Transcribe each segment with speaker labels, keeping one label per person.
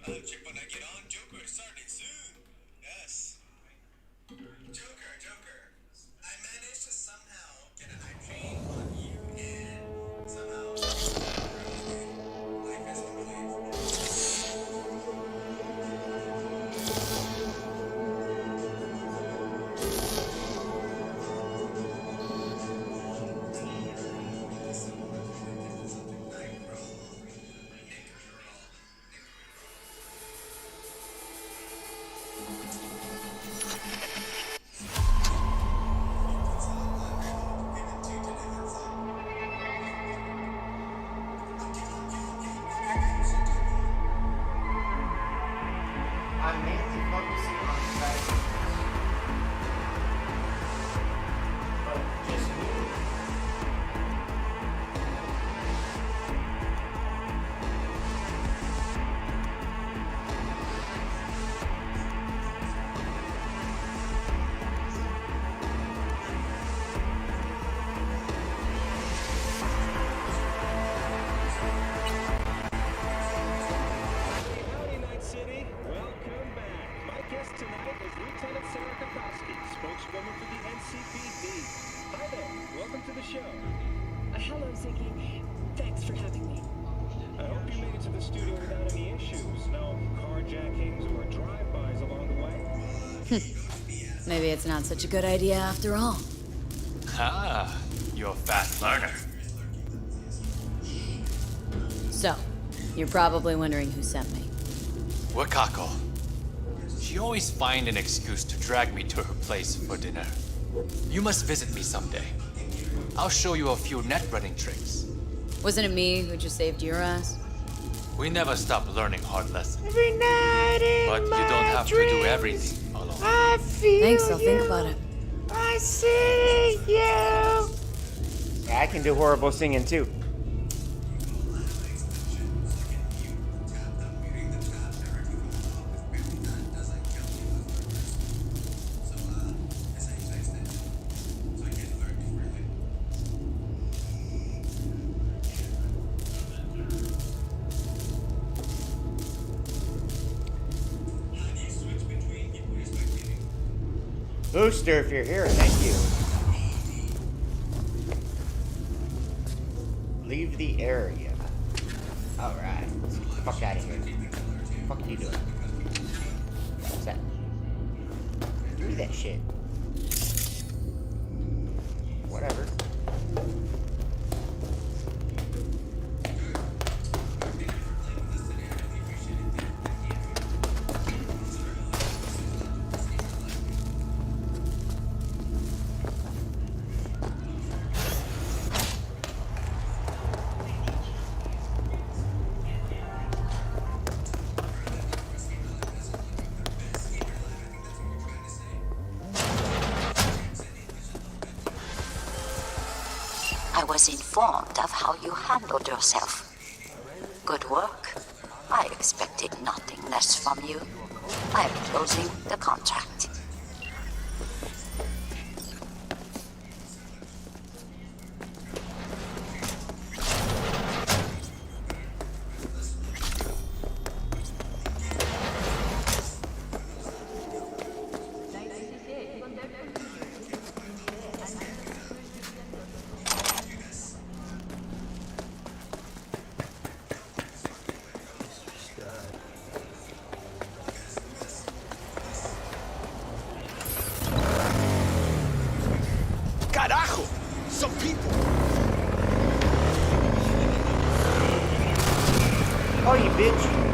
Speaker 1: Check when I get on. Joker is starting soon. Yes. Joker. I managed to somehow get a night train on you and somehow life is complete.
Speaker 2: I'm mainly focusing on strategy, but just me.
Speaker 3: Howdy, Night City. Welcome back. My guest tonight is Lieutenant Sarah Kokowski, spokeswoman for the NCPD. Hi there. Welcome to the show.
Speaker 4: Hello, Ziggy. Thanks for having me.
Speaker 3: I hope you made it to the studio without any issues. No carjackings or drive-bys along the way.
Speaker 5: Maybe it's not such a good idea after all.
Speaker 6: Ah, you're a fast learner.
Speaker 5: So, you're probably wondering who sent me.
Speaker 6: Wakako. She always find an excuse to drag me to her place for dinner. You must visit me someday. I'll show you a few net running tricks.
Speaker 5: Wasn't it me who just saved your ass?
Speaker 6: We never stop learning hard lessons.
Speaker 2: Every night in
Speaker 6: But you
Speaker 2: my
Speaker 6: don't have to
Speaker 2: dreams,
Speaker 6: do everything alone.
Speaker 2: I feel
Speaker 5: Thanks, I'll think
Speaker 2: you.
Speaker 5: about it.
Speaker 2: I see you. Yeah, I can do horrible singing too. Booster, if you're here, thank you. Leave the area. Alright, let's get the fuck out of here. What the fuck are you doing? What's that? Do that shit. Whatever.
Speaker 7: I was informed of how you handled yourself. Good work. I expected nothing less from you. I am closing the contract.
Speaker 1: Carajo! Some people!
Speaker 2: Oh, you bitch.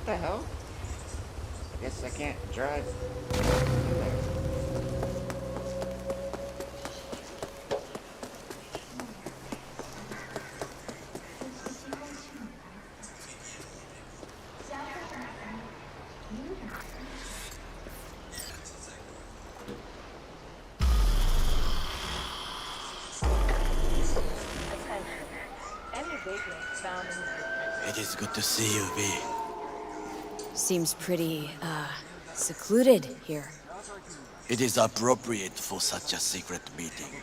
Speaker 2: What the hell? I guess I can't drive.
Speaker 8: It is good to see you, V.
Speaker 5: Seems pretty, secluded here.
Speaker 8: It is appropriate for such a secret meeting.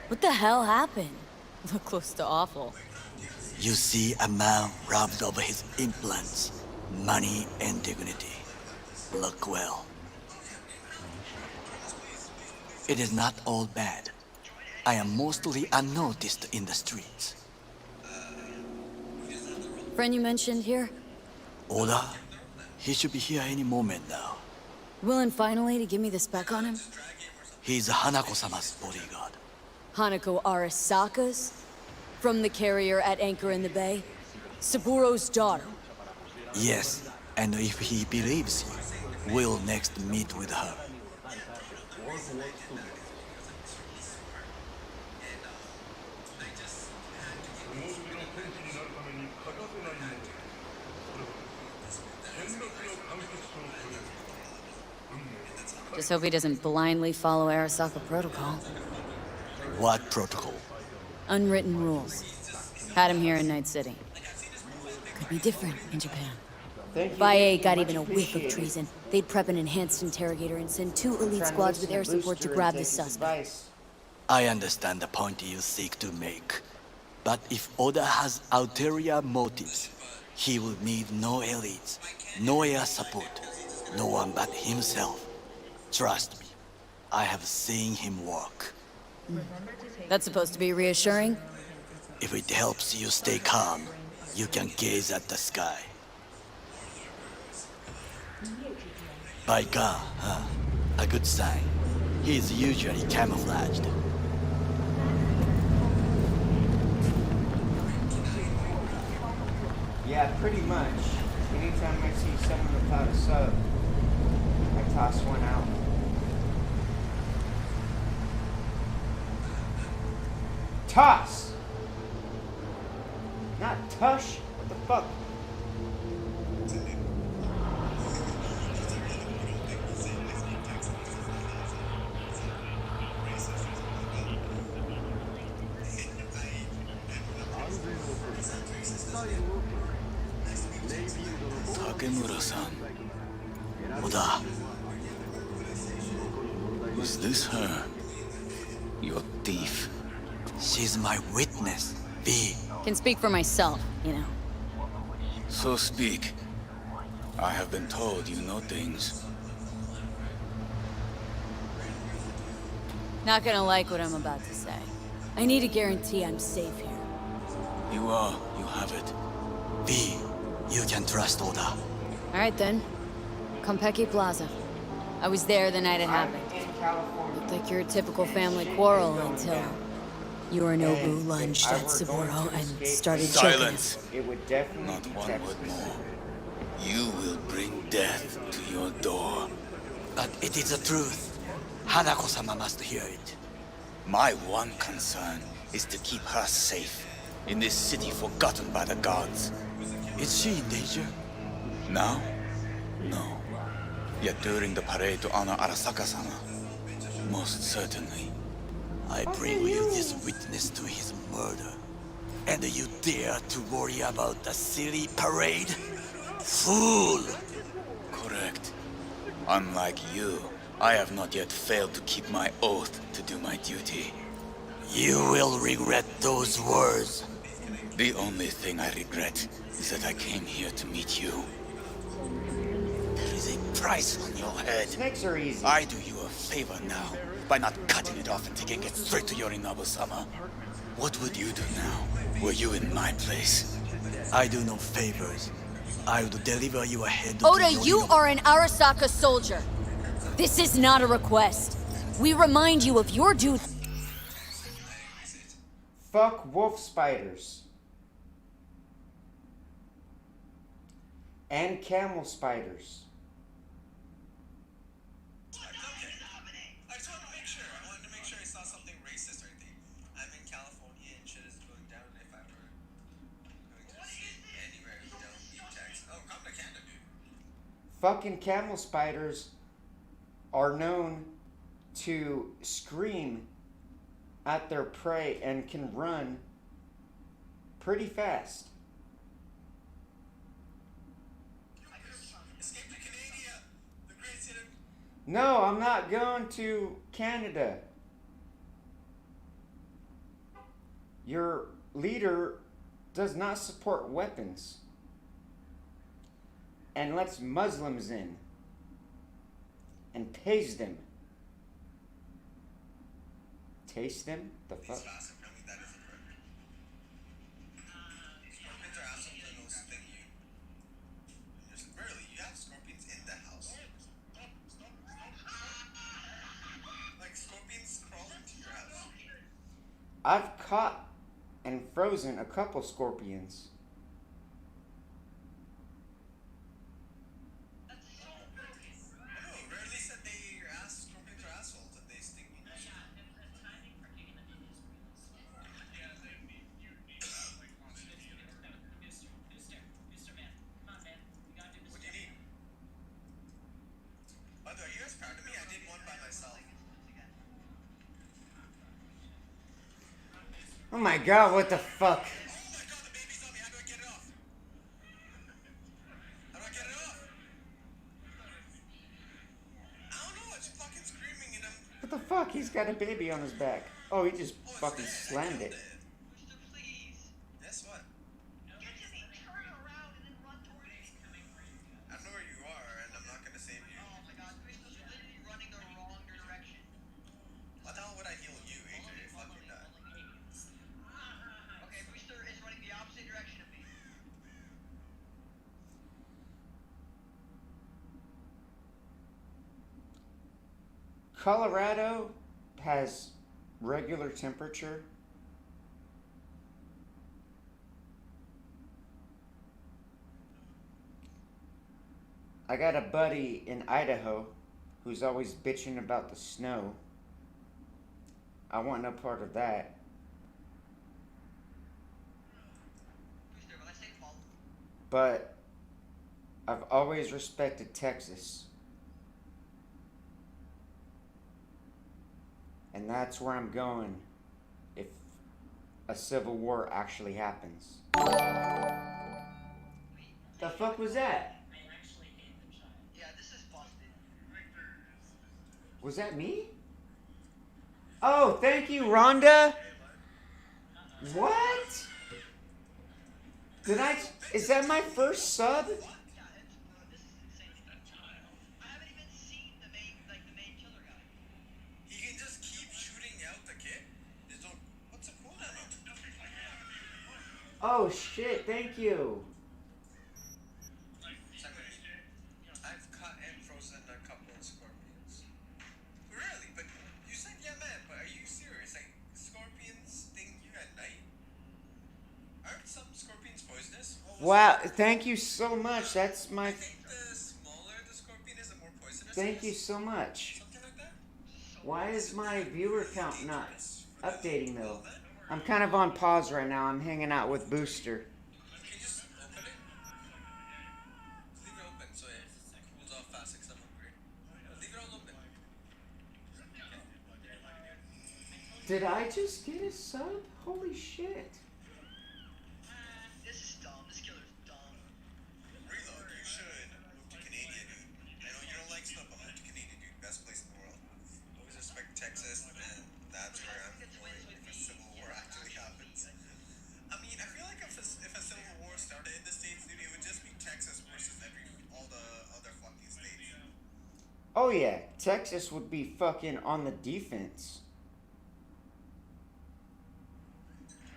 Speaker 5: What the hell happened? Look close to awful.
Speaker 8: You see a man robbed of his implants, money and dignity. Look well. It is not all bad. I am mostly unnoticed in the streets.
Speaker 5: Friend you mentioned here?
Speaker 8: Oda? He should be here any moment now.
Speaker 5: Willing finally to give me the spec on him?
Speaker 8: He's Hanako-sama's bodyguard.
Speaker 5: Hanako Arasaka's? From the carrier at anchor in the bay? Saburo's daughter?
Speaker 8: Yes, and if he believes you, we'll next meet with her.
Speaker 5: Just hope he doesn't blindly follow Arasaka protocol.
Speaker 8: What protocol?
Speaker 5: Unwritten rules. Had him here in Night City. Could be different in Japan. If IA got even a whiff of treason, they'd prep an enhanced interrogator and send 2 elite squads with air support to grab the suspect.
Speaker 8: I understand the point you seek to make. But if Oda has ulterior motives, he will need no elites, no air support, no one but himself. Trust me, I have seen him work.
Speaker 5: That's supposed to be reassuring?
Speaker 8: If it helps you stay calm, you can gaze at the sky. By God, huh? A good sign. He is usually camouflaged.
Speaker 2: Yeah, pretty much. Anytime I see someone without a sub, I toss one out. Toss! Not tush? What the fuck?
Speaker 8: Takemura-san. Oda.
Speaker 9: Is this her? Your thief?
Speaker 8: She's my witness, V.
Speaker 5: Can speak for myself, you know.
Speaker 9: So speak. I have been told you know things.
Speaker 5: Not gonna like what I'm about to say. I need a guarantee I'm safe here.
Speaker 9: You are. You have it.
Speaker 8: V, you can trust Oda.
Speaker 5: Alright then. Konpeki Plaza. I was there the night it happened.
Speaker 2: In California.
Speaker 5: Looked like your typical family quarrel until Yorinobu lunged at Saburo and started choking him.
Speaker 9: Silence!
Speaker 2: It would definitely
Speaker 9: Not
Speaker 2: be
Speaker 9: one
Speaker 2: Texas.
Speaker 9: word more. You will bring death to your door.
Speaker 8: But it is the truth. Hanako-sama must hear it.
Speaker 9: My one concern is to keep her safe in this city forgotten by the gods.
Speaker 8: Is she in danger?
Speaker 9: Now? No. Yet during the parade to honor Arasaka-sama, most certainly.
Speaker 8: I bring you this witness to his murder. And you dare to worry about the silly parade? Fool!
Speaker 9: Correct. Unlike you, I have not yet failed to keep my oath to do my duty.
Speaker 8: You will regret those words.
Speaker 9: The only thing I regret is that I came here to meet you. There is a price on your head.
Speaker 2: Snakes are easy.
Speaker 9: I do you a favor now by not cutting it off and taking it straight to Yorinobu-sama. What would you do now, were you in my place?
Speaker 8: I do no favors. I will deliver your head
Speaker 5: Oda,
Speaker 8: to
Speaker 5: you
Speaker 8: Yorinobu.
Speaker 5: are an Arasaka soldier. This is not a request. We remind you of your duty.
Speaker 2: Fuck wolf spiders. And camel spiders.
Speaker 1: I just wanted to make sure. I wanted to make sure I saw something racist or anything. I'm in California and shit is going down if I were going to see anywhere we don't need text. Oh, come to Canada, dude.
Speaker 2: Fucking camel spiders are known to scream at their prey and can run pretty fast.
Speaker 1: Escape to Canada, the great city.
Speaker 2: No, I'm not going to Canada. Your leader does not support weapons and lets Muslims in and pays them. Taste them? The fuck?
Speaker 1: Fast and friendly, that isn't correct. Scorpions are assholes and they'll sting you. Rarely, you have scorpions in the house. Like scorpions crawl into your house.
Speaker 2: I've caught and frozen a couple scorpions.
Speaker 1: Rarely said scorpions are assholes and they sting you. What do you need? By the way, you guys proud of me? I did one by myself.
Speaker 2: Oh my god, what the fuck?
Speaker 1: Oh my god, the baby's on me. How do I get it off? How do I get it off? I don't know. It's fucking screaming and I'm...
Speaker 2: What the fuck? He's got a baby on his back. Oh, he just fucking slammed it.
Speaker 1: Guess what? I know where you are and I'm not gonna save you. Oh my god, Crystal's literally running the wrong direction. Why the hell would I heal you, AJ? Fuck you die. Okay, Booster is running the opposite direction of me.
Speaker 2: Colorado has regular temperature. I got a buddy in Idaho who's always bitching about the snow. I want no part of that. But I've always respected Texas. And that's where I'm going if a civil war actually happens. The fuck was that?
Speaker 1: Yeah, this is busted.
Speaker 2: Was that me? Oh, thank you, Rhonda. What? Did I? Is that my first sub?
Speaker 1: This is insane. I haven't even seen the main killer guy. He can just keep shooting out the kid. What's the cooldown on?
Speaker 2: Oh shit, thank you.
Speaker 1: I've caught and frozen a couple of scorpions. Really? But you said yeah, man. But are you serious? Like scorpions sting you at night? Aren't some scorpions poisonous?
Speaker 2: Wow, thank you so much. That's my.
Speaker 1: I think the smaller the scorpion is, the more poisonous.
Speaker 2: Thank you so much.
Speaker 1: Something like that.
Speaker 2: Why is my viewer count not updating though? I'm kind of on pause right now. I'm hanging out with Booster.
Speaker 1: Can you just open it? Just leave it open so it cools off fast because I'm hungry. Leave it all open.
Speaker 2: Did I just get a sub? Holy shit.
Speaker 1: This is dumb. This killer's dumb. Reload, you should move to Canada, dude. I know you don't like stuff, but move to Canada, dude. Best place in the world. Always respect Texas, and that's where I'm going if a civil war actually happens. I mean, I feel like if a civil war started in the States, dude, it would just be Texas versus all the other fucking states.
Speaker 2: Oh yeah, Texas would be fucking on the defense.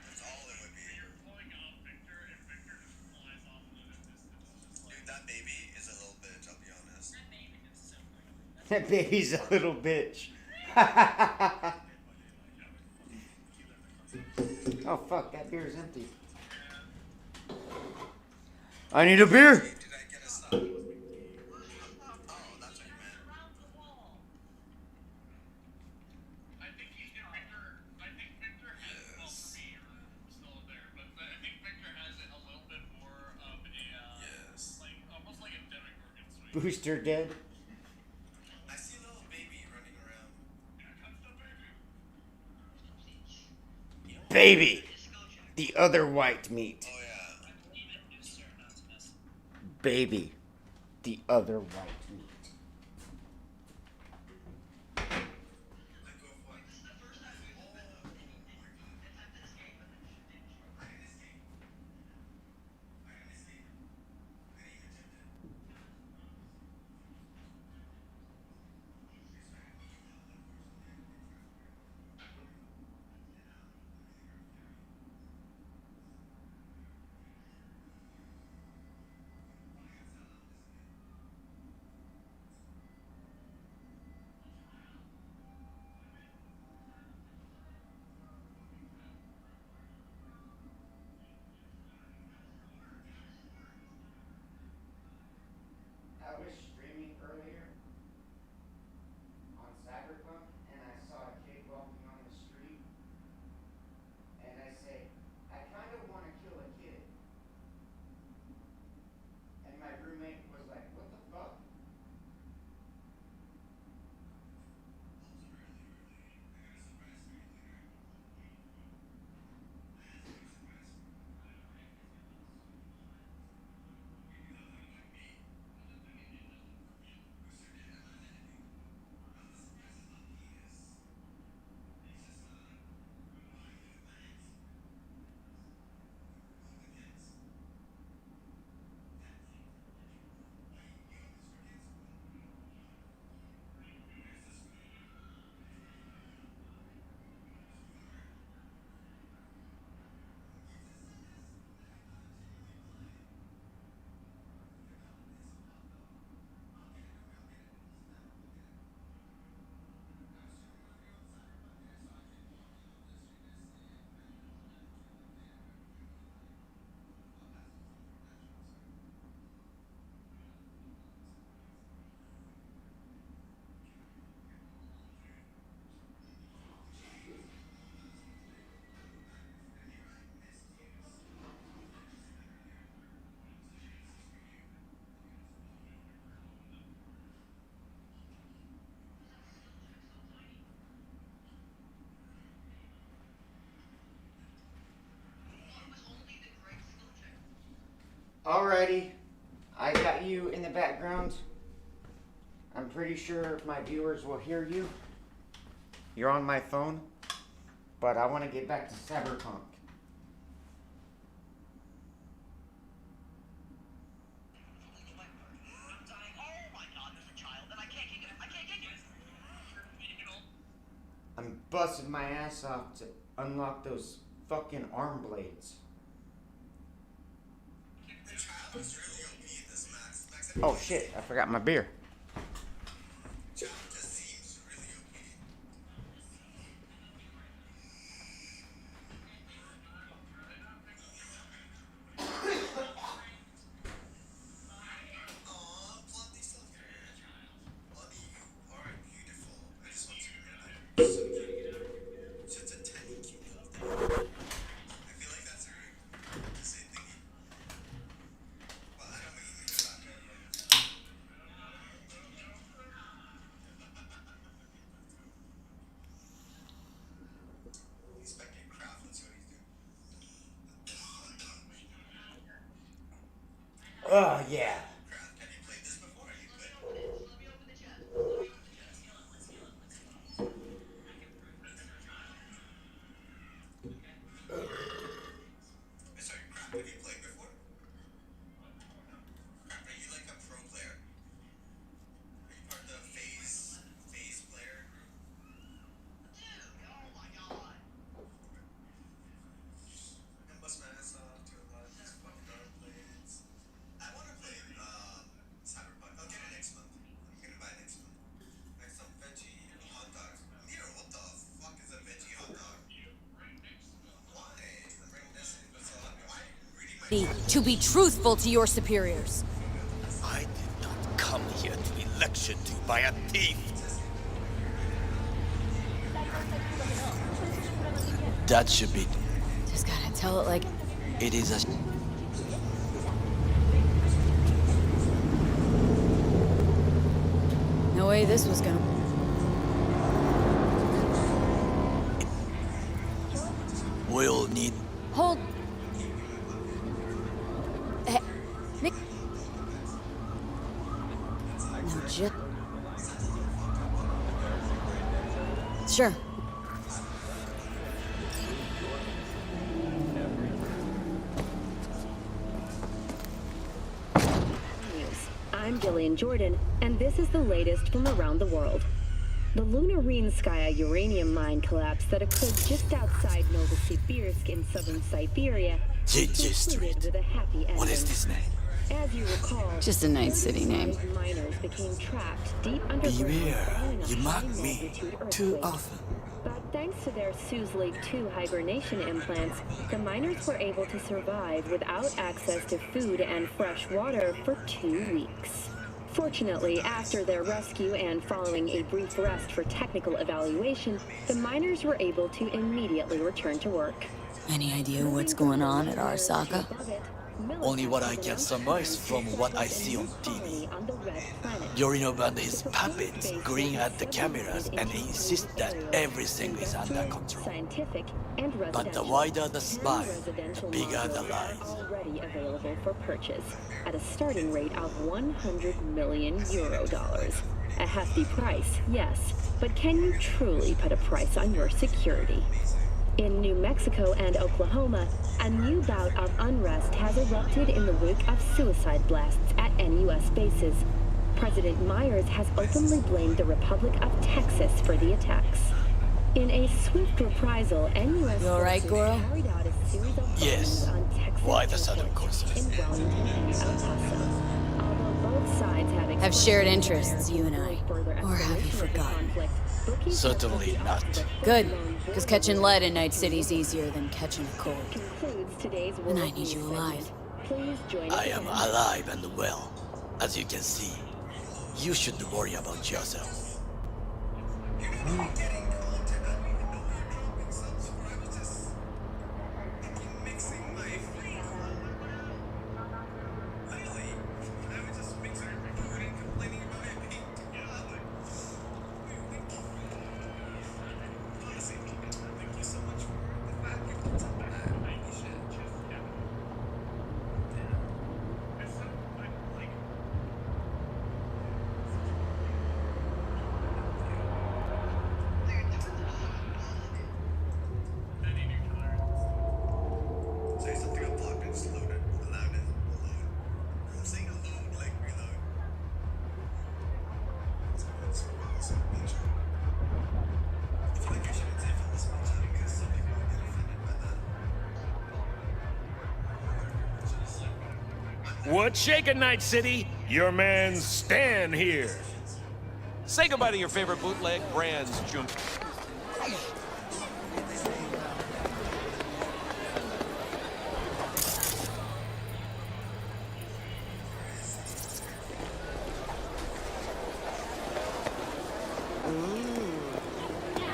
Speaker 1: That's all it would be.
Speaker 2: That baby's a little bitch. Oh fuck, that beer's empty. I need a beer.
Speaker 1: Did I get a stop? Oh, that's what you meant. Yes.
Speaker 2: Booster dead.
Speaker 1: I see a little baby running around.
Speaker 2: Baby. The other white meat.
Speaker 1: Oh yeah.
Speaker 2: Baby. The other white meat.
Speaker 1: Let go of what?
Speaker 2: I was streaming earlier on Cyberpunk and I saw a kid walking on the street and I say, I kind of want to kill a kid. And my roommate was like, what the fuck? Alrighty, I got you in the background. I'm pretty sure my viewers will hear you. You're on my phone, but I want to get back to Cyberpunk. I'm busting my ass off to unlock those fucking arm blades.
Speaker 1: The child is really OP this Max. Max,
Speaker 2: Oh shit, I forgot my beer.
Speaker 1: child just seems really OP. Aw, Blondie's still here. Blondie, you are beautiful. I just want to admit that. So cute. Such a tiny, cute little thing. I feel like that's rude to say thingy. Well, I don't mean that. Inspector Kraft, let's see what he's doing.
Speaker 2: Oh yeah.
Speaker 1: Kraft, have you played this before? Have you played? Sorry, Kraft, have you played before? Kraft, are you like a pro player? Are you part of the phase player group? I bust my ass off to a lot of these fucking arm blades. I want to play
Speaker 5: to be truthful to your superiors.
Speaker 8: I did not come here to be lectured to by a thief. That should be...
Speaker 5: Just gotta tell it like...
Speaker 8: It is a...
Speaker 5: No way this was gonna...
Speaker 8: We'll need...
Speaker 5: Hold... Nick... No, just... Sure.
Speaker 10: I'm Gillian Jordan, and this is the latest from around the world. The Lunarinskaya uranium mine collapse that occurred just outside Novosibirsk in southern Siberia concluded with a happy ending.
Speaker 8: What is this name?
Speaker 10: As you recall,
Speaker 5: Just a nice city name.
Speaker 10: miners became trapped deep underground
Speaker 8: Beware,
Speaker 10: following a
Speaker 8: you mock me
Speaker 10: high-magnitude
Speaker 8: too
Speaker 10: earthquake.
Speaker 8: often.
Speaker 10: But thanks to their Suslake 2 hibernation implants, the miners were able to survive without access to food and fresh water for 2 weeks. Fortunately, after their rescue and following a brief rest for technical evaluation, the miners were able to immediately return to work.
Speaker 5: Any idea what's going on at Arasaka?
Speaker 8: Only what I can surmise from what I see on TV. Yorinobu and his puppets grin at the cameras and insist that everything is under control. But the wider the smile, the bigger the lies.
Speaker 10: Already available for purchase at a starting rate of 100 million euro dollars. A hefty price, yes, but can you truly put a price on your security? In New Mexico and Oklahoma, a new bout of unrest has erupted in the wake of suicide blasts at NUS bases. President Myers has openly blamed the Republic of Texas for the attacks. In a swift reprisal, NUS
Speaker 5: You all right,
Speaker 10: forces
Speaker 5: Goro?
Speaker 10: carried out a series of
Speaker 8: Yes.
Speaker 10: bombings on Texas
Speaker 8: Why the sudden
Speaker 10: airports
Speaker 8: concern?
Speaker 10: in Wellington and El Paso. Although both sides have
Speaker 5: Have shared interests, you and I. Or have you forgotten?
Speaker 8: Certainly not.
Speaker 5: Good, because catching lead in Night City's easier than catching a cold. And I need you alive.
Speaker 8: I am alive and well. As you can see, you should worry about yourself.
Speaker 1: Say something on block and just load it. Load it. Load. I'm saying a load, like reload. It's major. I feel like I shouldn't say for this much because some people will get offended by that.
Speaker 3: What's shaking, Night City? Your man Stan here.
Speaker 11: Say goodbye to your favorite bootleg brands, Jump.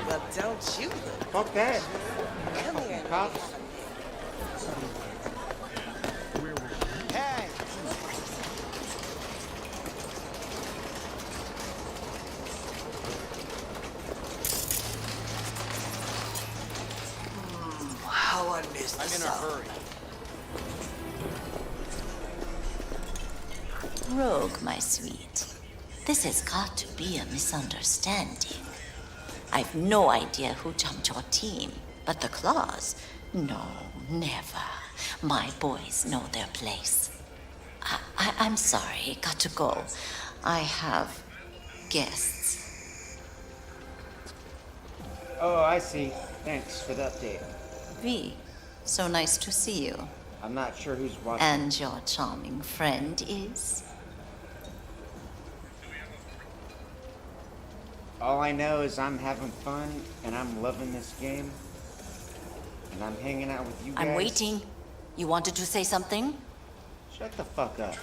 Speaker 12: Well, don't you look.
Speaker 2: Fuck that.
Speaker 12: Come here.
Speaker 2: Cops.
Speaker 12: Hey!
Speaker 8: How I missed
Speaker 11: I'm
Speaker 8: the
Speaker 11: in a
Speaker 8: sound.
Speaker 11: hurry.
Speaker 7: Rogue, my sweet. This has got to be a misunderstanding. I've no idea who jumped your team, but the claws? No, never. My boys know their place. I'm sorry, got to go. I have guests.
Speaker 2: Oh, I see. Thanks for the update.
Speaker 7: V, so nice to see you.
Speaker 2: I'm not sure who's watching.
Speaker 7: And your charming friend is?
Speaker 2: All I know is I'm having fun and I'm loving this game. And I'm hanging out with you guys.
Speaker 7: I'm waiting. You wanted to say something?
Speaker 2: Shut the fuck up.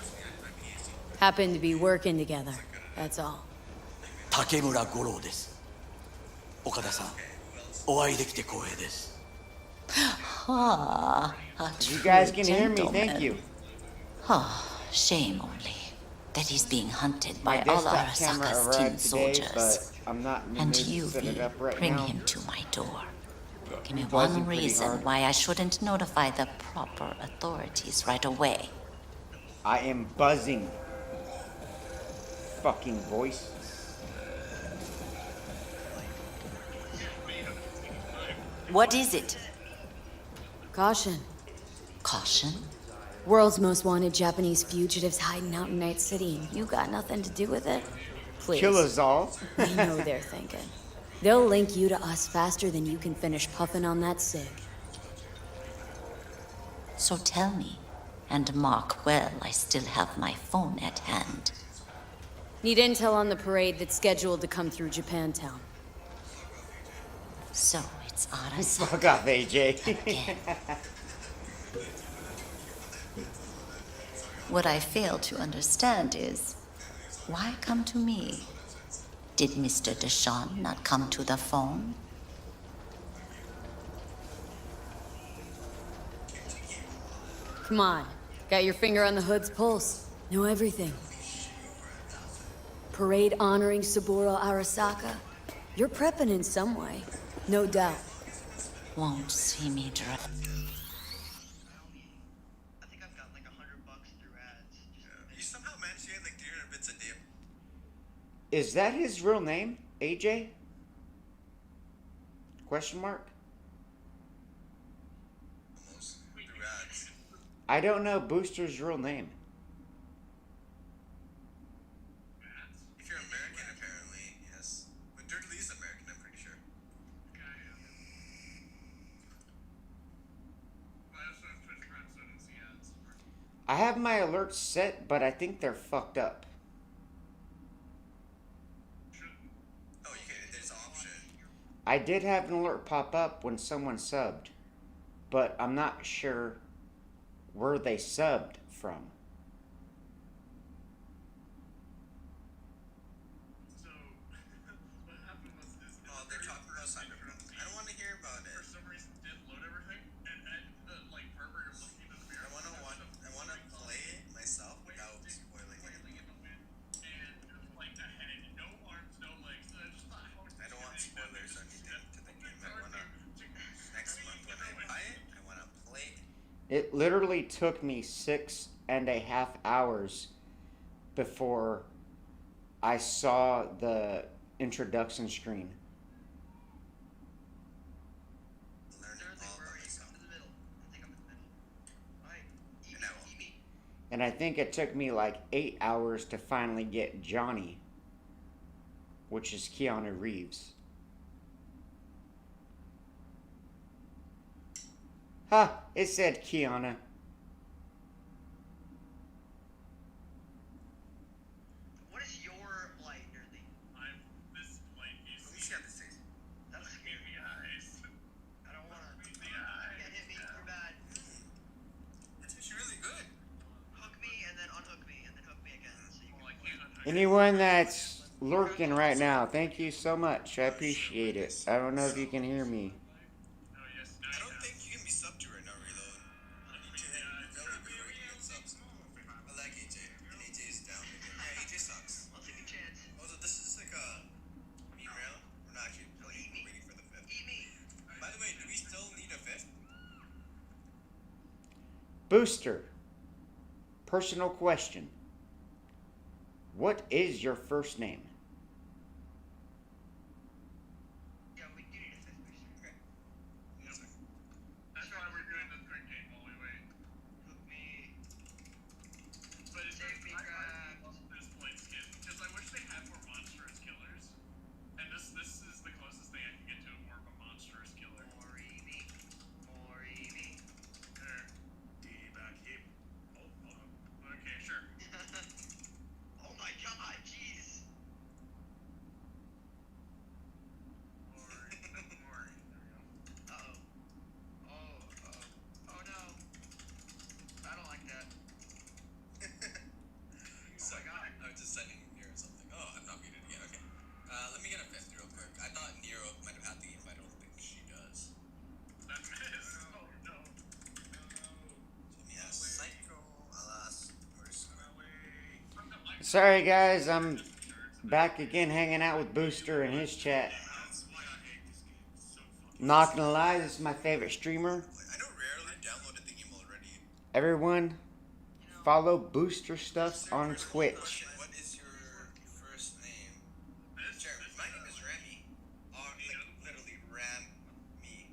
Speaker 5: Happen to be working together, that's all.
Speaker 8: 竹村五郎です。岡田さん、お会いできて光栄です。
Speaker 7: Ah, a
Speaker 2: You
Speaker 7: true
Speaker 2: guys can hear me,
Speaker 7: gentleman.
Speaker 2: thank you.
Speaker 7: Ah, shame only that he's being hunted
Speaker 2: My
Speaker 7: by all
Speaker 2: desktop camera
Speaker 7: Arasaka's tin
Speaker 2: arrived today,
Speaker 7: soldiers.
Speaker 2: but I'm not in the
Speaker 7: And
Speaker 2: mood to
Speaker 7: you,
Speaker 2: set it
Speaker 7: V,
Speaker 2: up right
Speaker 7: bring
Speaker 2: now.
Speaker 7: him to my door. Give me
Speaker 2: Buzzing
Speaker 7: one
Speaker 2: pretty
Speaker 7: reason
Speaker 2: hard.
Speaker 7: why I shouldn't notify the proper authorities right away.
Speaker 2: I am buzzing. Fucking voice.
Speaker 7: What is it?
Speaker 5: Caution.
Speaker 7: Caution?
Speaker 5: World's most wanted Japanese fugitives hiding out in Night City, and you got nothing to do with it? Please.
Speaker 2: Kill us all.
Speaker 5: I know they're thinking. They'll link you to us faster than you can finish puffing on that cig.
Speaker 7: So tell me, and mark well I still have my phone at hand.
Speaker 5: Need intel on the parade that's scheduled to come through Japantown.
Speaker 7: So it's Arasaka.
Speaker 2: Fuck off, AJ.
Speaker 7: Again. What I fail to understand is, why come to me? Did Mr. Deshawn not come to the phone?
Speaker 5: Come on. Got your finger on the hood's pulse. Know everything. Parade honoring Saburo Arasaka. You're prepping in some way. No doubt.
Speaker 7: Won't see me drive.
Speaker 1: I think I've got like $100 through ads. You somehow managed to get like 300 bits a day.
Speaker 2: Is that his real name? AJ? Question mark?
Speaker 1: Almost. Through ads.
Speaker 2: I don't know Booster's real name.
Speaker 1: If you're American, apparently, yes. But Dirt Lee's American, I'm pretty sure.
Speaker 2: I have my alerts set, but I think they're fucked up.
Speaker 1: Oh, you can, there's an option.
Speaker 2: I did have an alert pop up when someone subbed, but I'm not sure where they subbed from.
Speaker 1: Oh, they're talking about Cyberpunk. I don't want to hear about it. For some reason, didn't load everything, and like Herbert was looking at the mirror. I want to play it myself without spoiling it. And like I had no arms, no legs. I don't want spoilers or anything to the game. I want to next month when I buy it, I want to play it.
Speaker 2: It literally took me 6.5 hours before I saw the introduction screen. And I think it took me like 8 hours to finally get Johnny, which is Keanu Reeves. Ha! It said Keanu.
Speaker 1: What is your light, Nerdy? This light is. Let me see how this is. That's scary. I don't want to. Get hit me. You're bad. It's actually really good. Hook me and then unhook me and then hook me again. So you can
Speaker 2: Anyone that's lurking right now, thank you so much. I appreciate it. I don't know if you can hear me.
Speaker 1: I don't think you can be subbed to right now, Reload. I like AJ. And AJ is down. Yeah, AJ sucks. I'll take a chance. Also, this is like a meme round. We're not actually playing. We're waiting for the fifth. Eat me. By the way, do we still need a fifth?
Speaker 2: Booster. Personal question. What is your first name?
Speaker 1: Yeah, we do need a fifth booster. Okay. That's why we're doing the quick game while we wait. Hook me. But it's save me, grab. This blade skin. Because I wish they had more monstrous killers. And this is the closest thing I can get to more of a monstrous killer. More Eevee. There. Back hip. Oh, okay, sure. Oh my god, jeez.
Speaker 2: Sorry guys, I'm back again hanging out with Booster in his chat. Not gonna lie, this is my favorite streamer.
Speaker 1: I know rarely downloaded the game already.
Speaker 2: Everyone, follow Booster stuff on Twitch.
Speaker 1: What is your first name? Jeremy. My name is Remy. Like literally Ram me.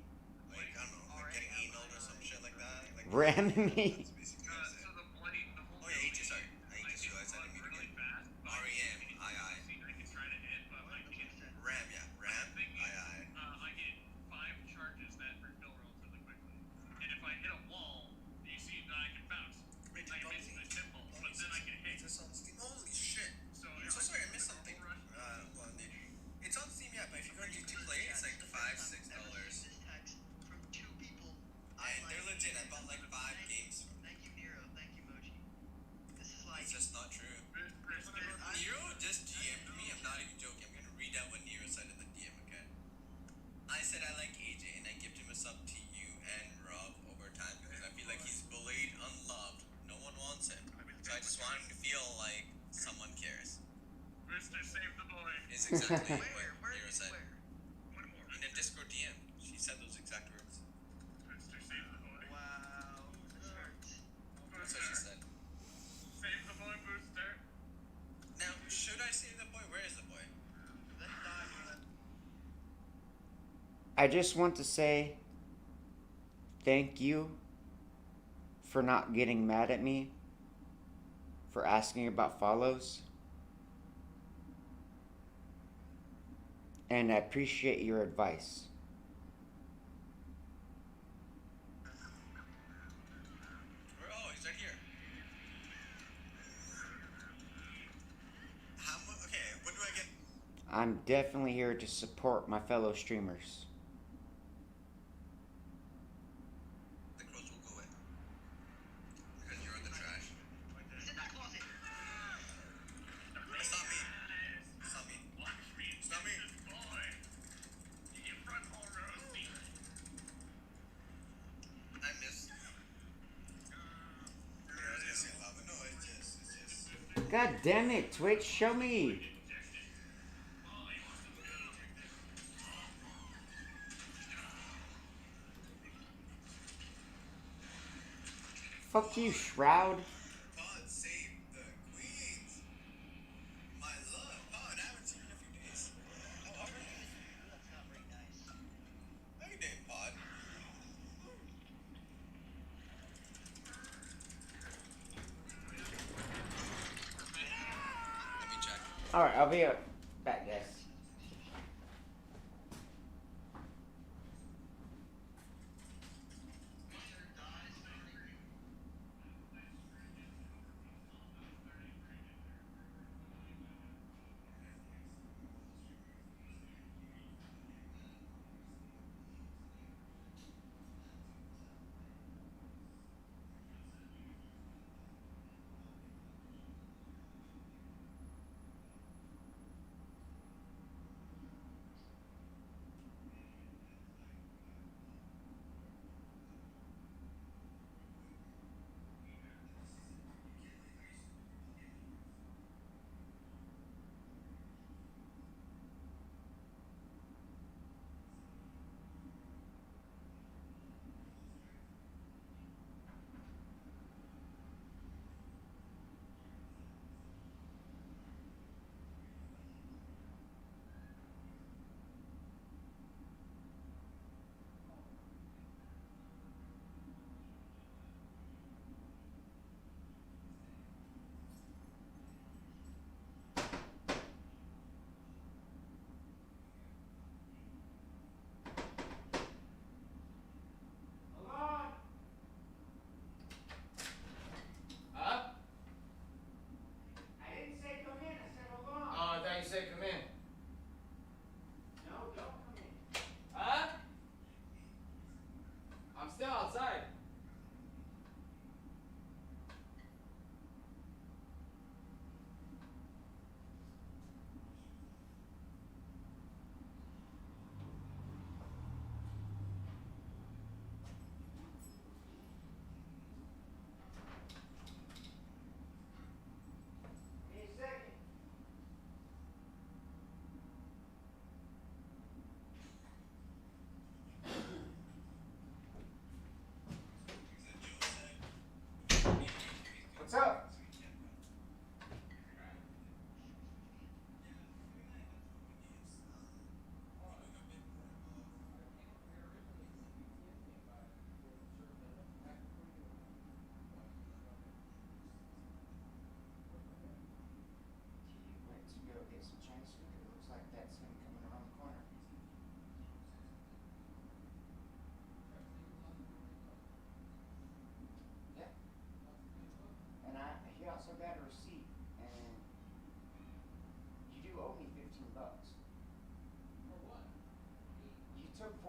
Speaker 1: Like I don't know, like getting anal or some shit like that. Like
Speaker 2: Ram me.
Speaker 1: Oh yeah, H, sorry. I just realized I didn't mean to get R-E-M-I-I. Ram, yeah. Ram, I-I. Holy shit. I'm so sorry, I missed something. Well, it's on Steam, yeah, but if you go to YouTube Play, it's like $5-6. And they're legit. I bought like 5 games from them. It's just not true. Nero just DM'd me. I'm not even joking. I'm gonna read out what Nero said in the DM, okay? I said I like AJ and I gifted him a sub to you and Rob over time because I feel like he's bullied, unloved. No one wants him. So I just want him to feel like someone cares. Mister, save the boy. Is exactly what Nero said. In a Discord DM, she said those exact words. Mister, save the boy. Wow, this hurts. That's what she said. Save the boy, Booster. Now, should I save the boy? Where is the boy?
Speaker 2: I just want to say thank you for not getting mad at me for asking about follows. And I appreciate your advice.
Speaker 1: Oh, he's right here. Okay, what do I get?
Speaker 2: I'm definitely here to support my fellow streamers.
Speaker 1: The clothes will go in. Because you're in the trash. It's in that closet. It's not me. It's not me. It's not me. I missed. I was gonna say lava. No, it's just.
Speaker 2: God damn it, Twitch, show me. Fuck you, Shroud.
Speaker 1: Pod save the queens. My love. Pod, I haven't seen you in a few days. How are you? That's not very nice. How you doing, Pod? Let me check.
Speaker 2: Alright, I'll be back, guys.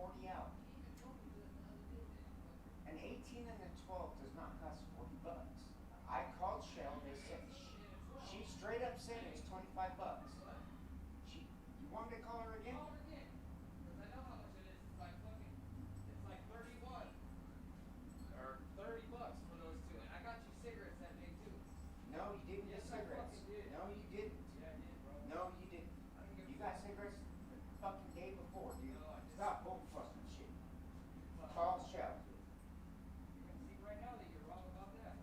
Speaker 2: 40 out. An 18 and a 12 does not cost $40. I called Shell. They said she straight up said it's $25. You want me to call her again? Because I know how much it is. It's like it's like 31 or $30 for those two. And I got you cigarettes that day too. No, you didn't get cigarettes. No, you didn't. Yeah, I did, bro. No, you didn't. You got cigarettes the fucking day before, dude. Stop bull fucking shit. Call Shell. You're gonna see right now that you're wrong about that.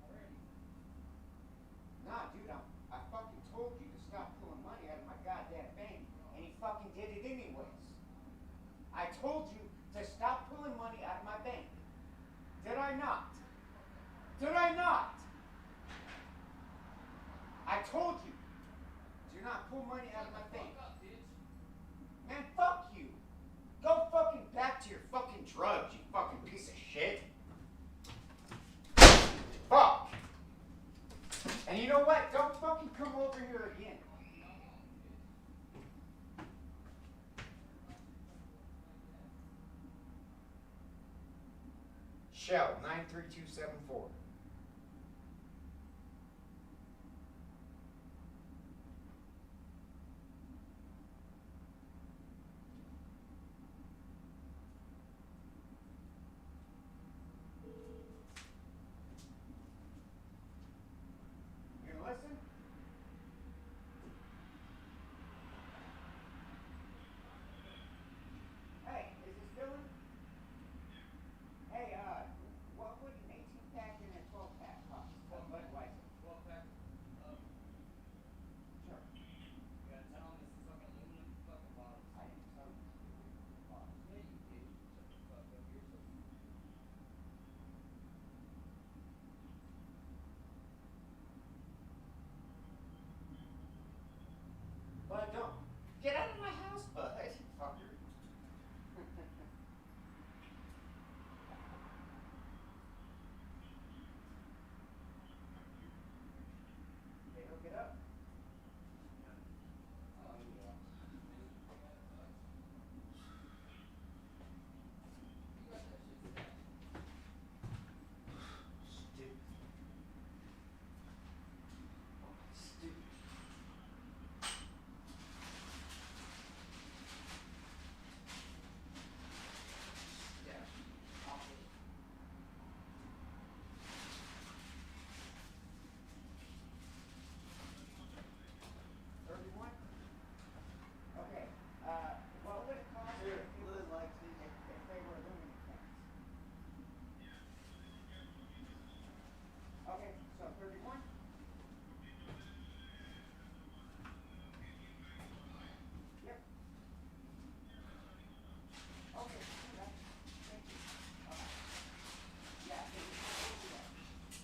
Speaker 2: Already. Nah, dude, I fucking told you to stop pulling money out of my goddamn bank, and he fucking did it anyways. I told you to stop pulling money out of my bank. Did I not? Did I not? I told you. Do not pull money out of my bank. Man, fuck you. Go fucking back to your fucking drugs, you fucking piece of shit. Fuck. And you know what? Don't fucking come over here again. Shell 93274. You gonna listen? Hey, is this Dylan? Hey, what would an 18-pack and a 12-pack cost? Budweiser. 12-pack? Sure. You gotta tell him it's fucking aluminum fucking bottles. I didn't tell him it's aluminum bottles. Yeah, you did. Shut the fuck up. You're so stupid. Bud, don't. Get out of my house, Bud. Fucker. They hook it up. Oh, yeah. Stupid. Stupid. Yeah. Awful. $31? Okay. What would it cost if they were aluminum cans? Okay, so 31? Yep. Okay, do that. Thank you. Okay. Yeah, they did do that.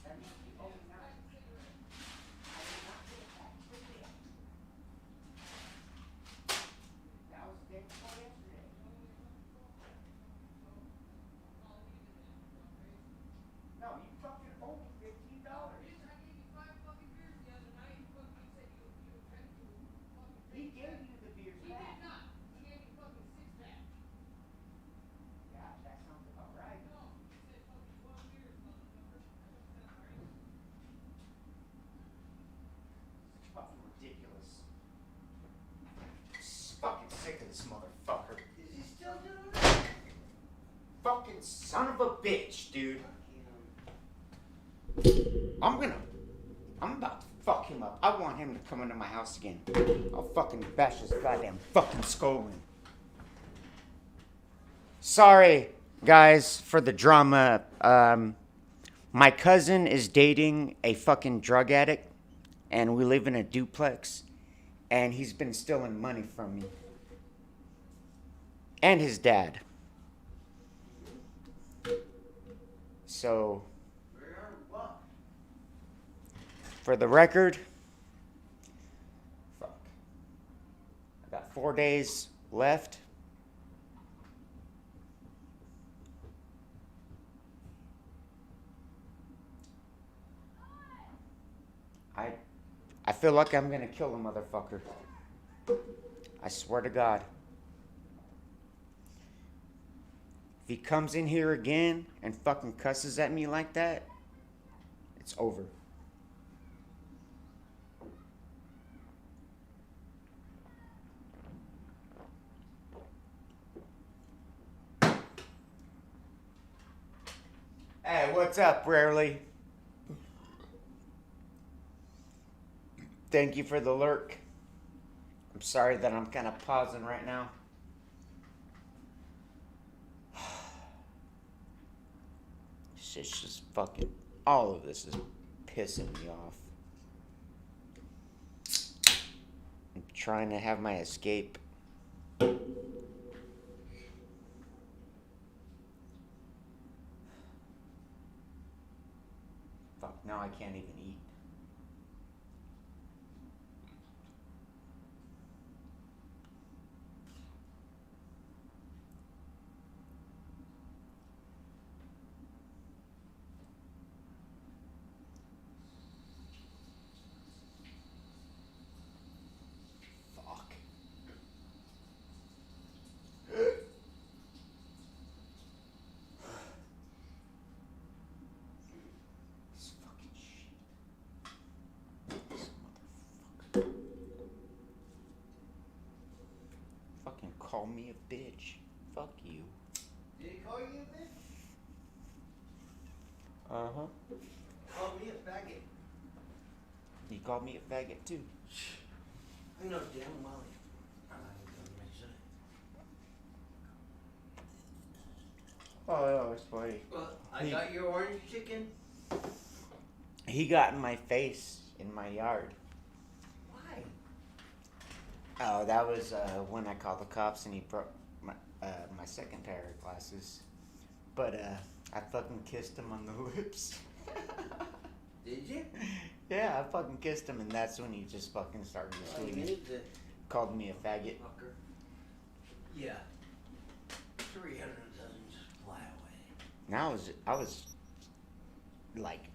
Speaker 2: That means you owe me 9. I did not get it back. Where's it at? That was the day before yesterday. No, you fucking owe me $15. He gave you the beers back. Yeah, that sounds about right. It's fucking ridiculous. Fucking sick of this motherfucker. Is he still doing it? Fucking son of a bitch, dude. I'm about to fuck him up. I want him to come into my house again. I'll fucking bash his goddamn fucking skull in. Sorry, guys, for the drama. My cousin is dating a fucking drug addict, and we live in a duplex, and he's been stealing money from me. And his dad. So, for the record, fuck. I got 4 days left. I feel like I'm gonna kill the motherfucker. I swear to God. he comes in here again and fucking cusses at me like that, it's over. Hey, what's up, Rarely? Thank you for the lurk. I'm sorry that I'm kind of pausing right now. It's just fucking... All of this is pissing me off. I'm trying to have my escape. Fuck, now I can't even eat. Fuck. This fucking shit. This motherfucker. Fucking call me a bitch. Fuck you.
Speaker 13: Did he call you a bitch?
Speaker 2: Uh-huh.
Speaker 13: Call me a faggot.
Speaker 2: He called me a faggot too.
Speaker 13: I know damn well I'm not gonna mention it.
Speaker 2: Oh, that was funny.
Speaker 13: Well, I got your orange chicken.
Speaker 2: He got in my face in my yard.
Speaker 13: Why?
Speaker 2: Oh, that was when I called the cops and he broke my second pair of glasses. But I fucking kissed him on the lips.
Speaker 13: Did you?
Speaker 2: Yeah, I fucking kissed him, and that's when he just fucking started swinging. Called me a faggot.
Speaker 13: Fucker. Yeah. 300 doesn't just fly away.
Speaker 2: Now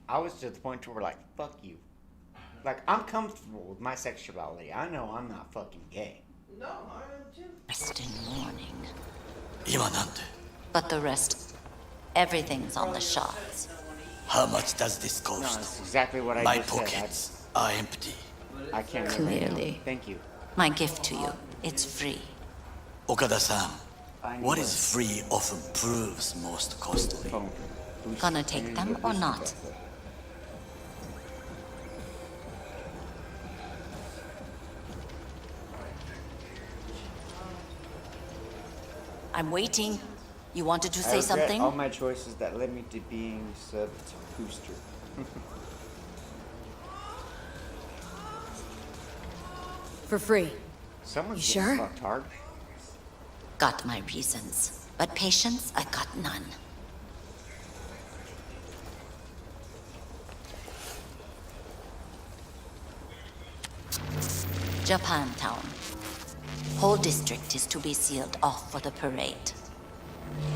Speaker 2: I was to the point where like, fuck you. Like, I'm comfortable with my sexuality. I know I'm not fucking gay.
Speaker 13: No, I am too.
Speaker 7: Rest in mourning.
Speaker 8: 今なんて
Speaker 7: But the rest, everything's on the shots.
Speaker 8: How much does this
Speaker 2: No,
Speaker 8: cost?
Speaker 2: that's exactly what I
Speaker 8: My
Speaker 2: just said.
Speaker 8: pockets are empty.
Speaker 2: I can't remember.
Speaker 7: Clearly.
Speaker 2: Thank you.
Speaker 7: My gift to you, it's free.
Speaker 8: Okada-san,
Speaker 2: I
Speaker 8: what
Speaker 2: knew
Speaker 8: is free often proves most costly.
Speaker 2: Phone. Who's-
Speaker 7: Gonna take them or not? I'm waiting. You wanted to
Speaker 2: I
Speaker 7: say
Speaker 2: regret
Speaker 7: something?
Speaker 2: all my choices that led me to being subbed to Booster.
Speaker 5: For free.
Speaker 2: Someone's
Speaker 5: You
Speaker 2: getting
Speaker 5: sure?
Speaker 2: fucked hard.
Speaker 7: Got my reasons, but patience, I got none. Japantown. Whole district is to be sealed off for the parade.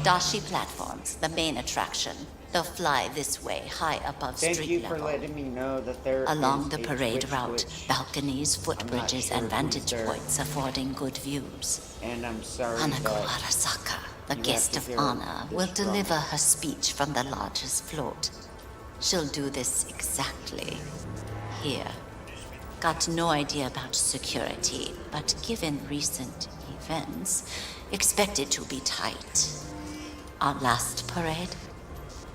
Speaker 7: Dashi platforms, the main attraction. They'll fly this way, high above
Speaker 2: Thank
Speaker 7: street
Speaker 2: you for
Speaker 7: level.
Speaker 2: letting me know that there
Speaker 7: Along
Speaker 2: is
Speaker 7: the
Speaker 2: a
Speaker 7: parade
Speaker 2: Twitch
Speaker 7: route,
Speaker 2: glitch.
Speaker 7: balconies,
Speaker 2: I'm not
Speaker 7: footbridges,
Speaker 2: sure
Speaker 7: and
Speaker 2: who's
Speaker 7: vantage
Speaker 2: there.
Speaker 7: points affording good views.
Speaker 2: And I'm sorry
Speaker 7: Hanako
Speaker 2: that
Speaker 7: Arasaka, the
Speaker 2: you
Speaker 7: guest
Speaker 2: have
Speaker 7: of
Speaker 2: to hear
Speaker 7: honor,
Speaker 2: this
Speaker 7: will
Speaker 2: drama.
Speaker 7: deliver her speech from the largest float. She'll do this exactly here. Got no idea about security, but given recent events, expect it to be tight. Our last parade,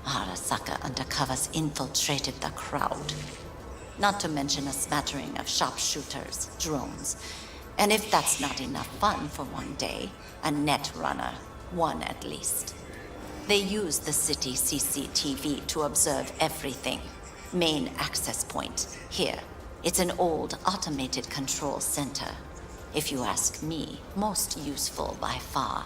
Speaker 7: Arasaka undercovers infiltrated the crowd. Not to mention a smattering of sharpshooters, drones. And if that's not enough fun for one day, a net runner, one at least. They use the city CCTV to observe everything. Main access point, here. It's an old automated control center. If you ask me, most useful by far.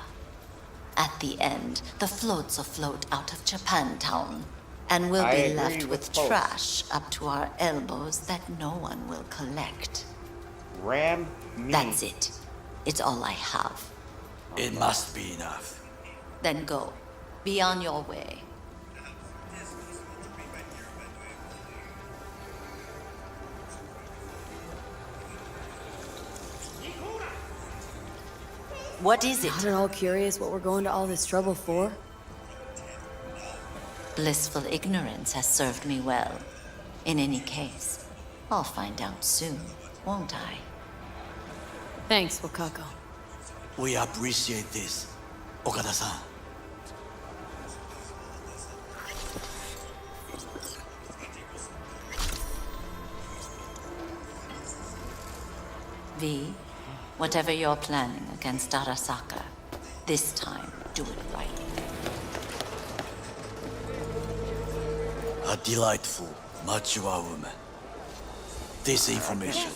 Speaker 7: At the end, the floats afloat out of Japantown, and we'll
Speaker 2: I
Speaker 7: be
Speaker 2: agree
Speaker 7: left
Speaker 2: with
Speaker 7: with
Speaker 2: both.
Speaker 7: trash up to our elbows that no one will collect.
Speaker 2: Ram me.
Speaker 7: That's it. It's all I have.
Speaker 8: It must be enough.
Speaker 7: Then go. Be on your way. What is it?
Speaker 5: Not at all curious what we're going to all this trouble for?
Speaker 7: Blissful ignorance has served me well. In any case, I'll find out soon, won't I?
Speaker 5: Thanks, Wakako.
Speaker 8: We appreciate this, Okada-san.
Speaker 7: V, whatever you're planning against Arasaka, this time do it right.
Speaker 8: A delightful, mature woman. This information,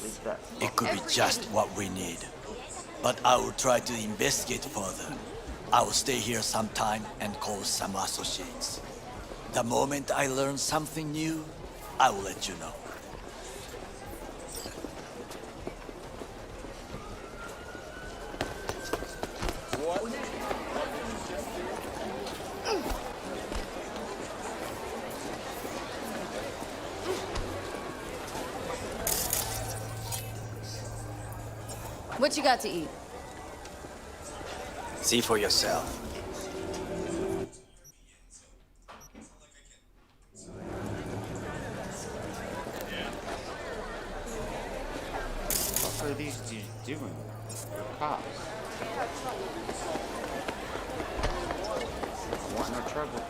Speaker 8: it could be just what we need. But I will try to investigate further. I will stay here some time and call some associates. The moment I learn something new, I will let you know.
Speaker 5: What you got to eat?
Speaker 9: See for yourself.
Speaker 2: What are these dudes doing? They're cops. I want no trouble.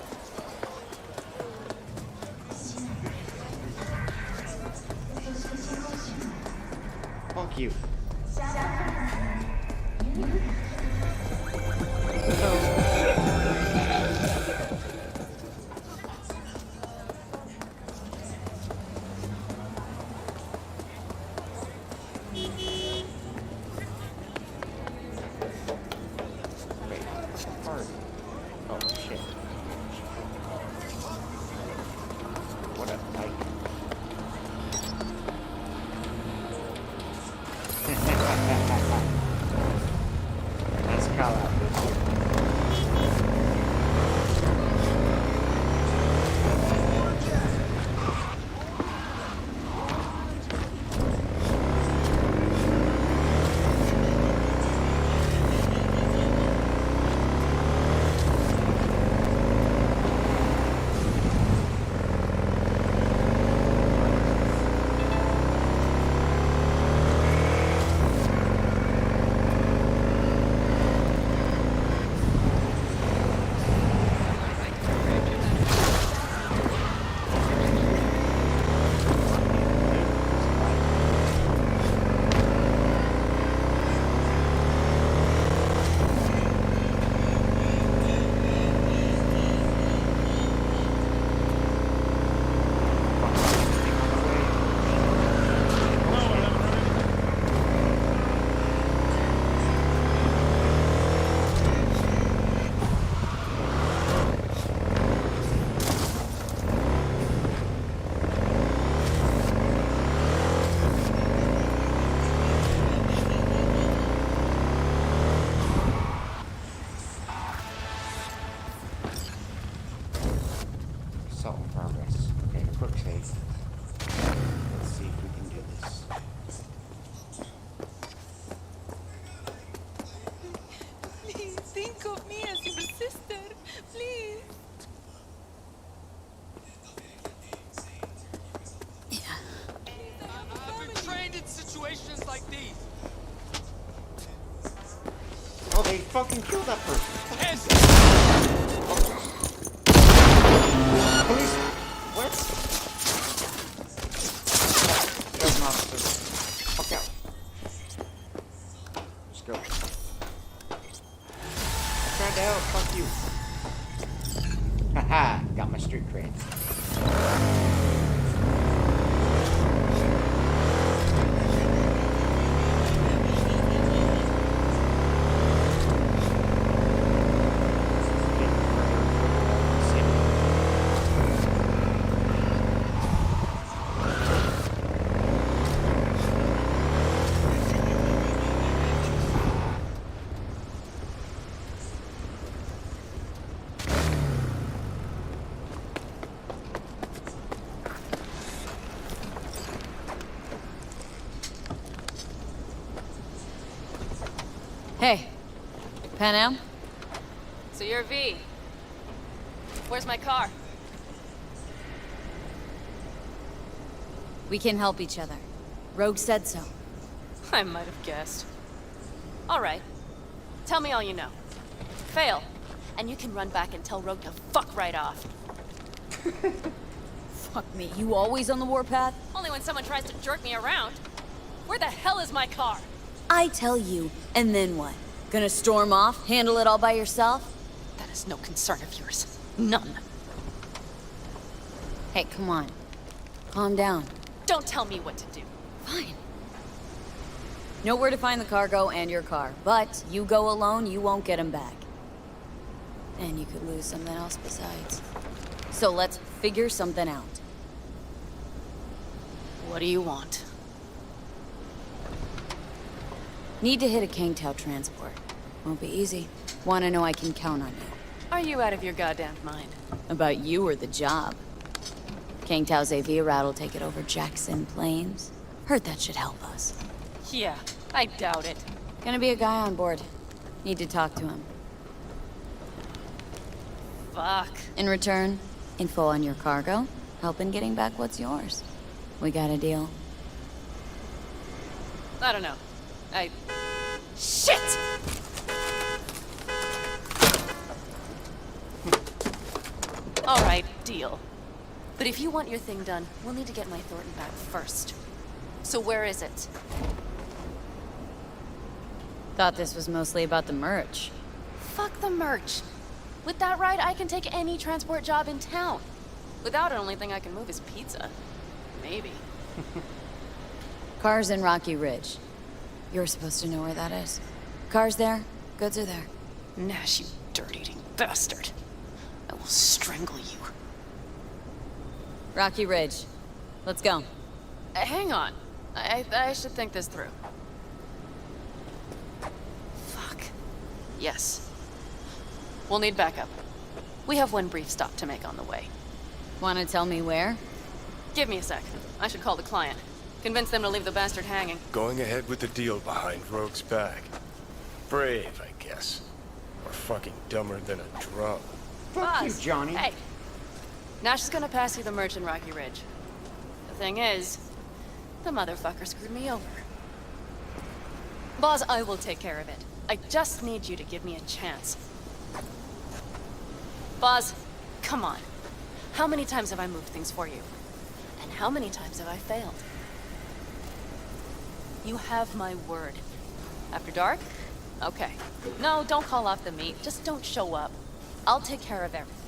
Speaker 2: Fuck you. Oh, they fucking killed that person. Police. What? There's an officer. Fuck out. Let's go. I'm trying to help. Fuck you. Haha. Got my street cred.
Speaker 5: Hey, Pan Am? So you're V. Where's my car? We can help each other. Rogue said so.
Speaker 14: I might have guessed. All right. Tell me all you know. Fail, and you can run back and tell Rogue to fuck right off.
Speaker 5: Fuck me, you always on the warpath?
Speaker 14: Only when someone tries to jerk me around. Where the hell is my car?
Speaker 5: I tell you, and then what? Gonna storm off? Handle it all by yourself?
Speaker 14: That is no concern of yours. None.
Speaker 5: Hey, come on. Calm down.
Speaker 14: Don't tell me what to do.
Speaker 5: Fine. Know where to find the cargo and your car, but you go alone, you won't get them back. And you could lose something else besides. So let's figure something out.
Speaker 14: What do you want?
Speaker 5: Need to hit a Kangtao transport. Won't be easy. Want to know I can count on you.
Speaker 14: Are you out of your goddamn mind?
Speaker 5: About you or the job? Kangtao's AV route will take it over Jackson Plains. Heard that should help us.
Speaker 14: Yeah, I doubt it.
Speaker 5: Gonna be a guy on board. Need to talk to him.
Speaker 14: Fuck.
Speaker 5: In return, info on your cargo, help in getting back what's yours. We got a deal.
Speaker 14: I don't know. Shit! All right, deal. But if you want your thing done, we'll need to get my Thornton back first. So where is it?
Speaker 5: Thought this was mostly about the merch.
Speaker 14: Fuck the merch. With that ride, I can take any transport job in town. Without it, only thing I can move is pizza. Maybe.
Speaker 5: Car's in Rocky Ridge. You're supposed to know where that is. Car's there, goods are there.
Speaker 14: Nash, you dirt-eating bastard. I will strangle you.
Speaker 5: Rocky Ridge. Let's go.
Speaker 14: Hang on. I should think this through. Fuck. Yes. We'll need backup. We have one brief stop to make on the way.
Speaker 5: Wanna tell me where?
Speaker 14: Give me a sec. I should call the client. Convince them to leave the bastard hanging.
Speaker 15: Going ahead with the deal behind Rogue's back. Brave, I guess. Or fucking dumber than a drum.
Speaker 2: Fuck you, Johnny.
Speaker 14: Hey. Nash is gonna pass you the merch in Rocky Ridge. The thing is, the motherfucker screwed me over. Boss, I will take care of it. I just need you to give me a chance. Boss, come on. How many times have I moved things for you? And how many times have I failed? You have my word. After dark? Okay. No, don't call off the meet. Just don't show up. I'll take care of everything.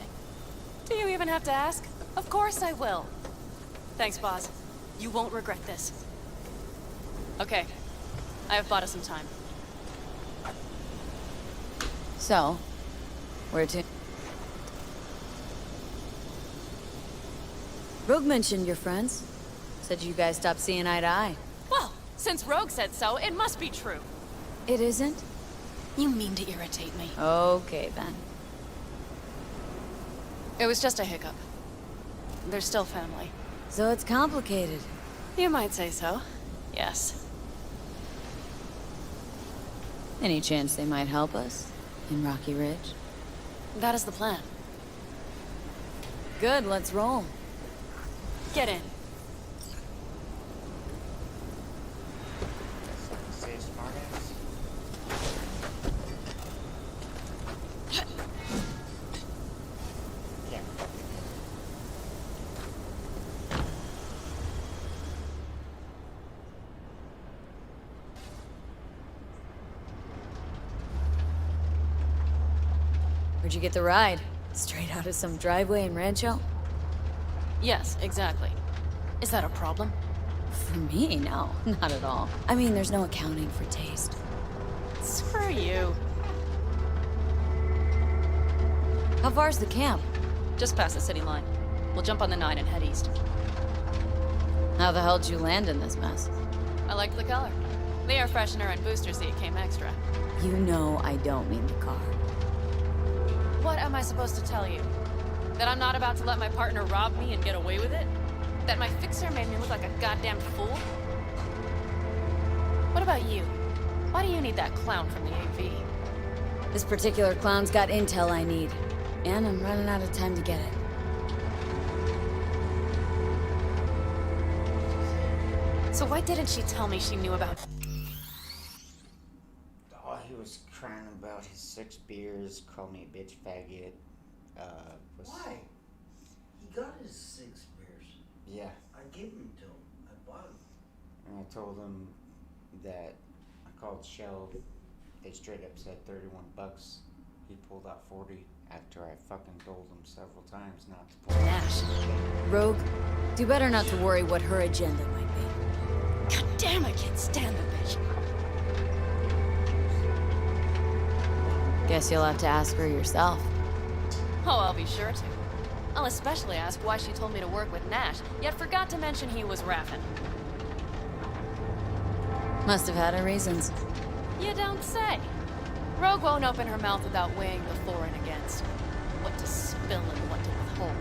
Speaker 14: Do you even have to ask? Of course I will. Thanks, boss. You won't regret this. Okay. I have bought us some time.
Speaker 5: So, where to? Rogue mentioned your friends. Said you guys stopped seeing eye to eye.
Speaker 14: Well, since Rogue said so, it must be true.
Speaker 5: It isn't?
Speaker 14: You mean to irritate me.
Speaker 5: Okay, then.
Speaker 14: It was just a hiccup. They're still family.
Speaker 5: So it's complicated.
Speaker 14: You might say so. Yes.
Speaker 5: Any chance they might help us? In Rocky Ridge?
Speaker 14: That is the plan.
Speaker 5: Good, let's roll.
Speaker 14: Get in.
Speaker 5: Where'd you get the ride? Straight out of some driveway in Rancho?
Speaker 14: Yes, exactly. Is that a problem?
Speaker 5: For me, no. Not at all. I mean, there's no accounting for taste.
Speaker 14: Screw you.
Speaker 5: How far's the camp?
Speaker 14: Just past the city line. We'll jump on the 9 and head east.
Speaker 5: How the hell did you land in this mess?
Speaker 14: I liked the color. The air freshener and booster seat came extra.
Speaker 5: You know I don't mean the car.
Speaker 14: What am I supposed to tell you? That I'm not about to let my partner rob me and get away with it? That my fixer made me look like a goddamn fool? What about you? Why do you need that clown from the AV?
Speaker 5: This particular clown's got intel I need. And I'm running out of time to get it.
Speaker 14: So why didn't she tell me she knew about...
Speaker 2: Oh, he was crying about his 6 beers, called me a bitch faggot.
Speaker 13: Why? He got his 6 beers.
Speaker 2: Yeah.
Speaker 13: I gave them to him. I bought them.
Speaker 2: And I told him that I called Shell. They straight up said $31. He pulled out 40 after I fucking told him several times not to pull out.
Speaker 5: Nash. Rogue, do better not to worry what her agenda might be. God damn, I can't stand the bitch. Guess you'll have to ask her yourself.
Speaker 14: Oh, I'll be sure to. I'll especially ask why she told me to work with Nash, yet forgot to mention he was Raffen.
Speaker 5: Must have had her reasons.
Speaker 14: You don't say. Rogue won't open her mouth without weighing the for and against. What to spill and what to withhold.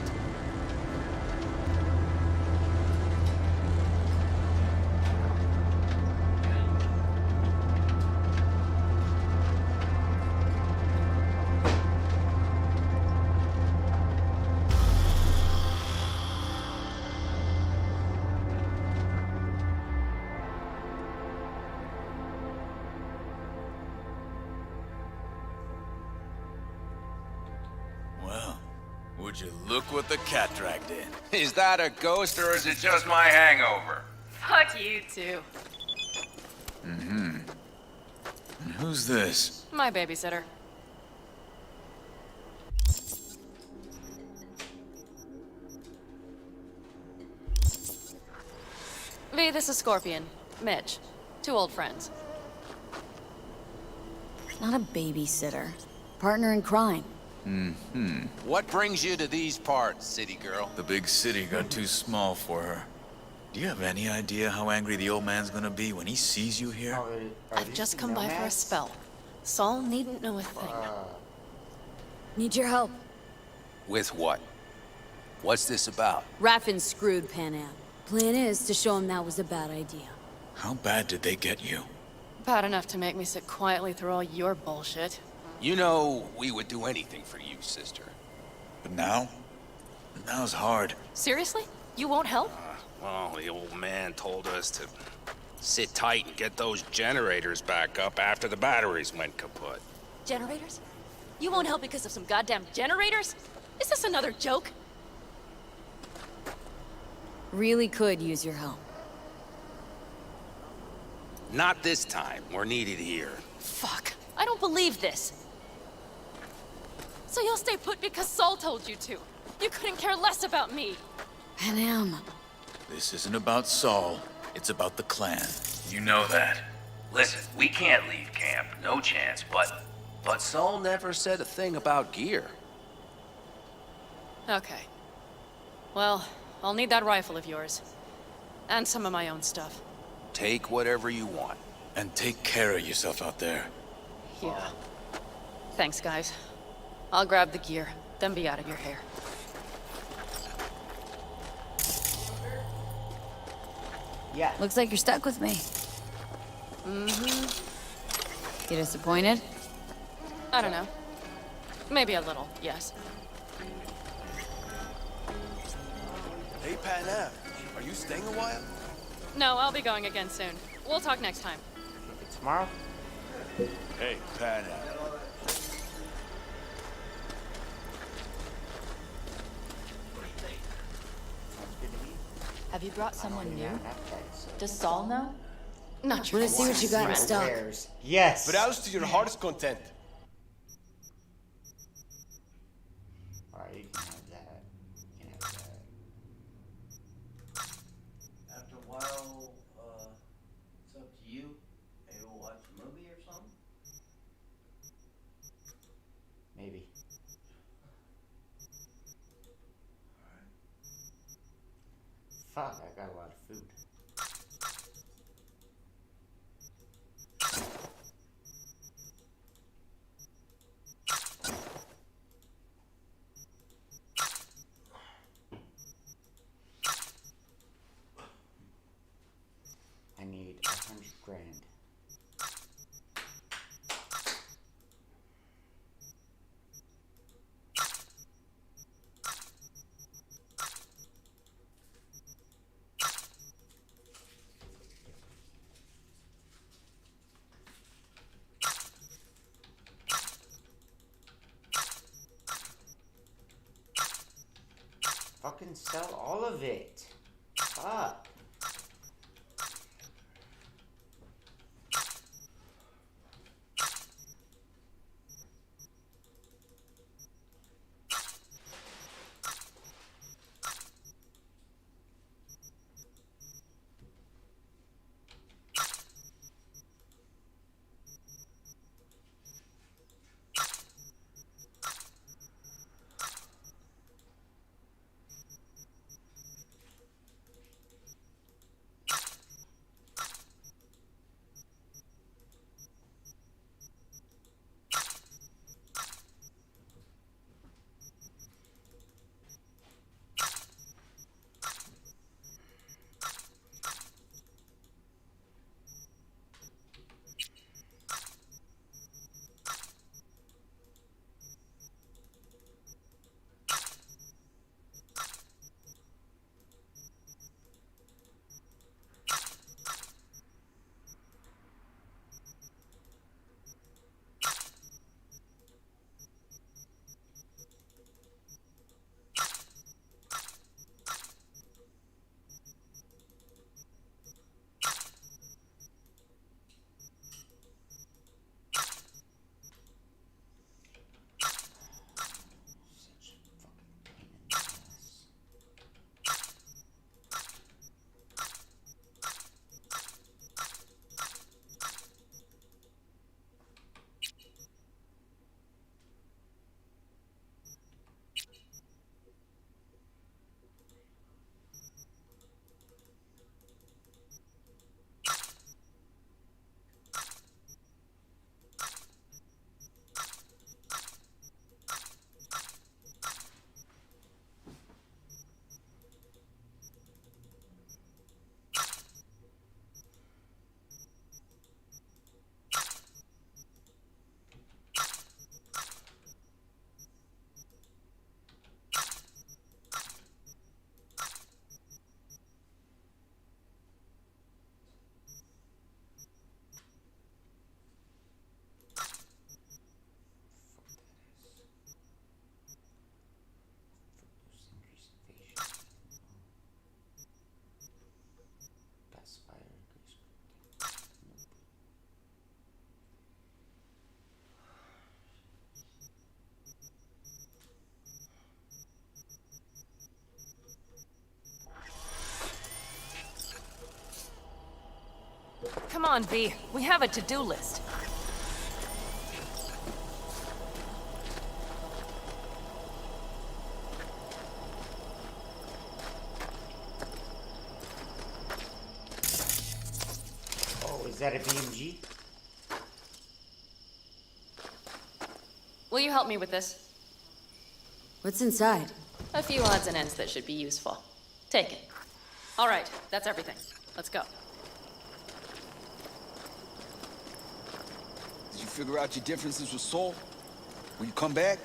Speaker 9: Well, would you look what the cat dragged in?
Speaker 11: Is that a ghost or is it just my hangover?
Speaker 14: Fuck you too.
Speaker 9: Mm-hmm. And who's this?
Speaker 14: My babysitter. V, this is Scorpion. Mitch. 2 old friends.
Speaker 5: Not a babysitter. Partner in crime.
Speaker 9: Mm-hmm.
Speaker 11: What brings you to these parts, city girl?
Speaker 9: The big city got too small for her. Do you have any idea how angry the old man's gonna be when he sees you here?
Speaker 14: I've just come by for a spell. Saul needn't know a thing.
Speaker 5: Need your help.
Speaker 11: With what? What's this about?
Speaker 5: Raffen screwed Pan Am. Plan is to show him that was a bad idea.
Speaker 9: How bad did they get you?
Speaker 14: Bad enough to make me sit quietly through all your bullshit.
Speaker 11: You know, we would do anything for you, sister.
Speaker 9: But now? Now's hard.
Speaker 14: Seriously? You won't help?
Speaker 11: Well, the old man told us to sit tight and get those generators back up after the batteries went kaput.
Speaker 14: Generators? You won't help because of some goddamn generators? Is this another joke?
Speaker 5: Really could use your help.
Speaker 11: Not this time. We're needed here.
Speaker 14: Fuck. I don't believe this. So you'll stay put because Saul told you to. You couldn't care less about me.
Speaker 5: Pan Am.
Speaker 9: This isn't about Saul. It's about the clan.
Speaker 16: You know that. Listen, we can't leave camp. No chance, but
Speaker 11: Saul never said a thing about gear.
Speaker 14: Okay. Well, I'll need that rifle of yours. And some of my own stuff.
Speaker 11: Take whatever you want.
Speaker 9: And take care of yourself out there.
Speaker 14: Yeah. Thanks, guys. I'll grab the gear, then be out of your hair.
Speaker 2: Yeah.
Speaker 5: Looks like you're stuck with me.
Speaker 14: Mm-hmm.
Speaker 5: You disappointed?
Speaker 14: I don't know. Maybe a little, yes.
Speaker 15: Hey, Pan Am, are you staying a while?
Speaker 14: No, I'll be going again soon. We'll talk next time.
Speaker 2: Tomorrow?
Speaker 15: Hey, Pan Am.
Speaker 17: Have you brought someone new? Does Saul know?
Speaker 14: Not your
Speaker 5: Let's see what you got in stock.
Speaker 2: Yes.
Speaker 15: Browse to your heart's content.
Speaker 2: Alright, you can have that. You can have that.
Speaker 13: After a while, it's up to you. Maybe we'll watch a movie or something?
Speaker 2: Maybe. Fuck, I got a lot of food. I need 100 grand. fucking sell all of it. Fuck.
Speaker 14: Come on, V. We have a to-do list.
Speaker 2: Oh, is that a BMG?
Speaker 14: Will you help me with this?
Speaker 5: What's inside?
Speaker 14: A few odds and ends that should be useful. Take it. All right, that's everything. Let's go.
Speaker 9: Did you figure out your differences with Saul? Will you come back?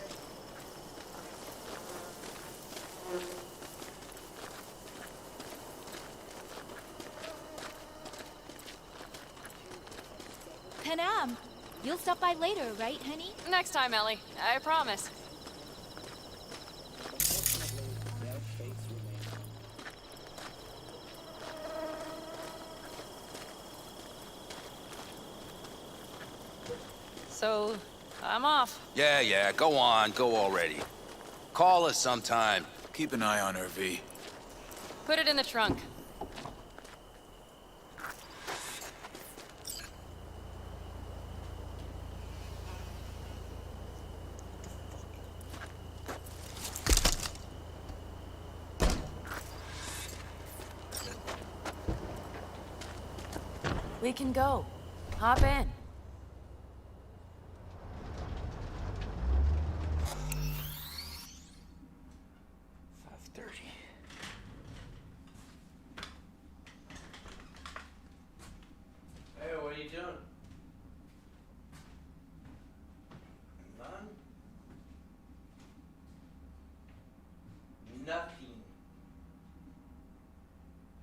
Speaker 17: Panam, you'll stop by later, right, honey?
Speaker 14: Next time, Ellie. I promise. So, I'm off.
Speaker 11: Yeah, go on, go already. Call us sometime.
Speaker 9: Keep an eye on her, V.
Speaker 14: Put it in the trunk. We can go. Hop in.
Speaker 13: Hey, what are you doing? None? Nothing.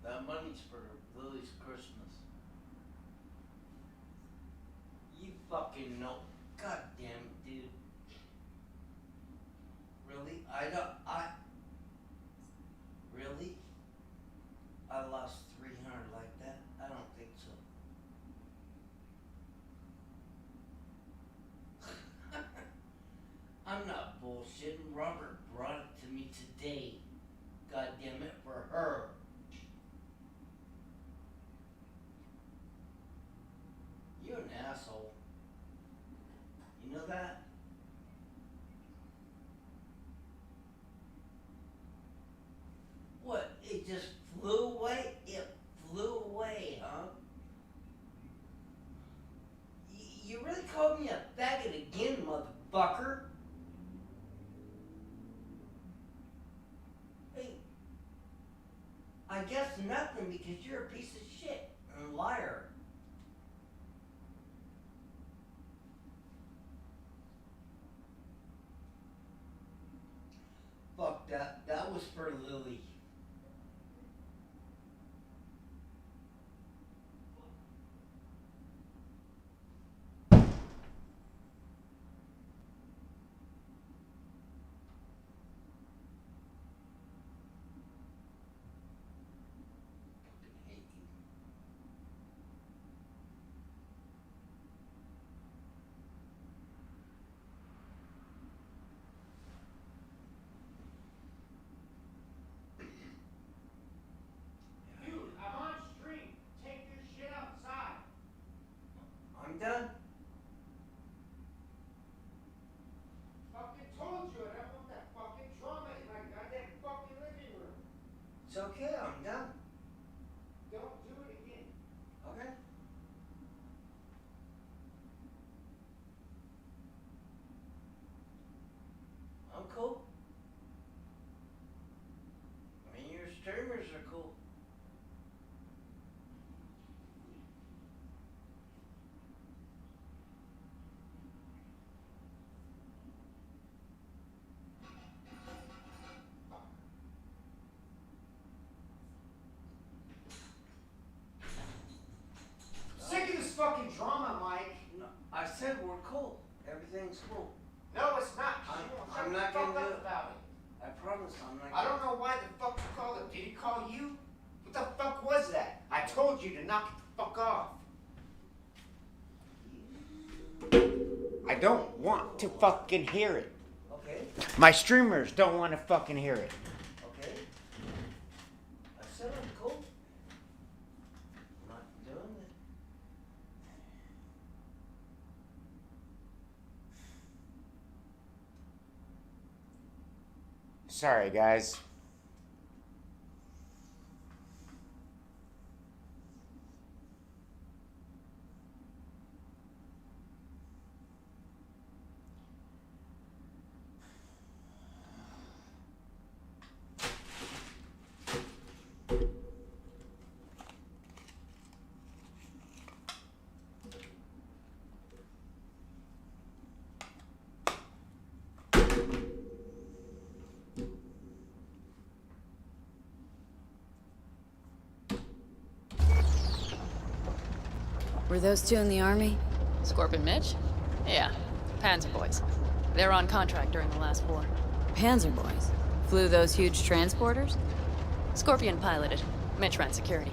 Speaker 13: That money's for Lily's Christmas. You fucking know. God damn it, dude. Really? asshole. You know that? What? It just flew away? It flew away, huh? You really called me a faggot again, motherfucker? Hey, I guess nothing because you're a piece of shit and a liar. Fuck that. That was for Lily. I'm done.
Speaker 2: Fucking told you, I don't want that fucking drama in my goddamn fucking living room.
Speaker 13: It's okay, I'm done.
Speaker 2: Don't do it again.
Speaker 13: Okay. I'm cool. I mean, your streamers are cool.
Speaker 2: Sick of this fucking drama, Mike.
Speaker 13: No, I said we're cool. Everything's cool.
Speaker 2: No, it's not.
Speaker 13: I'm not
Speaker 2: Shut the
Speaker 13: gonna
Speaker 2: fuck
Speaker 13: do
Speaker 2: up
Speaker 13: it.
Speaker 2: about it.
Speaker 13: I promise I'm not
Speaker 2: I don't know why the fuck you called him. Did he call you? What the fuck was that? I told you to knock it the fuck off. I don't want to fucking hear it.
Speaker 13: Okay.
Speaker 2: My streamers don't want to fucking hear it.
Speaker 13: Okay. I said I'm cool. I'm not doing it.
Speaker 2: Sorry, guys.
Speaker 5: Were those two in the army?
Speaker 14: Scorpion Mitch? Yeah, Panzer boys. They were on contract during the last war.
Speaker 5: Panzer boys? Flew those huge transporters?
Speaker 14: Scorpion piloted. Mitch ran security.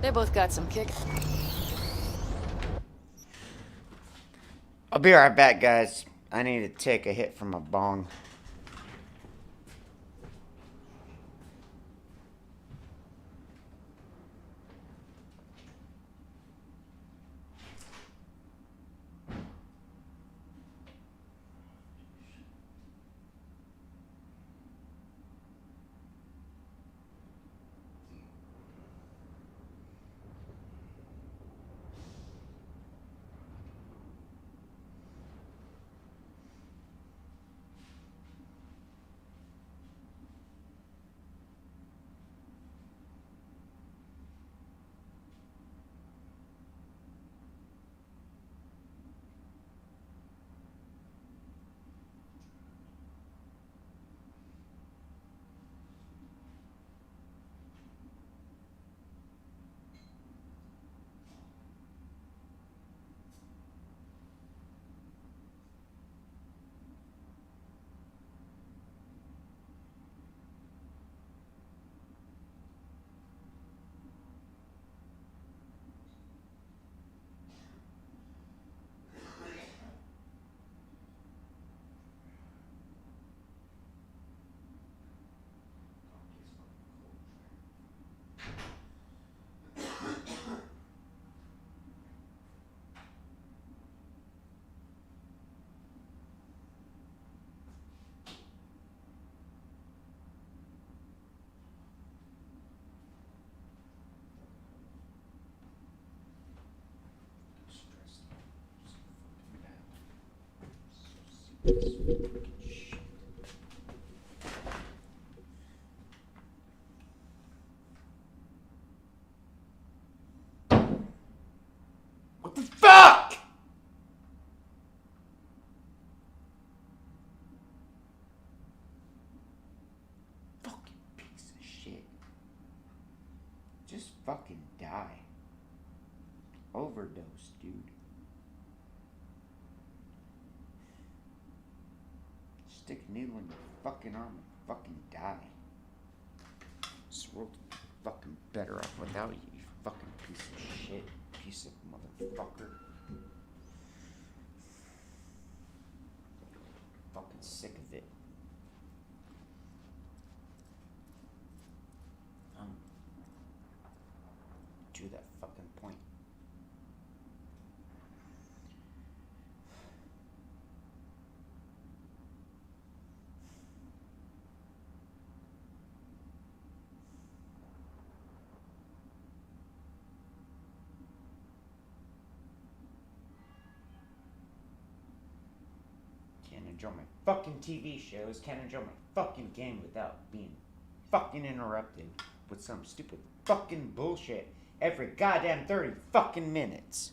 Speaker 14: They both got some kick.
Speaker 2: I'll be right back, guys. I need to take a hit from a bong. What the fuck? Fucking piece of shit. Just fucking die. Overdose, dude. Stick a needle in your fucking arm and fucking die. This world would be fucking better off without you, you fucking piece of shit. Piece of motherfucker. Fucking sick of it. To that fucking point. Can't enjoy my fucking TV shows, can't enjoy my fucking game without being fucking interrupted with some stupid fucking bullshit every goddamn 30 fucking minutes.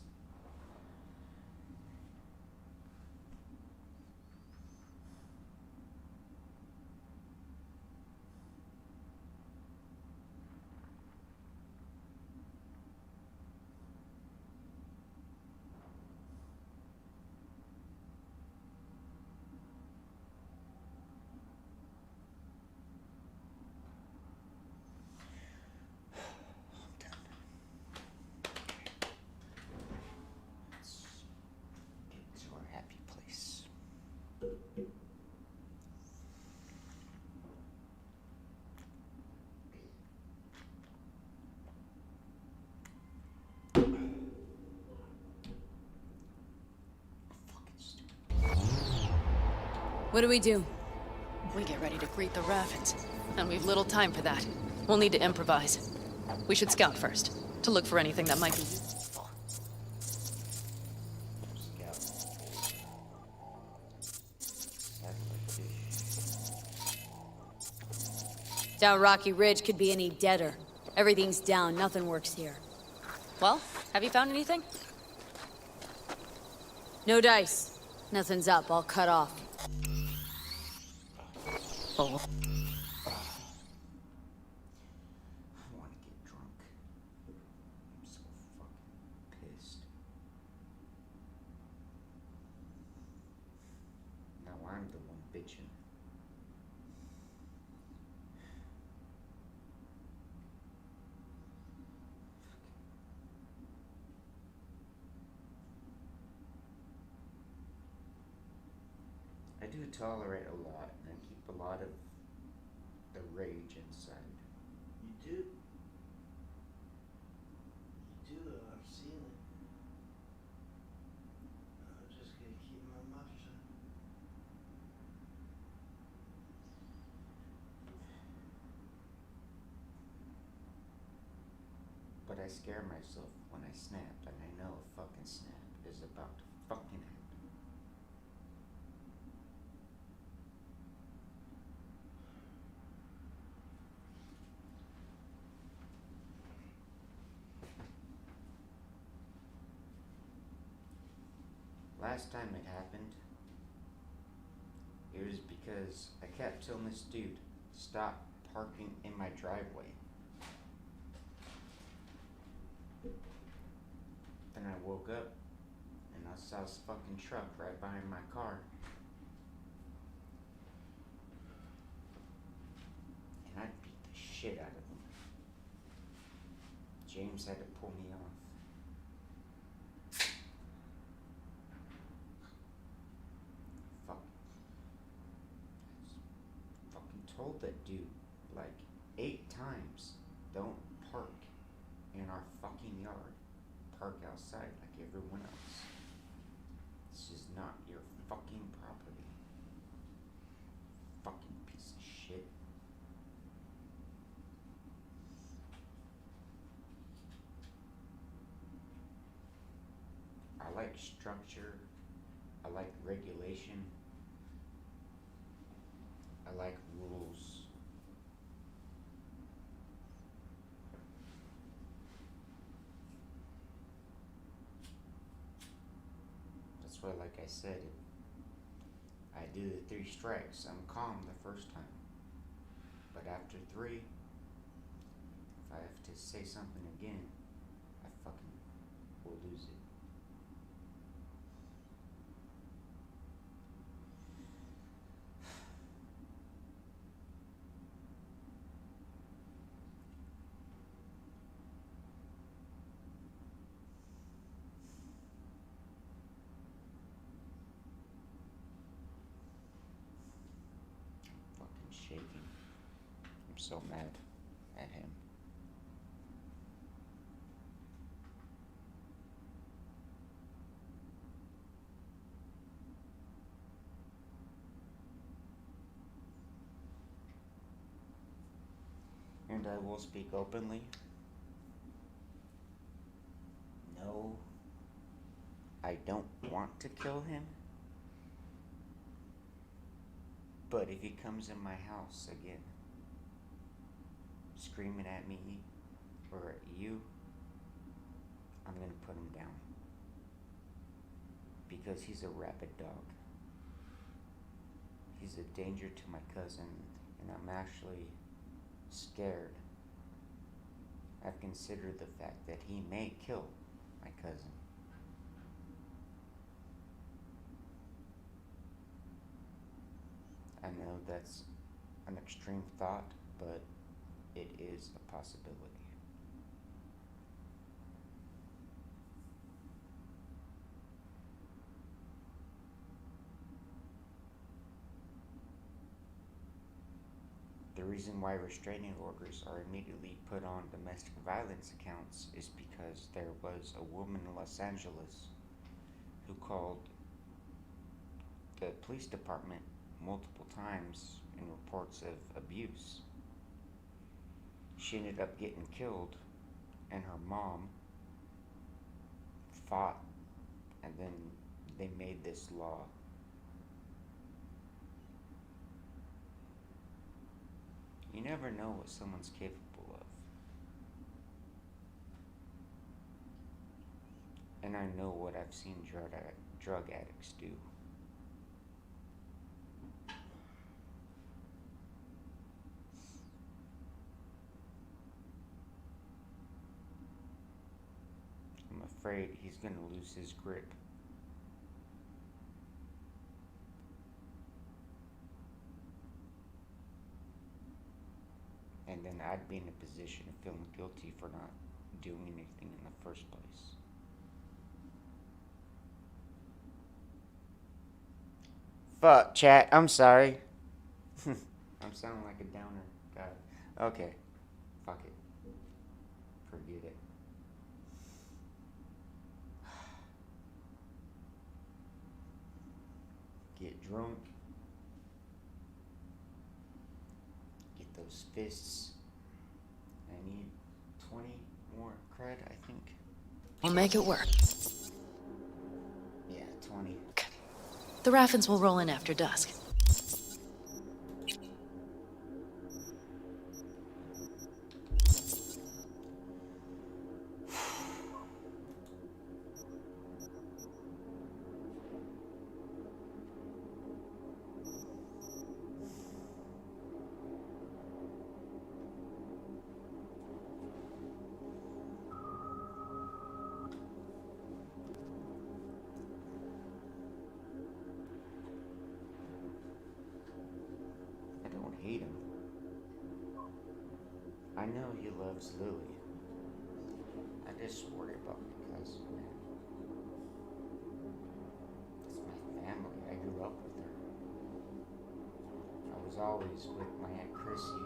Speaker 5: What do we do?
Speaker 14: We get ready to greet the Ravens, and we've little time for that. We'll need to improvise. We should scout first, to look for anything that might be useful.
Speaker 5: Down Rocky Ridge could be any deader. Everything's down, nothing works here.
Speaker 14: Well, have you found anything?
Speaker 5: No dice. Nothing's up, all cut off.
Speaker 14: Oh.
Speaker 2: I want to get drunk. I'm so fucking pissed. Now I'm the one bitching. I do tolerate a lot, and I keep a lot of the rage inside.
Speaker 13: You do? You do, I've seen it. I'm just gonna keep my mouth shut.
Speaker 2: But I scare myself when I snap, and I know a fucking snap is about to fucking happen. Last time it happened, it was because I kept telling this dude, stop parking in my driveway. Then I woke up and I saw this fucking truck right behind my car. And I beat the shit out of him. James had to pull me off. Told that dude like 8 times, don't park in our fucking yard. Park outside like everyone else. This is not your fucking property. Fucking piece of shit. I like structure. I like regulation. I like rules. That's why, like I said, I do the 3 strikes. I'm calm the first time. But after 3, if I have to say something again, I fucking will lose it. Fucking shaking. I'm so mad at him. And I will speak openly. No, I don't want to kill him. But if he comes in my house again, screaming at me or at you, I'm gonna put him down. Because he's a rabid dog. He's a danger to my cousin, and I'm actually scared. I've considered the fact that he may kill my cousin. I know that's an extreme thought, but it is a possibility. The reason why restraining orders are immediately put on domestic violence accounts is because there was a woman in Los Angeles who called the police department multiple times in reports of abuse. She ended up getting killed, and her mom fought, and then they made this law. You never know what someone's capable of. And I know what I've seen drug addicts do. I'm afraid he's gonna lose his grip. And then I'd be in a position of feeling guilty for not doing anything in the first place. Fuck, chat. I'm sorry. I'm sounding like a downer. God. Okay. Fuck it. Forget it. Get drunk. Get those fists. I need 20 more cred, I think.
Speaker 5: We'll make it work.
Speaker 2: Yeah, 20.
Speaker 5: The Raffins will roll in after dusk.
Speaker 2: Hate him. I know he loves Lily. I just worry about my cousin, man. It's my family. I grew up with her. I was always with my Aunt Chrissy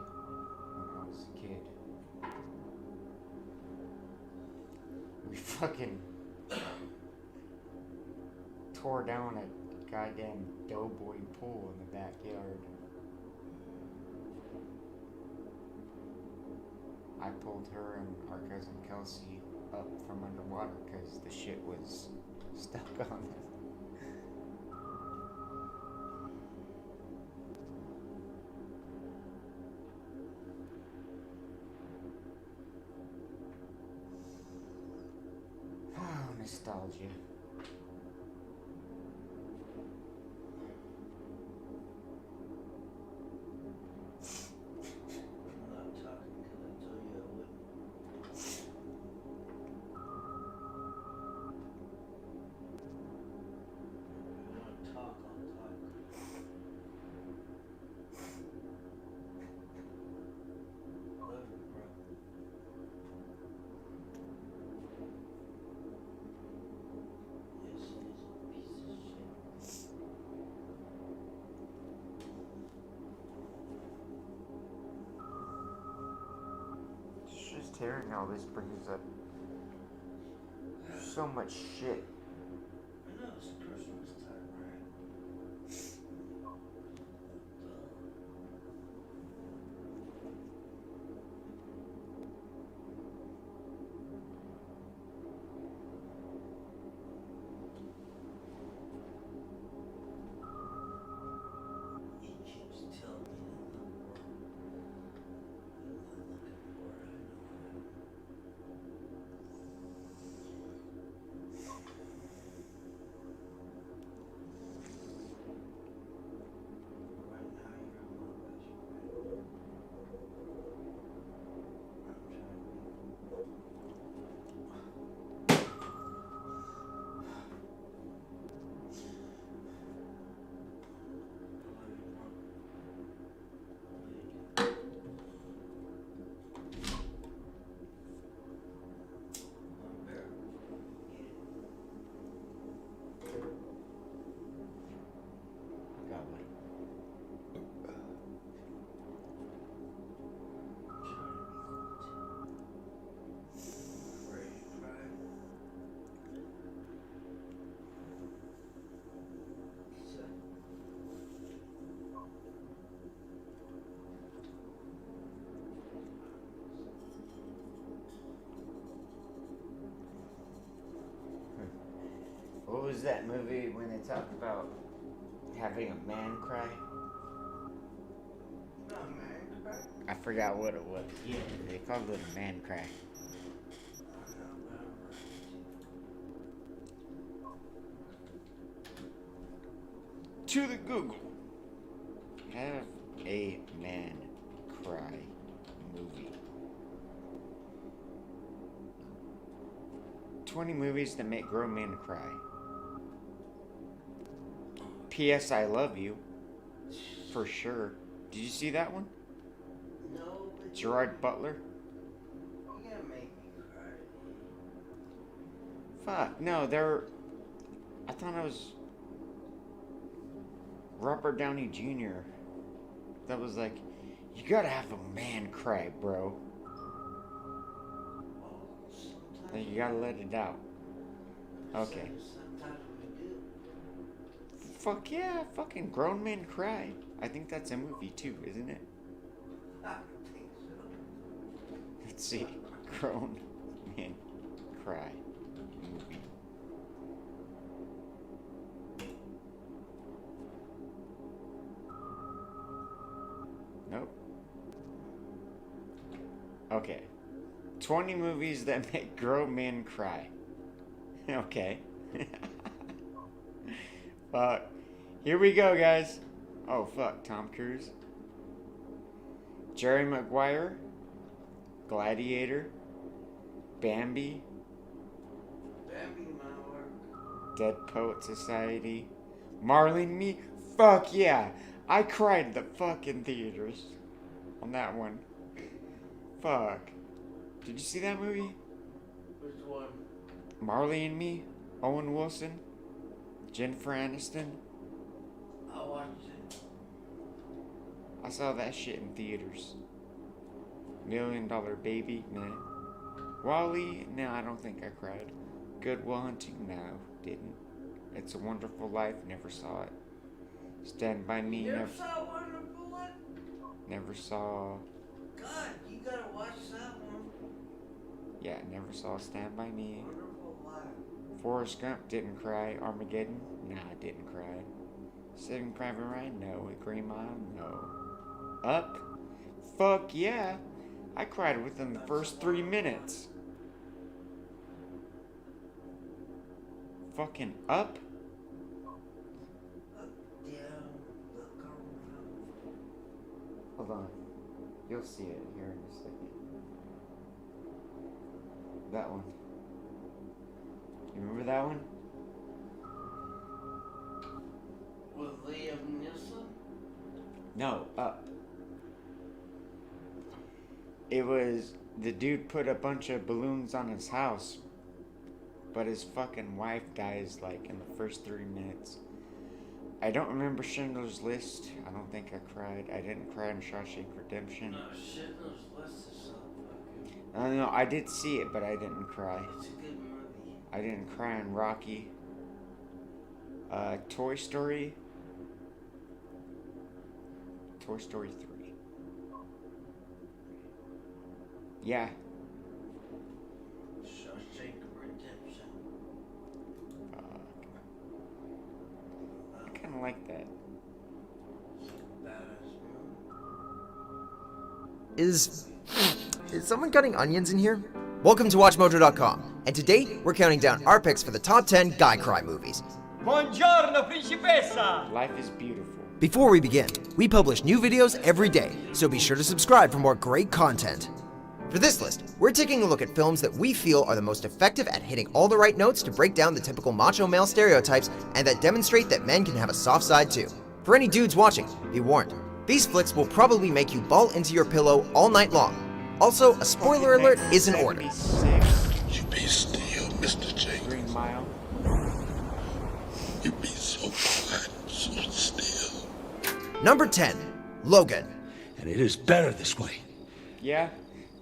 Speaker 2: when I was a kid. We fucking tore down a goddamn doughboy pool in the backyard. I pulled her and our cousin Kelsey up from underwater because the shit was stuck on them. nostalgia. Just hearing all this brings up so much shit.
Speaker 13: I know it's Christmas time, right? He keeps telling me to look for it. I'm not looking for it. I know right now you're my best friend. I'm trying to
Speaker 2: What was that movie when they talked about having a man cry?
Speaker 13: Not man cry.
Speaker 2: I forgot what it was. Yeah, they called it a man cry. To the Google. Have a man cry movie. 20 movies that make grown men cry. P.S. I Love You. For sure. Did you see that one?
Speaker 13: No, but
Speaker 2: Gerard Butler?
Speaker 13: you're gonna make me cry.
Speaker 2: Fuck, no, they're... I thought it was... Robert Downey Jr. That was like, you gotta have a man cry, bro. Then you gotta let it out. Okay.
Speaker 13: Sometimes we do.
Speaker 2: Fuck yeah, fucking grown men cry. I think that's a movie too, isn't it?
Speaker 13: I think so.
Speaker 2: Let's see. Grown men cry movie. Nope. Okay. 20 movies that make grown men cry. Okay. Fuck. Here we go, guys. Oh, fuck. Tom Cruise. Jerry Maguire. Gladiator. Bambi.
Speaker 13: Bambi might work.
Speaker 2: Dead Poet Society. Marley and Me. Fuck yeah. I cried the fucking theaters on that one. Fuck. Did you see that movie?
Speaker 13: Which one?
Speaker 2: Marley and Me. Owen Wilson. Jennifer Aniston.
Speaker 13: I watched it.
Speaker 2: I saw that shit in theaters. $1 Million Baby. Nah. Wall-E. No, I don't think I cried. Good Will Hunting. No, didn't. It's a Wonderful Life. Never saw it. Stand By Me.
Speaker 13: You never saw Wonderful Life?
Speaker 2: Never saw.
Speaker 13: God, you gotta watch that one.
Speaker 2: Yeah, never saw Stand By Me.
Speaker 13: Wonderful Life.
Speaker 2: Forrest Gump. Didn't cry. Armageddon. Nah, didn't cry. Saving Private Ryan. No. Green Mile. No. Up. Fuck yeah. I cried within the first 3 minutes. fucking up? Hold on. You'll see it here in a second. That one. You remember that one?
Speaker 13: With Liam Neeson?
Speaker 2: No, up. It was the dude put a bunch of balloons on his house, but his fucking wife dies like in the first 3 minutes. I don't remember Schindler's List. I don't think I cried. I didn't cry in Shawshank Redemption.
Speaker 13: No, Schindler's List is so fucking...
Speaker 2: I don't know. I did see it, but I didn't cry.
Speaker 13: It's a good movie.
Speaker 2: I didn't cry in Rocky. Toy Story. Toy Story 3. Yeah.
Speaker 13: Shawshank Redemption.
Speaker 2: I kind of like that.
Speaker 18: Is someone cutting onions in here? Welcome to WatchMojo.com, and today we're counting down our picks for the top 10 guy cry movies.
Speaker 19: Buongiorno, principessa!
Speaker 2: Life is beautiful.
Speaker 18: Before we begin, we publish new videos every day, so be sure to subscribe for more great content. For this list, we're taking a look at films that we feel are the most effective at hitting all the right notes to break down the typical macho male stereotypes and that demonstrate that men can have a soft side too. For any dudes watching, be warned, these flicks will probably make you bawl into your pillow all night long. Also, a spoiler alert is in order.
Speaker 20: You be still, Mr. Jenkins.
Speaker 2: Green Mile.
Speaker 20: You be so quiet, so still.
Speaker 18: Number 10, Logan.
Speaker 9: And it is better this way.
Speaker 2: Yeah,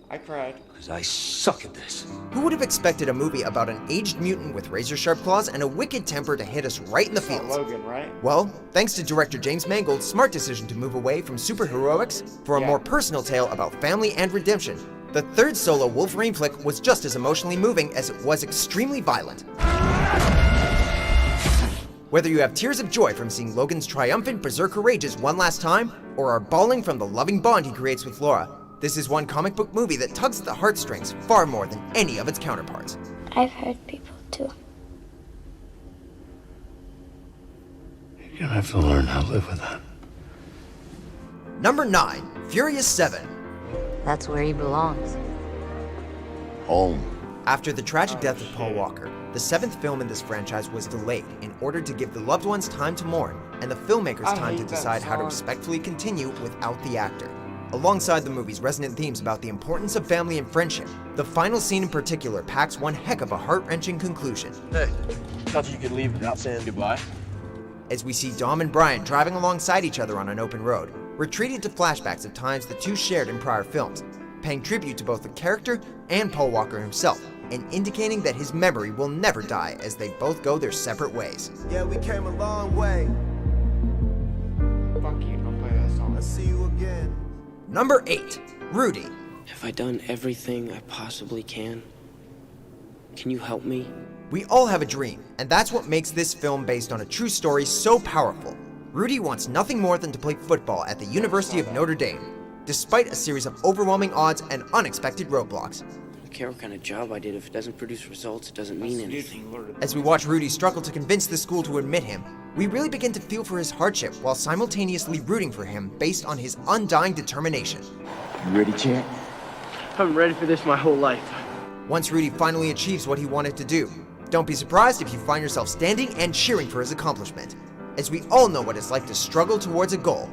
Speaker 2: I cried.
Speaker 9: Because I suck at this.
Speaker 18: Who would have expected a movie about an aged mutant with razor-sharp claws and a wicked temper to hit us right in the feels?
Speaker 2: Logan, right?
Speaker 18: Well, thanks to director James Mangold's smart decision to move away from superheroics for a more personal tale about family and redemption, the third solo Wolverine flick was just as emotionally moving as it was extremely violent. Whether you have tears of joy from seeing Logan's triumphant berserker rages one last time, or are bawling from the loving bond he creates with Laura, this is one comic book movie that tugs at the heartstrings far more than any of its counterparts.
Speaker 21: I've hurt people too.
Speaker 20: You're gonna have to learn how to live with that.
Speaker 18: Number 9, Furious 7.
Speaker 5: That's where he belongs.
Speaker 20: Home.
Speaker 18: After the tragic death of Paul Walker, the 7th film in this franchise was delayed in order to give the loved ones time to mourn and the filmmakers time to decide how to respectfully continue without the actor. Alongside the movie's resonant themes about the importance of family and friendship, the final scene in particular packs one heck of a heart-wrenching conclusion.
Speaker 15: Hey, thought you could leave without saying goodbye.
Speaker 18: As we see Dom and Brian driving alongside each other on an open road, we're treated to flashbacks of times the two shared in prior films, paying tribute to both the character and Paul Walker himself, and indicating that his memory will never die as they both go their separate ways.
Speaker 22: Yeah, we came a long way.
Speaker 2: Fuck you, don't play that song.
Speaker 22: I'll see you again.
Speaker 18: Number 8, Rudy.
Speaker 23: Have I done everything I possibly can? Can you help me?
Speaker 18: We all have a dream, and that's what makes this film based on a true story so powerful. Rudy wants nothing more than to play football at the University of Notre Dame, despite a series of overwhelming odds and unexpected roadblocks.
Speaker 23: I don't care what kind of job I did. If it doesn't produce results, it doesn't mean anything.
Speaker 18: As we watch Rudy struggle to convince the school to admit him, we really begin to feel for his hardship while simultaneously rooting for him based on his undying determination.
Speaker 15: You ready, champ?
Speaker 23: I've been ready for this my whole life.
Speaker 18: Once Rudy finally achieves what he wanted to do, don't be surprised if you find yourself standing and cheering for his accomplishment, as we all know what it's like to struggle towards a goal,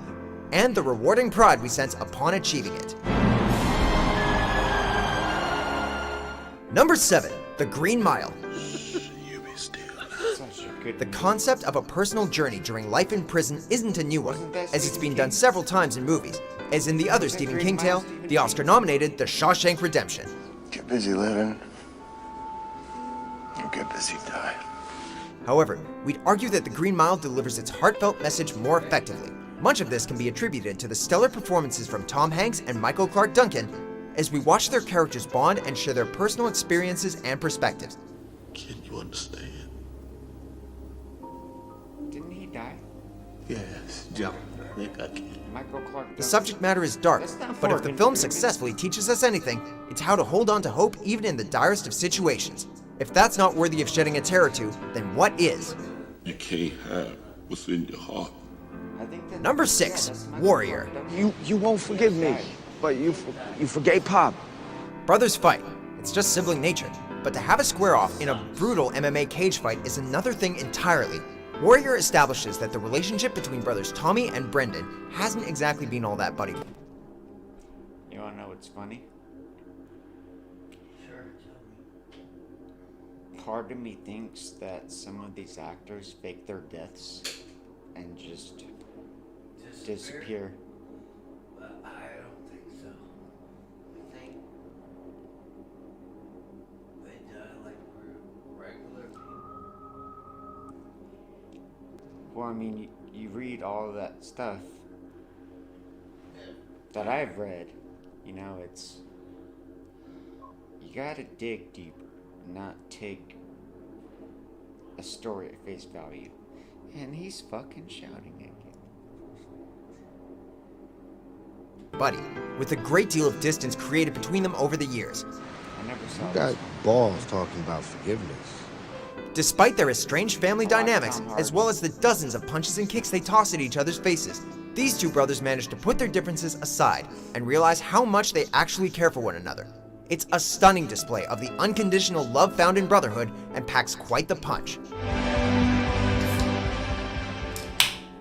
Speaker 18: and the rewarding pride we sense upon achieving it. Number 7, The Green Mile. The concept of a personal journey during life in prison isn't a new one, as it's been done several times in movies, as in the other Stephen King tale, the Oscar-nominated The Shawshank Redemption.
Speaker 20: Get busy living. Or get busy dying.
Speaker 18: However, we'd argue that The Green Mile delivers its heartfelt message more effectively. Much of this can be attributed to the stellar performances from Tom Hanks and Michael Clark Duncan as we watch their characters bond and share their personal experiences and perspectives.
Speaker 20: Can you understand?
Speaker 2: Didn't he die?
Speaker 20: Yes, John. I think I can.
Speaker 2: Michael Clark.
Speaker 18: The subject matter is dark, but if the film successfully teaches us anything, it's how to hold on to hope even in the direst of situations. If that's not worthy of shedding a tear or two, then what is?
Speaker 20: You can't have what's in your heart.
Speaker 18: Number 6, Warrior.
Speaker 4: You won't forgive me, but you forgave Pop.
Speaker 18: Brothers fight. It's just sibling nature. But to have a square off in a brutal MMA cage fight is another thing entirely. Warrior establishes that the relationship between brothers Tommy and Brendan hasn't exactly been all that buddy.
Speaker 2: You wanna know what's funny? Part of me thinks that some of these actors fake their deaths and just disappear.
Speaker 13: I don't think so. I think they die like regular people.
Speaker 2: Well, I mean, you read all of that stuff that I've read, you know, it's, you gotta dig deeper, not take a story at face value. And he's fucking shouting at you.
Speaker 18: Buddy, with a great deal of distance created between them over the years.
Speaker 2: I never saw
Speaker 6: You got balls talking about forgiveness.
Speaker 18: Despite their estranged family dynamics, as well as the dozens of punches and kicks they toss at each other's faces, these two brothers managed to put their differences aside and realize how much they actually care for one another. It's a stunning display of the unconditional love found in brotherhood and packs quite the punch.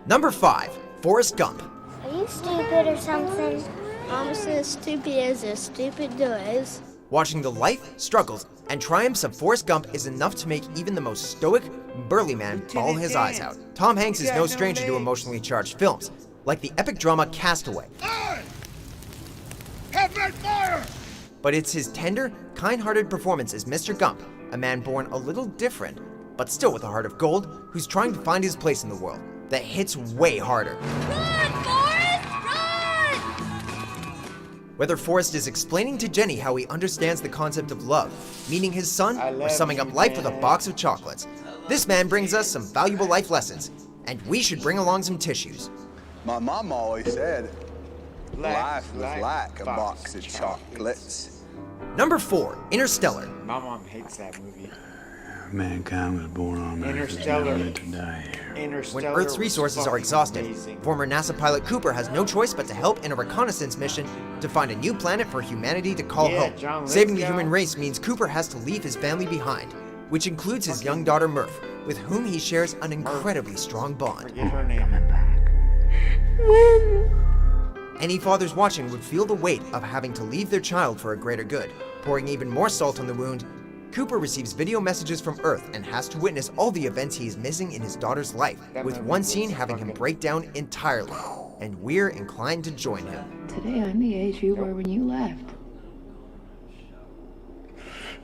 Speaker 18: Number 5, Forrest Gump.
Speaker 21: Are you stupid or something? Almost as stupid as a stupid does.
Speaker 18: Watching the life, struggles, and triumphs of Forrest Gump is enough to make even the most stoic, burly man bawl his eyes out. Tom Hanks is no stranger to emotionally charged films, like the epic drama Castaway.
Speaker 10: Have that fire!
Speaker 18: But it's his tender, kind-hearted performance as Mr. Gump, a man born a little different, but still with a heart of gold, who's trying to find his place in the world, that hits way harder.
Speaker 10: Run, Forrest! Run!
Speaker 18: Whether Forrest is explaining to Jenny how he understands the concept of love, meeting his son, or summing up life with a box of chocolates, this man brings us some valuable life lessons, and we should bring along some tissues.
Speaker 4: My mom always said life was like a box of chocolates.
Speaker 18: Number 4, Interstellar.
Speaker 2: My mom hates that movie.
Speaker 20: Mankind was born on Earth.
Speaker 2: Interstellar.
Speaker 20: Meant to die here.
Speaker 18: When Earth's resources are exhausted, former NASA pilot Cooper has no choice but to help in a reconnaissance mission to find a new planet for humanity to call home.
Speaker 2: John,
Speaker 18: Saving the human race means Cooper has to leave his family behind, which includes his young daughter Murph, with whom he shares an incredibly strong bond.
Speaker 2: Forget her name.
Speaker 18: Any fathers watching would feel the weight of having to leave their child for a greater good. Pouring even more salt on the wound, Cooper receives video messages from Earth and has to witness all the events he is missing in his daughter's life, with one scene having him break down entirely, and we're inclined to join him.
Speaker 24: Today I'm the age you were when you left.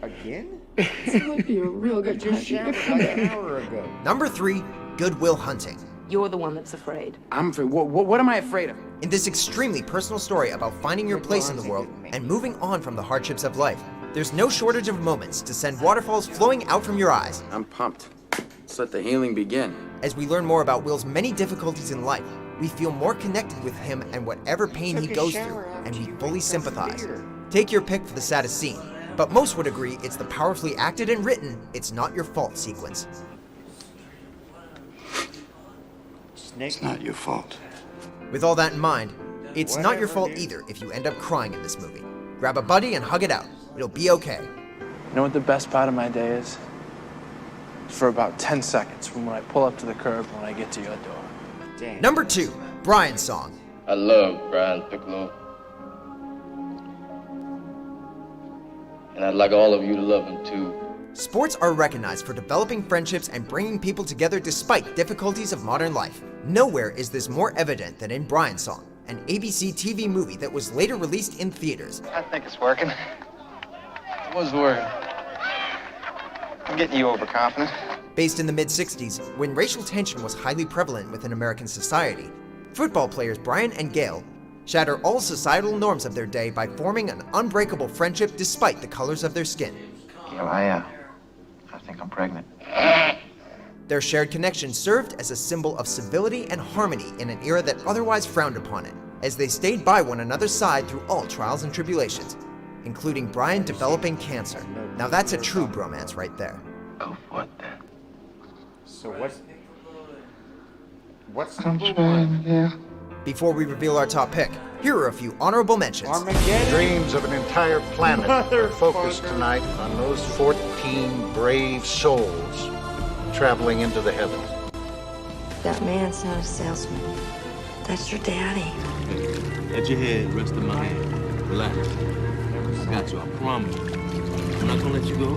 Speaker 2: Again?
Speaker 24: It would be a real good time
Speaker 2: Just
Speaker 24: for you to
Speaker 2: shouted
Speaker 24: come
Speaker 2: like an
Speaker 24: in.
Speaker 2: hour ago.
Speaker 18: Number 3, Good Will Hunting.
Speaker 24: You're the one that's afraid.
Speaker 4: I'm afraid. What am I afraid of?
Speaker 18: In this extremely personal story about finding your place in the world and moving on from the hardships of life, there's no shortage of moments to send waterfalls flowing out from your eyes.
Speaker 4: I'm pumped. Let's let the healing begin.
Speaker 18: As we learn more about Will's many difficulties in life, we feel more connected with him and whatever pain he goes through, and we fully sympathize. Take your pick for the saddest scene, but most would agree it's the powerfully acted and written "It's Not Your Fault" sequence.
Speaker 20: It's not your fault.
Speaker 18: With all that in mind, it's not your fault either if you end up crying in this movie. Grab a buddy and hug it out. It'll be okay.
Speaker 25: You know what the best part of my day is? For about 10 seconds from when I pull up to the curb when I get to your door.
Speaker 2: Damn.
Speaker 18: Number 2, Brian's Song.
Speaker 26: I love Brian Piccolo. And I'd like all of you to love him too.
Speaker 18: Sports are recognized for developing friendships and bringing people together despite difficulties of modern life. Nowhere is this more evident than in Brian's Song, an ABC TV movie that was later released in theaters.
Speaker 27: I think it's working. It was working. I'm getting you overconfident.
Speaker 18: Based in the mid-60s, when racial tension was highly prevalent within American society, football players Brian and Gail shatter all societal norms of their day by forming an unbreakable friendship despite the colors of their skin.
Speaker 27: Gail, I think I'm pregnant.
Speaker 18: Their shared connection served as a symbol of civility and harmony in an era that otherwise frowned upon it, as they stayed by one another's side through all trials and tribulations. including Brian developing cancer. Now that's a true bromance right there.
Speaker 20: Oh, what then?
Speaker 2: So what's number one?
Speaker 20: Yeah.
Speaker 18: Before we reveal our top pick, here are a few honorable mentions.
Speaker 2: Armageddon?
Speaker 1: Dreams of an entire planet are focused tonight on those 14 brave souls traveling into the heavens.
Speaker 24: That man's not a salesman. That's your daddy.
Speaker 27: At your head, rest of my hand. Relax. I got you, I promise. I'm not gonna let you go.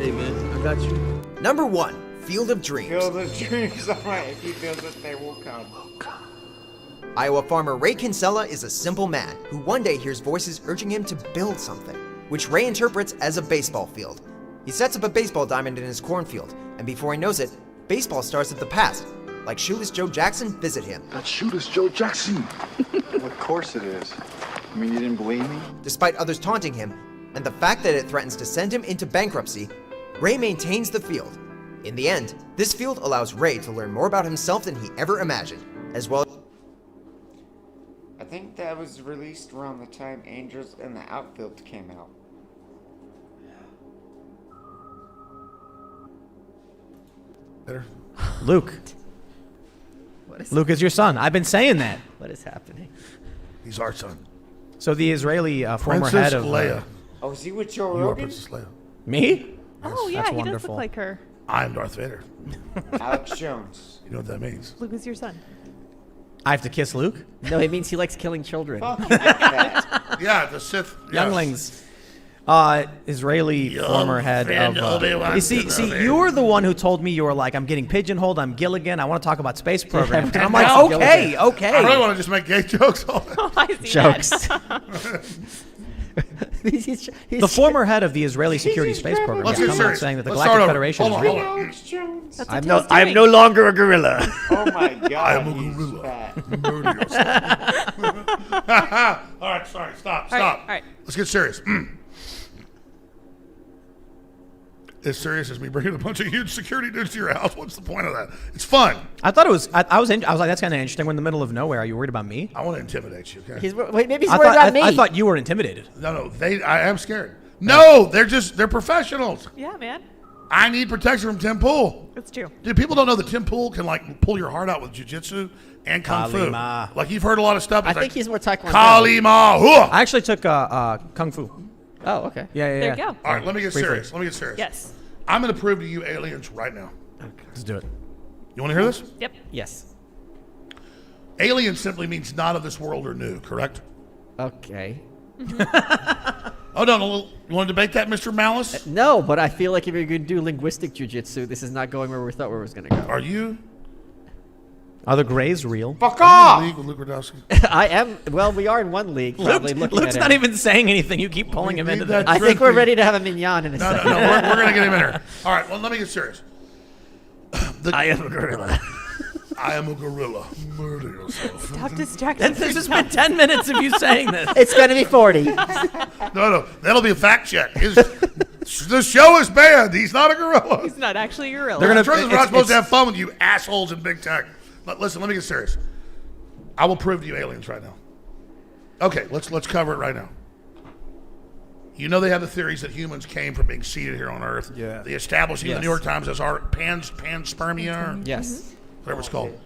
Speaker 27: Hey, man, I got you.
Speaker 18: Number 1, Field of Dreams.
Speaker 2: Field of Dreams, alright, if he feels that they will come.
Speaker 18: Iowa farmer Ray Kinsella is a simple man who one day hears voices urging him to build something, which Ray interprets as a baseball field. He sets up a baseball diamond in his cornfield, and before he knows it, baseball stars of the past, like Shoeless Joe Jackson, visit him.
Speaker 1: That's Shoeless Joe Jackson. Of course it is. I mean, you didn't believe me?
Speaker 18: Despite others taunting him, and the fact that it threatens to send him into bankruptcy, Ray maintains the field. In the end, this field allows Ray to learn more about himself than he ever imagined, as well as...
Speaker 2: I think that was released around the time Angels in the Outfield came out.
Speaker 3: Better.
Speaker 7: Luke. Luke is your son. I've been saying that.
Speaker 8: What is happening?
Speaker 3: He's our son.
Speaker 7: So the Israeli former
Speaker 3: Princess
Speaker 7: head of...
Speaker 3: Leia.
Speaker 2: Oh, is he with Joe
Speaker 3: You are
Speaker 2: Rogan?
Speaker 3: Princess Leia.
Speaker 7: Me?
Speaker 12: Oh, yeah,
Speaker 7: That's
Speaker 12: he
Speaker 7: wonderful.
Speaker 12: does look like her.
Speaker 3: I'm Darth Vader.
Speaker 2: Alex Jones.
Speaker 3: You know what that means?
Speaker 12: Luke is your son.
Speaker 7: I have to kiss Luke?
Speaker 8: No, it means he likes killing children.
Speaker 3: Yeah, the Sith. Yes.
Speaker 7: Younglings. Israeli former head
Speaker 3: friend
Speaker 7: of...
Speaker 3: Obi-Wan
Speaker 7: you see,
Speaker 3: Kenobi.
Speaker 7: you were the one who told me, you were like, I'm getting pigeonholed, I'm Gilligan, I want to talk about space programs. And I'm like,
Speaker 3: now-
Speaker 7: okay.
Speaker 3: I really want to just make gay jokes all day.
Speaker 12: Oh, I see
Speaker 7: Jokes.
Speaker 8: He's
Speaker 7: The former head of the Israeli security space program
Speaker 3: Let's
Speaker 7: has
Speaker 3: get
Speaker 7: come out
Speaker 3: serious.
Speaker 7: saying that the
Speaker 3: Let's
Speaker 7: Galactic
Speaker 3: start over.
Speaker 7: Federation
Speaker 3: Hold
Speaker 7: is
Speaker 3: on,
Speaker 7: real.
Speaker 3: hold on.
Speaker 2: Alex Jones.
Speaker 12: That's
Speaker 8: I'm
Speaker 12: what
Speaker 8: no,
Speaker 12: Tim's
Speaker 8: I'm no
Speaker 12: doing.
Speaker 8: longer a gorilla.
Speaker 2: Oh my god,
Speaker 3: I am a
Speaker 2: he's
Speaker 3: gorilla.
Speaker 2: fat.
Speaker 3: All right, sorry. Stop.
Speaker 12: All right.
Speaker 3: Let's get serious. As serious as me bringing a bunch of huge security dudes to your house. What's the point of that? It's fun.
Speaker 7: I thought it was... I was like, that's kind of interesting. We're in the middle of nowhere. Are you worried about me?
Speaker 3: I want to intimidate you. Okay?
Speaker 8: Maybe he's worried about me.
Speaker 7: I thought you were intimidated.
Speaker 3: No. I am scared. No, they're professionals.
Speaker 12: Yeah, man.
Speaker 3: I need protection from Tim Pool.
Speaker 12: It's true.
Speaker 3: Dude, people don't know that Tim Pool can like pull your heart out with jiu-jitsu and kung
Speaker 7: Kalima.
Speaker 3: fu. Like you've heard a lot of stuff.
Speaker 8: I think he's more taekwondo.
Speaker 3: Kalima. Hua.
Speaker 7: I actually took kung fu.
Speaker 8: Oh, okay.
Speaker 7: Yeah.
Speaker 12: There you go.
Speaker 3: All right, let me get
Speaker 7: Briefly.
Speaker 3: serious.
Speaker 12: Yes.
Speaker 3: I'm going to prove to you aliens right now.
Speaker 7: Let's do it.
Speaker 3: You want to hear this?
Speaker 12: Yep.
Speaker 8: Yes.
Speaker 3: Alien simply means not of this world or new, correct?
Speaker 8: Okay.
Speaker 3: Oh, no. You want to debate that, Mr. Malice?
Speaker 8: No, but I feel like if you're going to do linguistic jujitsu, this is not going where we thought we was going to go.
Speaker 3: Are you?
Speaker 7: Are the Greys real?
Speaker 2: Fuck
Speaker 3: Are
Speaker 2: off!
Speaker 3: you in the league with Luke Radowski?
Speaker 8: I am. Well, we are in one league. Probably looking
Speaker 7: Luke's
Speaker 8: at
Speaker 7: not
Speaker 8: him.
Speaker 7: even saying anything. You keep pulling him
Speaker 3: need
Speaker 7: into
Speaker 3: that
Speaker 7: that.
Speaker 8: I think we're ready to have a mignon in a
Speaker 3: No,
Speaker 8: second.
Speaker 3: we're going to get him in here. All right, well, let me get serious.
Speaker 8: I am a gorilla.
Speaker 3: I am a gorilla. Murder yourself.
Speaker 12: Stop distracting.
Speaker 7: This has been 10 minutes of you saying this.
Speaker 8: It's going to be 40.
Speaker 3: No, that'll be a fact check. The show is banned. He's not a gorilla.
Speaker 12: He's not actually a gorilla.
Speaker 7: They're gonna-
Speaker 3: We're not supposed to have fun with you assholes in big tech. Listen, let me get serious. I will prove to you aliens right now. Okay, let's cover it right now. You know they have the theories that humans came from being seated here on Earth.
Speaker 15: Yeah.
Speaker 3: They established in the
Speaker 8: Yes.
Speaker 3: New York Times as our panspermia.
Speaker 8: Yes.
Speaker 3: Whatever it's called.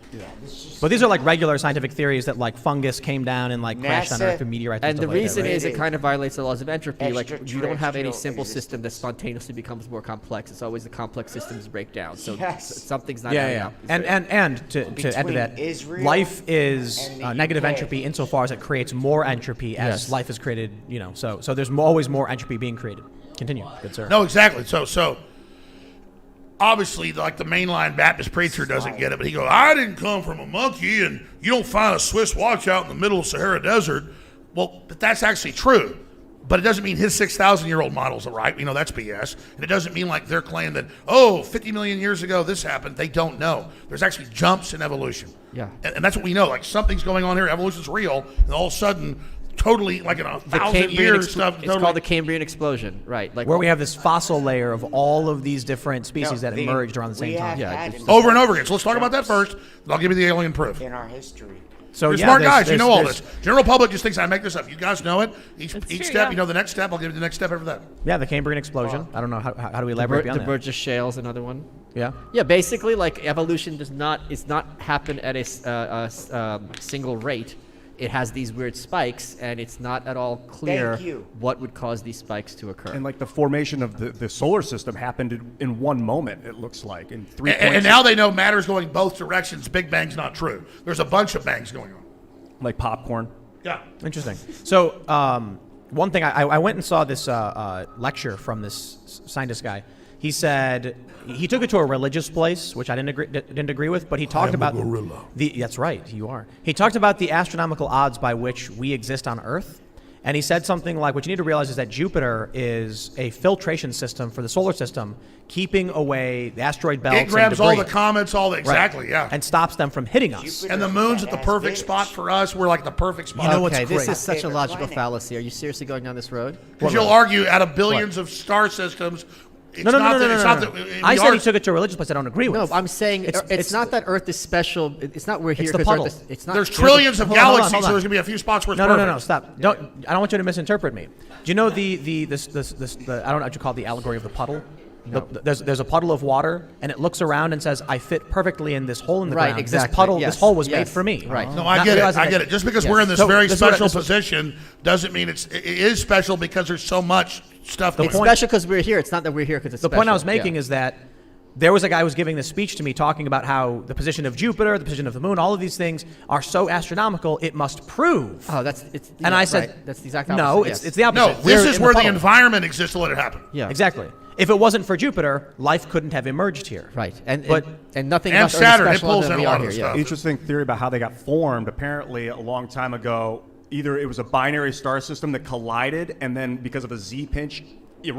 Speaker 7: But these are like regular scientific theories that like fungus came down and like crashed on
Speaker 2: NASA.
Speaker 7: Earth with meteorites.
Speaker 8: And the
Speaker 7: stuff like that,
Speaker 8: reason
Speaker 7: right?
Speaker 8: is it kind of violates the laws of entropy. Like, you don't have any
Speaker 2: Extraterrestrial
Speaker 8: simple
Speaker 2: existence.
Speaker 8: system that spontaneously becomes more complex. It's always the complex systems break down. So
Speaker 2: Yes.
Speaker 8: something's not
Speaker 7: Yeah,
Speaker 8: adding
Speaker 7: yeah.
Speaker 8: up.
Speaker 7: And to add to
Speaker 2: Between
Speaker 7: that,
Speaker 2: Israel
Speaker 7: life is
Speaker 2: and the
Speaker 7: negative
Speaker 2: UK.
Speaker 7: entropy insofar as it creates more entropy as
Speaker 8: Yes.
Speaker 7: life is created. You know, so there's always more entropy being created. Continue, good sir.
Speaker 3: No, exactly. So obviously, like the mainline Baptist preacher doesn't get it, but he goes, I didn't come from a monkey, and you don't find a Swiss watch out in the middle of Sahara Desert. Well, but that's actually true. But it doesn't mean his 6,000-year-old models are right. You know, that's BS. And it doesn't mean like they're claiming that, 50 million years ago this happened. They don't know. There's actually jumps in evolution.
Speaker 8: Yeah.
Speaker 3: And that's what we know. Like something's going on here. Evolution's real. And all of a sudden, totally like in 1,000 years stuff.
Speaker 8: It's
Speaker 3: totally,
Speaker 8: called the Cambrian explosion, right? Like
Speaker 7: Where we have this fossil layer of all of these different species that emerged around the same time.
Speaker 8: Yeah,
Speaker 2: had
Speaker 8: it's
Speaker 2: in-
Speaker 3: over and over again. So let's talk about that first. And I'll give you the alien proof.
Speaker 2: in our history.
Speaker 7: So
Speaker 3: You're
Speaker 7: yeah,
Speaker 3: smart
Speaker 7: there's-
Speaker 3: guys. You know all
Speaker 7: there's-
Speaker 3: this. General public just thinks I make this up. You guys know it. Each
Speaker 5: true,
Speaker 3: step,
Speaker 5: yeah.
Speaker 3: you know the next step. I'll give you the next step after that.
Speaker 7: Yeah, the Cambrian explosion. I don't know how do we elaborate beyond
Speaker 8: The
Speaker 7: that?
Speaker 8: Burgess Shale's another one.
Speaker 7: Yeah.
Speaker 8: Yeah, basically, like evolution is not happen at a single rate. It has these weird spikes, and it's not at all clear
Speaker 2: Thank you.
Speaker 8: what would cause these spikes to occur.
Speaker 9: And like the formation of the solar system happened in one moment, it looks like, in 3
Speaker 3: And now they know matter's going both directions. Big Bang's not true. There's a bunch of bangs going on.
Speaker 9: like popcorn.
Speaker 3: Yeah.
Speaker 7: Interesting. So one thing, I went and saw this lecture from this scientist guy. He said he took it to a religious place, which I didn't agree with, but he talked about
Speaker 3: gorilla.
Speaker 7: That's right, you are. He talked about the astronomical odds by which we exist on Earth. And he said something like, what you need to realize is that Jupiter is a filtration system for the solar system, keeping away the asteroid belts.
Speaker 3: It grabs
Speaker 7: and
Speaker 3: all
Speaker 7: debris.
Speaker 3: the comets, exactly, yeah.
Speaker 7: And stops them from hitting us.
Speaker 3: And the moon's at the perfect spot for us. We're like the perfect spot.
Speaker 7: You know what's
Speaker 8: Okay, this
Speaker 7: great?
Speaker 8: is such a logical fallacy. Are you seriously going down this road?
Speaker 3: Because you'll argue out of billions of star systems, it's
Speaker 7: No.
Speaker 3: not that
Speaker 7: I said he took it to a religious place I don't agree with.
Speaker 8: No, I'm saying it's not that Earth is special. It's not we're here.
Speaker 7: It's the
Speaker 8: 'cause
Speaker 7: puddle.
Speaker 8: Earth is, it's not.
Speaker 3: There's trillions of
Speaker 7: Hold on,
Speaker 3: galaxies,
Speaker 7: hold on.
Speaker 3: so there's gonna be a few spots where it's
Speaker 7: No,
Speaker 3: perfect.
Speaker 7: stop. I don't want you to misinterpret me. Do you know the I don't know what you call the allegory of the puddle?
Speaker 8: No.
Speaker 7: There's a puddle of water, and it looks around and says, "I fit perfectly in this hole in the
Speaker 8: Right,
Speaker 7: ground.
Speaker 8: exactly.
Speaker 7: This puddle,
Speaker 8: Yes,
Speaker 7: this hole was
Speaker 8: yes.
Speaker 7: made for me."
Speaker 8: Right.
Speaker 3: No, I
Speaker 7: Not
Speaker 3: get it.
Speaker 7: realizing
Speaker 3: I
Speaker 7: that-
Speaker 3: get it. Just because
Speaker 8: Yes.
Speaker 3: we're in this
Speaker 7: So
Speaker 3: very
Speaker 7: this is what-
Speaker 3: special
Speaker 7: this is-
Speaker 3: position doesn't mean it is special because there's so much stuff going
Speaker 8: It's
Speaker 3: on.
Speaker 8: special because we're here. It's not that we're here because it's
Speaker 7: The
Speaker 8: special.
Speaker 7: point I was making
Speaker 8: Yeah.
Speaker 7: is that there was a guy who was giving this speech to me talking about how the position of Jupiter, the position of the moon, all of these things are so astronomical, it must prove.
Speaker 8: Oh,
Speaker 7: And I said,
Speaker 8: right. That's the exact
Speaker 7: no,
Speaker 8: opposite.
Speaker 7: it's the opposite.
Speaker 3: No, this
Speaker 7: We're
Speaker 3: is
Speaker 7: in
Speaker 3: where the
Speaker 7: puddle.
Speaker 3: environment exists to let it happen.
Speaker 8: Yeah.
Speaker 7: Exactly. If it wasn't for Jupiter, life couldn't have emerged here.
Speaker 8: Right. And
Speaker 7: But-
Speaker 8: nothing
Speaker 3: and
Speaker 8: about Earth is
Speaker 3: Saturn, it
Speaker 8: special
Speaker 3: pulls
Speaker 8: other
Speaker 3: in
Speaker 8: than
Speaker 3: a
Speaker 8: we
Speaker 3: lot
Speaker 8: are
Speaker 3: of
Speaker 8: here.
Speaker 3: the
Speaker 8: Yeah.
Speaker 3: stuff.
Speaker 9: Interesting theory about how they got formed. Apparently, a long time ago, either it was a binary star system that collided, and then because of a Z pinch, it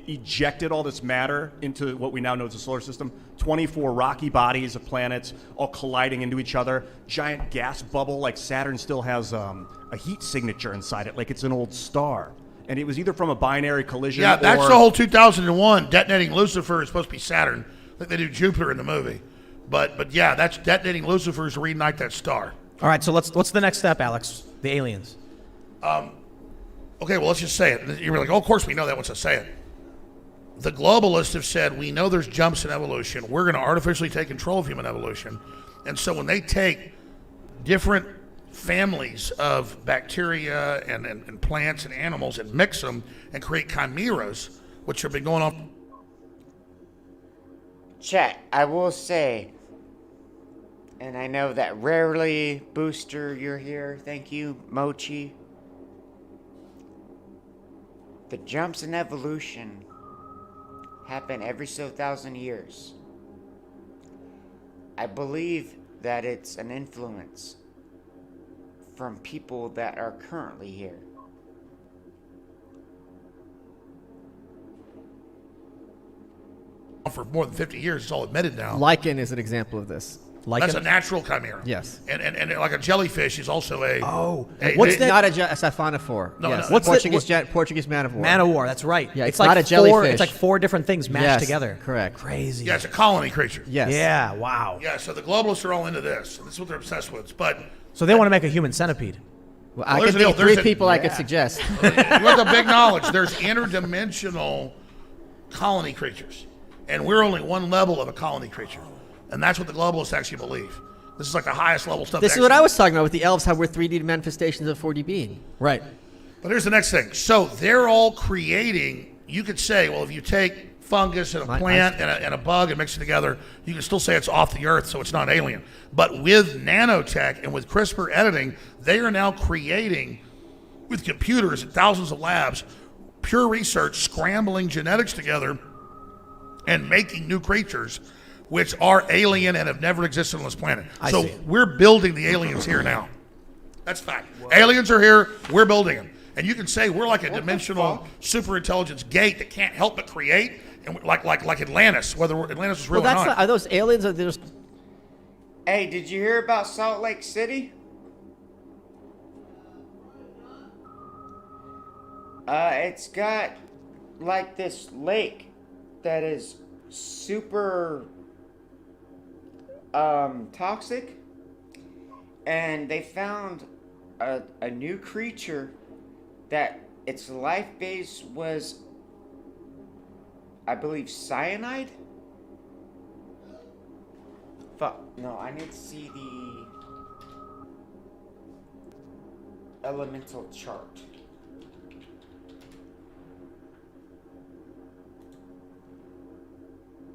Speaker 9: ejected all this matter into what we now know as the solar system. 24 rocky bodies of planets all colliding into each other. Giant gas bubble, like Saturn still has a heat signature inside it, like it's an old star. And it was either from a binary collision.
Speaker 3: Yeah, that's
Speaker 9: or
Speaker 3: the whole 2001 detonating Lucifer is supposed to be Saturn. I think they do Jupiter in the movie, but yeah, that's detonating Lucifer is to reignite that star.
Speaker 7: All right, so what's the next step, Alex? The aliens.
Speaker 3: Okay, well, let's just say it. You're like, oh, of course we know that. Let's just say it. The globalists have said, we know there's jumps in evolution. We're going to artificially take control of human evolution. And so when they take different families of bacteria and plants and animals and mix them and create chimeras, which have been going on.
Speaker 2: Chat, I will say, and I know that rarely, Booster, you're here. Thank you, Mochi. The jumps in evolution happen every so 1,000 years. I believe that it's an influence from people that are currently here.
Speaker 3: For more than 50 years, it's all admitted now.
Speaker 8: Lichen is an example of this.
Speaker 3: That's a natural chimera.
Speaker 8: Yes.
Speaker 3: And like a jellyfish is also a.
Speaker 8: What's not a siphonophore?
Speaker 3: No,
Speaker 8: yes.
Speaker 3: no.
Speaker 8: Portuguese man of war.
Speaker 7: Man of war, that's right.
Speaker 8: Yeah, it's
Speaker 7: like
Speaker 8: not a jellyfish.
Speaker 7: It's like 4 different things mashed
Speaker 8: Yes,
Speaker 7: together.
Speaker 8: correct.
Speaker 7: Crazy.
Speaker 3: Yeah, it's a colony creature.
Speaker 8: Yes.
Speaker 7: Yeah, wow.
Speaker 3: Yeah, so the globalists are all into this. This is what they're obsessed with. But
Speaker 7: So they want to make a human centipede.
Speaker 8: Well, I
Speaker 3: there's
Speaker 8: could
Speaker 3: a deal.
Speaker 8: think of 3
Speaker 3: There's a-
Speaker 8: people I could suggest.
Speaker 3: with the big knowledge, there's interdimensional colony creatures. And we're only one level of a colony creature. And that's what the globalists actually believe. This is like the highest level stuff.
Speaker 8: This is what I was talking about with the elves, how we're 3D manifestations of 4D being.
Speaker 7: Right.
Speaker 3: But here's the next thing. So they're all creating, you could say, well, if you take fungus and a plant and a bug and mix it together, you can still say it's off the earth, so it's not alien. But with nanotech and with CRISPR editing, they are now creating, with computers and thousands of labs, pure research, scrambling genetics together and making new creatures which are alien and have never existed on this planet. So we're building the aliens here now. That's fact. Aliens are here. We're building them. And you can say we're like a dimensional superintelligence gate that can't help but create, and like Atlantis, whether Atlantis is real
Speaker 8: Well,
Speaker 3: or not.
Speaker 8: are those aliens or they're just...
Speaker 2: Hey, did you hear about Salt Lake City? It's got like this lake that is super toxic, And they found a new creature that its life base was, I believe, cyanide? Fuck. No, I need to see the elemental chart.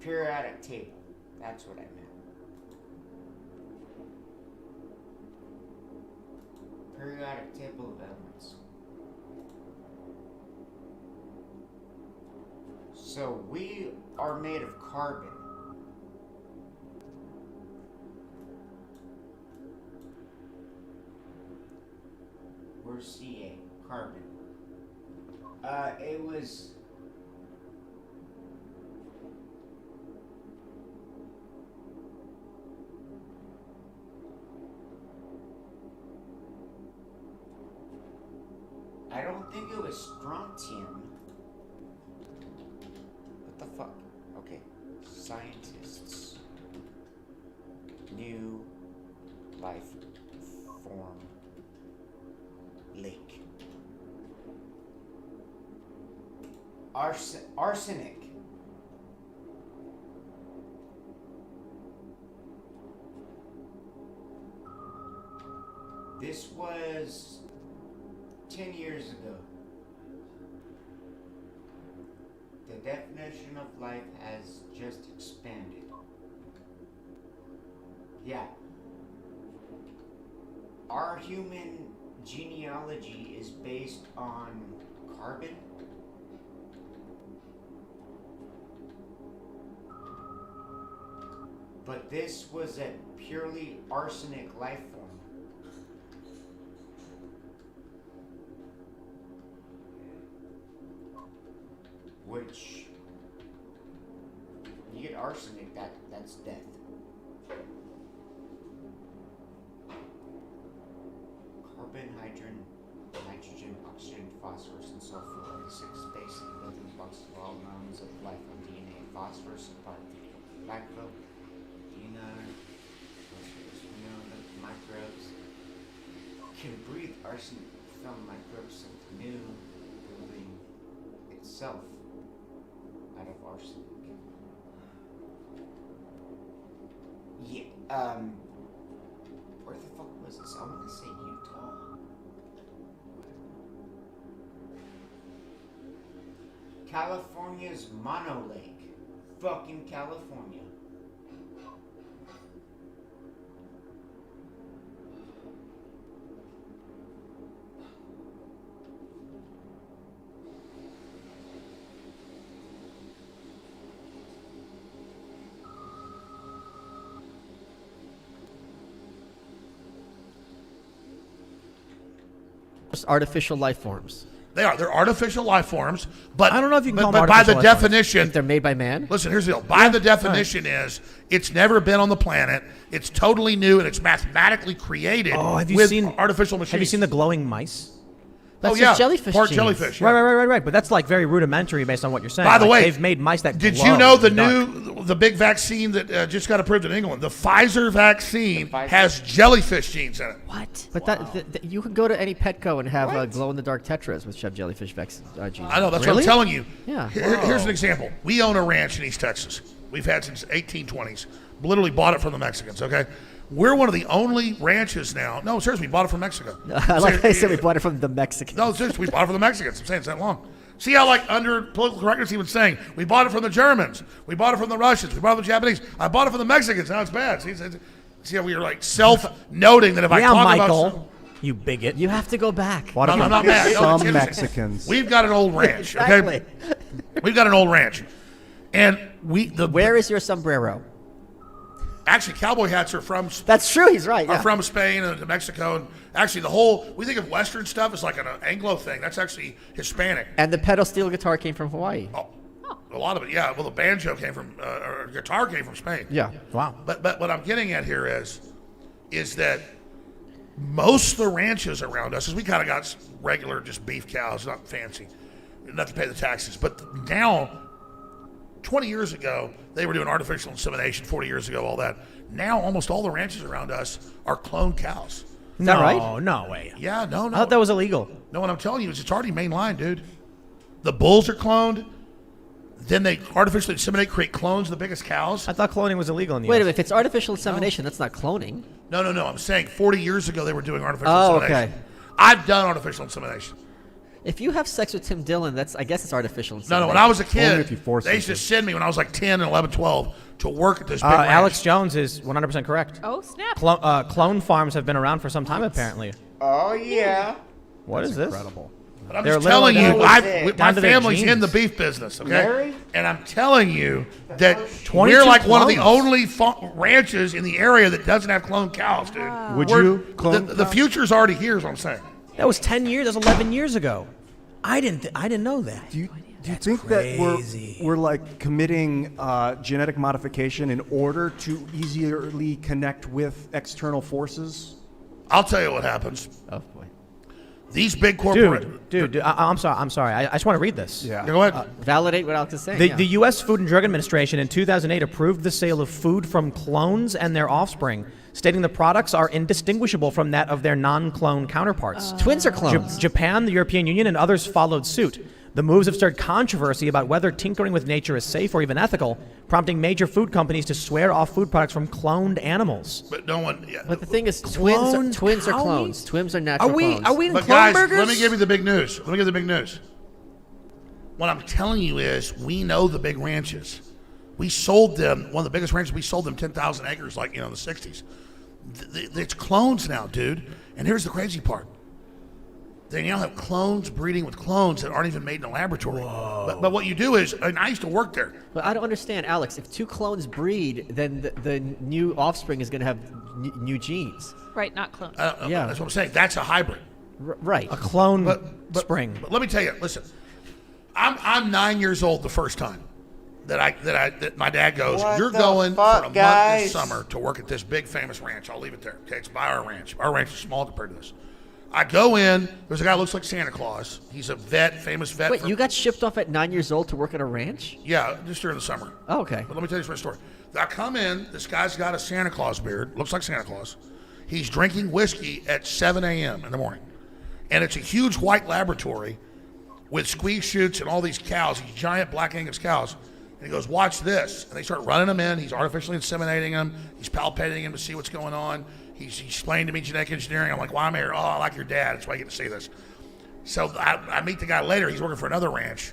Speaker 2: Periodic table. That's what I meant. Periodic table of elements. So we are made of carbon. We're Ca, carbon. It was I don't think it was strontium. What the fuck? Okay. Scientists. New life form. Lake. Arsenic. This was 10 years ago. The definition of life has just expanded. Yeah. Our human genealogy is based on carbon. But this was a purely arsenic life form. Which, you get arsenic, that's death. Carbon, nitrogen, oxygen, phosphorus, and sulfur are the 6 basic building blocks of all known of life on DNA. Phosphorus is part of the backbone. DNA, phosphorus, we know that microbes can breathe arsenic from microbes of the new building itself. Out of arsenic. Yeah, where the fuck was this? I want to say Utah. California's Mono Lake. Fucking California.
Speaker 8: Artificial life forms.
Speaker 3: They are. They're artificial life forms, but
Speaker 7: I don't know if you can call them
Speaker 3: but by the
Speaker 7: artificial life forms.
Speaker 3: definition,
Speaker 8: If they're made by man.
Speaker 3: listen, here's the deal. By the definition is it's never been on the planet. It's totally new and it's mathematically created
Speaker 7: Oh, have you
Speaker 3: with
Speaker 7: seen
Speaker 3: artificial machines.
Speaker 7: Have you seen the glowing mice?
Speaker 8: That's
Speaker 3: oh yeah,
Speaker 8: just jellyfish
Speaker 3: part
Speaker 8: genes.
Speaker 3: jellyfish. Yeah.
Speaker 7: Right. But that's like very rudimentary based on what you're saying.
Speaker 3: By the
Speaker 7: Like,
Speaker 3: way,
Speaker 7: they've made mice that
Speaker 3: did
Speaker 7: glow
Speaker 3: you know
Speaker 7: in dark.
Speaker 3: the big vaccine that just got approved in England? The Pfizer vaccine has jellyfish genes in it.
Speaker 8: What? But that you could go to any Petco and have glow-in-the-dark tetras with have jellyfish genes.
Speaker 3: I know, that's what I'm telling you.
Speaker 8: Yeah.
Speaker 3: Here's an example. We own a ranch in East Texas. We've had since 1820s. Literally bought it from the Mexicans, okay? We're one of the only ranches now. No, seriously, we bought it from Mexico.
Speaker 8: I like I said we bought it from the Mexicans.
Speaker 3: No, seriously, we bought it from the Mexicans. I'm saying it's that long. See how, like, under political correctness, he was saying, we bought it from the Germans. We bought it from the Russians. We bought it from the Japanese. I bought it from the Mexicans. Now it's bad. See how we are, like, self-noting that if I talk
Speaker 7: Michael,
Speaker 3: about...
Speaker 7: you bigot.
Speaker 8: You have to go back.
Speaker 3: No, I'm not mad. No,
Speaker 9: Some Mexicans.
Speaker 3: We've got an old ranch,
Speaker 8: Exactly.
Speaker 3: okay? We've got an old ranch. And
Speaker 8: where is your sombrero?
Speaker 3: Actually, cowboy hats are from...
Speaker 8: That's true, he's right,
Speaker 3: Are
Speaker 8: yeah.
Speaker 3: from Spain and Mexico. And actually, we think of Western stuff as like an Anglo thing. That's actually Hispanic.
Speaker 8: And the pedal steel guitar came from Hawaii.
Speaker 3: Oh, a lot of it, yeah. Well, the banjo came from... or guitar came from Spain.
Speaker 8: Yeah.
Speaker 7: Wow.
Speaker 3: But what I'm getting at here is that most of the ranches around us, is we kind of got regular just beef cows, not fancy, enough to pay the taxes. But now... 20 years ago, they were doing artificial insemination, 40 years ago, all that. Now, almost all the ranches around us are cloned cows.
Speaker 7: Is that right? No way.
Speaker 3: Yeah, no.
Speaker 7: I thought that was illegal.
Speaker 3: No, what I'm telling you is it's already mainline, dude. The bulls are cloned. Then they artificially inseminate, create clones of the biggest cows.
Speaker 7: I thought cloning was illegal in the
Speaker 8: Wait a
Speaker 7: US.
Speaker 8: minute, if it's artificial insemination, that's not cloning.
Speaker 3: No. I'm saying 40 years ago they were doing artificial
Speaker 8: Oh,
Speaker 3: insemination.
Speaker 8: okay.
Speaker 3: I've done artificial insemination.
Speaker 8: If you have sex with Tim Dillon, I guess it's artificial insemination.
Speaker 3: No, when I was a kid,
Speaker 9: Only if you force
Speaker 3: they
Speaker 9: them
Speaker 3: used to
Speaker 9: to.
Speaker 3: send me when I was like 10 and 11, 12 to work at this big ranch.
Speaker 7: Alex Jones is 100% correct.
Speaker 11: Oh, snap.
Speaker 7: Clone farms have been around for some time, apparently.
Speaker 2: Oh, yeah.
Speaker 7: What is this?
Speaker 9: Incredible.
Speaker 3: But I'm
Speaker 7: They're
Speaker 3: just telling you,
Speaker 7: literally
Speaker 3: my
Speaker 7: down to their
Speaker 3: family's in
Speaker 7: genes.
Speaker 3: the beef business, okay?
Speaker 2: Mary?
Speaker 3: And I'm telling you that
Speaker 7: 22
Speaker 3: we're like one of the
Speaker 7: clones.
Speaker 3: only ranches in the area that doesn't have cloned cows, dude.
Speaker 9: Would
Speaker 3: We're-
Speaker 9: you clone
Speaker 3: the
Speaker 9: cows?
Speaker 3: future's already here, is what I'm saying.
Speaker 7: That was 10 years. That was 11 years ago. I didn't know that.
Speaker 9: Do you think that we're like committing genetic modification in order to easily connect with external forces?
Speaker 3: I'll tell you what happens.
Speaker 8: Oh boy.
Speaker 3: These big corporate
Speaker 7: Dude, I'm sorry. I just want to read this.
Speaker 9: Yeah.
Speaker 3: Go ahead.
Speaker 8: Validate what Alex is saying.
Speaker 7: The U.S. Food and Drug Administration in 2008 approved the sale of food from clones and their offspring, stating the products are indistinguishable from that of their non-clone counterparts.
Speaker 8: Twins are clones.
Speaker 7: Japan, the European Union, and others followed suit. The moves have stirred controversy about whether tinkering with nature is safe or even ethical, prompting major food companies to swear off food products from cloned animals.
Speaker 3: But no one. Yeah.
Speaker 8: But the thing is,
Speaker 7: Cloned
Speaker 8: twins are
Speaker 7: cow
Speaker 8: clones.
Speaker 7: meat?
Speaker 8: Twins are natural clones.
Speaker 7: Are we in
Speaker 3: But
Speaker 7: clone
Speaker 3: guys,
Speaker 7: burgers?
Speaker 3: let me give you the big news. What I'm telling you is, we know the big ranches. We sold them, one of the biggest ranches, we sold them 10,000 acres, like, in the 60s. It's clones now, dude. And here's the crazy part. They now have clones breeding with clones that aren't even made in a laboratory. But what you do is, and I used to work there.
Speaker 8: But I don't understand, Alex. If two clones breed, then the new offspring is going to have new genes.
Speaker 11: Right, not clone.
Speaker 8: Yeah.
Speaker 3: That's what I'm saying. That's a hybrid.
Speaker 8: Right.
Speaker 7: A clone
Speaker 3: But
Speaker 7: spring.
Speaker 3: But let me tell you, listen. I'm 9 years old the first time that my dad goes,
Speaker 2: What
Speaker 3: you're
Speaker 2: the
Speaker 3: going
Speaker 2: fuck,
Speaker 3: for a month
Speaker 2: guys?
Speaker 3: this summer to work at this big famous ranch. I'll leave it there. Okay, it's by our ranch. Our ranch is small compared to this. I go in. There's a guy who looks like Santa Claus. He's a vet, famous vet.
Speaker 8: Wait, you got shipped off at 9 years old to work at a ranch?
Speaker 3: Yeah, just during the summer.
Speaker 8: Oh, okay.
Speaker 3: But let me tell you this story. I come in. This guy's got a Santa Claus beard. Looks like Santa Claus. He's drinking whiskey at 7 a.m. in the morning. And it's a huge white laboratory with squeeze chutes and all these cows, these giant black Angus cows. And he goes, watch this. And they start running them in. He's artificially inseminating them. He's palpating them to see what's going on. He's explained to me genetic engineering. I'm like, why am I here? Oh, I like your dad. That's why I get to see this. So I meet the guy later. He's working for another ranch.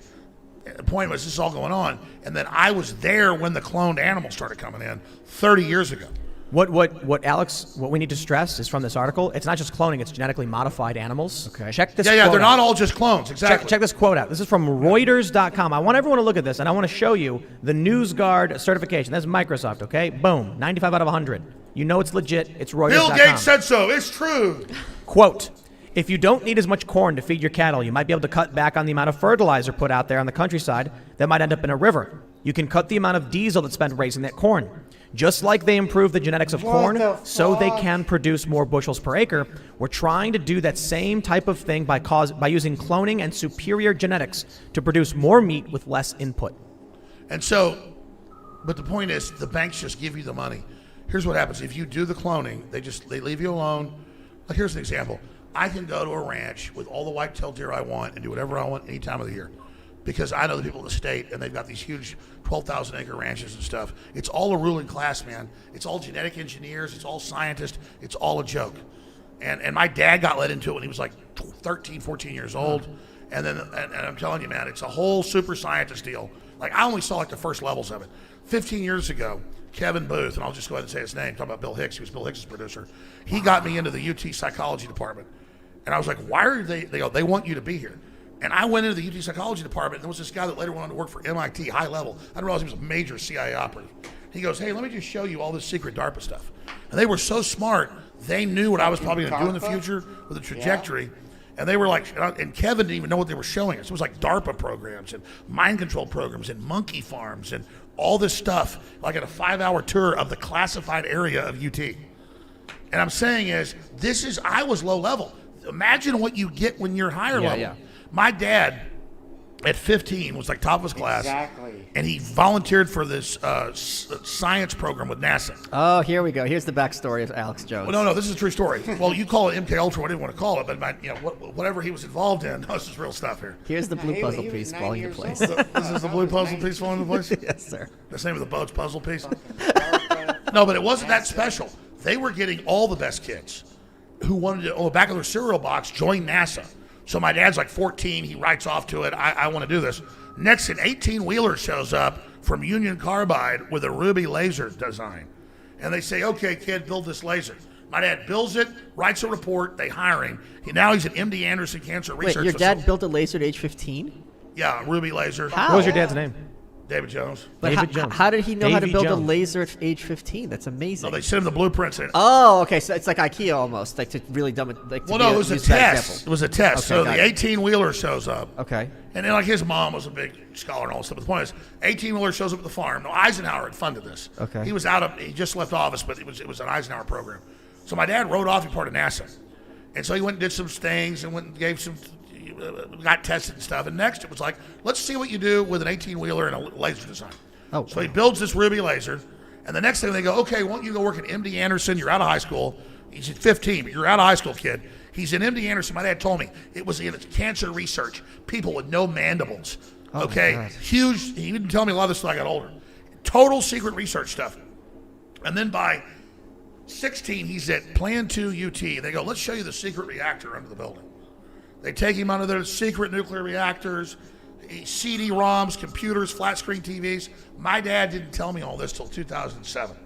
Speaker 3: The point was, this is all going on. And then I was there when the cloned animals started coming in 30 years ago.
Speaker 7: What we need to stress is from this article, it's not just cloning, it's genetically modified animals. Okay. Check this
Speaker 3: Yeah,
Speaker 7: quote
Speaker 3: they're
Speaker 7: out.
Speaker 3: not all just clones. Exactly.
Speaker 7: Check this quote out. This is from Reuters.com. I want everyone to look at this, and I want to show you the NewsGuard certification. That's Microsoft, okay? Boom. 95 out of 100. You know it's legit. It's Reuters.com.
Speaker 3: Bill Gates said so. It's true.
Speaker 7: Quote, if you don't need as much corn to feed your cattle, you might be able to cut back on the amount of fertilizer put out there on the countryside that might end up in a river. You can cut the amount of diesel that's spent raising that corn. Just like they improve the genetics of corn so they can produce more bushels per acre, we're trying to do that same type of thing by using cloning and superior genetics to produce more meat with less input.
Speaker 3: And so, but the point is, the banks just give you the money. Here's what happens. If you do the cloning, they leave you alone. Like, here's an example. I can go to a ranch with all the white-tailed deer I want and do whatever I want any time of the year, because I know the people in the state, and they've got these huge 12,000-acre ranches and stuff. It's all a ruling class, man. It's all genetic engineers. It's all scientists. It's all a joke. And my dad got let into it when he was like 13, 14 years old. And then and I'm telling you, man, it's a whole super scientist deal. Like, I only saw like the first levels of it. 15 years ago, Kevin Booth, and I'll just go ahead and say his name, talking about Bill Hicks. He was Bill Hicks' producer. He got me into the UT psychology department. And I was like, why are they go, they want you to be here. And I went into the UT psychology department, and there was this guy that later went on to work for MIT, high level. I didn't realize he was a major CIA operative. He goes, hey, let me just show you all this secret DARPA stuff. And they were so smart, they knew what I was probably going to do in the future with the trajectory. Yeah. And they were like, and Kevin didn't even know what they were showing us. It was like DARPA programs and mind control programs and monkey farms and all this stuff, like at a 5-hour tour of the classified area of UT. And I'm saying is, I was low level. Imagine what you get when you're higher level. Yeah. My dad at 15 was like top of his class.
Speaker 2: Exactly.
Speaker 3: And he volunteered for this science program with NASA.
Speaker 8: Oh, here we go. Here's the backstory of Alex Jones.
Speaker 3: Well, no, this is a true story. Well, you call it MK Ultra, I didn't want to call it, but whatever he was involved in, no, this is real stuff here.
Speaker 8: Here's the blue puzzle piece falling into place.
Speaker 3: This is the blue puzzle piece falling into place?
Speaker 8: Yes, sir.
Speaker 3: That's the name of the boat's puzzle piece? No, but it wasn't that special. They were getting all the best kids who wanted to, on the back of their cereal box, join NASA. So my dad's like 14. He writes off to it. I want to do this. Next, an 18-wheeler shows up from Union Carbide with a ruby laser design. And they say, okay, kid, build this laser. My dad builds it, writes a report. They hire him. Now he's at MD Anderson Cancer Research
Speaker 8: Wait, your
Speaker 3: Facility.
Speaker 8: dad built a laser at age 15?
Speaker 3: Yeah, ruby laser.
Speaker 8: How?
Speaker 7: What was your dad's name?
Speaker 3: David Jones.
Speaker 8: But how did he know how to build a laser at age 15? That's amazing.
Speaker 3: No, they sent him the blueprints.
Speaker 8: Oh, okay. So it's like IKEA almost, like to really dumb it. Like
Speaker 3: Well, no, it was a test. It was a test.
Speaker 8: Okay,
Speaker 3: So the 18-wheeler shows up.
Speaker 8: Okay.
Speaker 3: And then, like, his mom was a big scholar and all this stuff. But the point is, 18-wheeler shows up at the farm. Now, Eisenhower had funded this.
Speaker 8: Okay.
Speaker 3: He was he just left office, but it was an Eisenhower program. So my dad wrote off, he part of NASA. And so he went and did some things and went and gave some, got tested and stuff. And next it was like, let's see what you do with an 18-wheeler and a laser design.
Speaker 8: Oh,
Speaker 3: so he builds this ruby laser. And the next thing they go, okay, why don't you go work at MD Anderson? You're out of high school. He's 15, but you're out of high school, kid. He's in MD Anderson. My dad told me it was in cancer research. People with no mandibles.
Speaker 8: Oh,
Speaker 3: okay, huge. He didn't tell me a lot of this until I got older. Total secret research stuff. And then by 16, he's at Plan 2 UT. They go, let's show you the secret reactor under the building. They take him under their secret nuclear reactors, CD-ROMs, computers, flat screen TVs. My dad didn't tell me all this till 2007.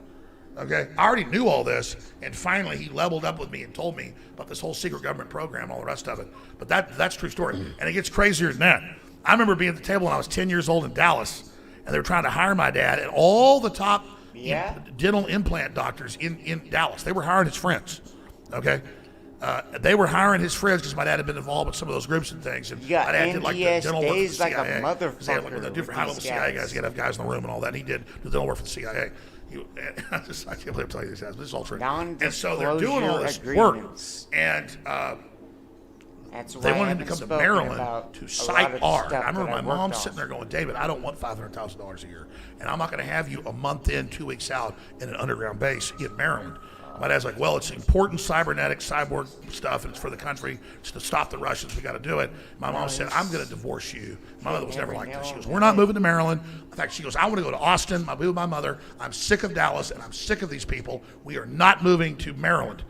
Speaker 3: Okay, I already knew all this, and finally he leveled up with me and told me about this whole secret government program, all the rest of it. But that's a true story, and it gets crazier than that. I remember being at the table when I was 10 years old in Dallas, and they were trying to hire my dad, and all the top dental implant doctors in Dallas, they were hiring his friends. Okay, they were hiring his friends because my dad had been involved with some of those groups and things. And
Speaker 2: Yeah,
Speaker 3: my dad did like the dental work for the
Speaker 2: NDSA's like a
Speaker 3: CIA.
Speaker 2: motherfucker
Speaker 3: They had, like, with the
Speaker 2: with
Speaker 3: different high-level
Speaker 2: these
Speaker 3: CIA
Speaker 2: guys.
Speaker 3: guys, you had to have guys in the room and all that. And he did the dental work for the CIA. I can't believe I'm telling you this, but this is all true. And so they're doing all this work, and
Speaker 2: That's
Speaker 3: they
Speaker 2: why
Speaker 3: wanted
Speaker 2: I
Speaker 3: him to
Speaker 2: haven't
Speaker 3: come to
Speaker 2: spoken
Speaker 3: Maryland
Speaker 2: about
Speaker 3: to
Speaker 2: a
Speaker 3: Site
Speaker 2: lot of
Speaker 3: R.
Speaker 2: stuff
Speaker 3: I remember
Speaker 2: that I
Speaker 3: my
Speaker 2: worked
Speaker 3: mom
Speaker 2: on.
Speaker 3: sitting there going, David, I don't want $500,000 a year, and I'm not going to have you a month in, 2 weeks out in an underground base in Maryland. My dad's like, well, it's important cybernetic, cyborg stuff, and it's for the country. It's to stop the Russians. We got to do it. My mom said, I'm going to divorce you. My mother was never like this. She goes, we're not moving to Maryland. In fact, she goes, I want to go to Austin. I moved with my mother. I'm sick of Dallas, and I'm sick of these people. We are not moving to Maryland.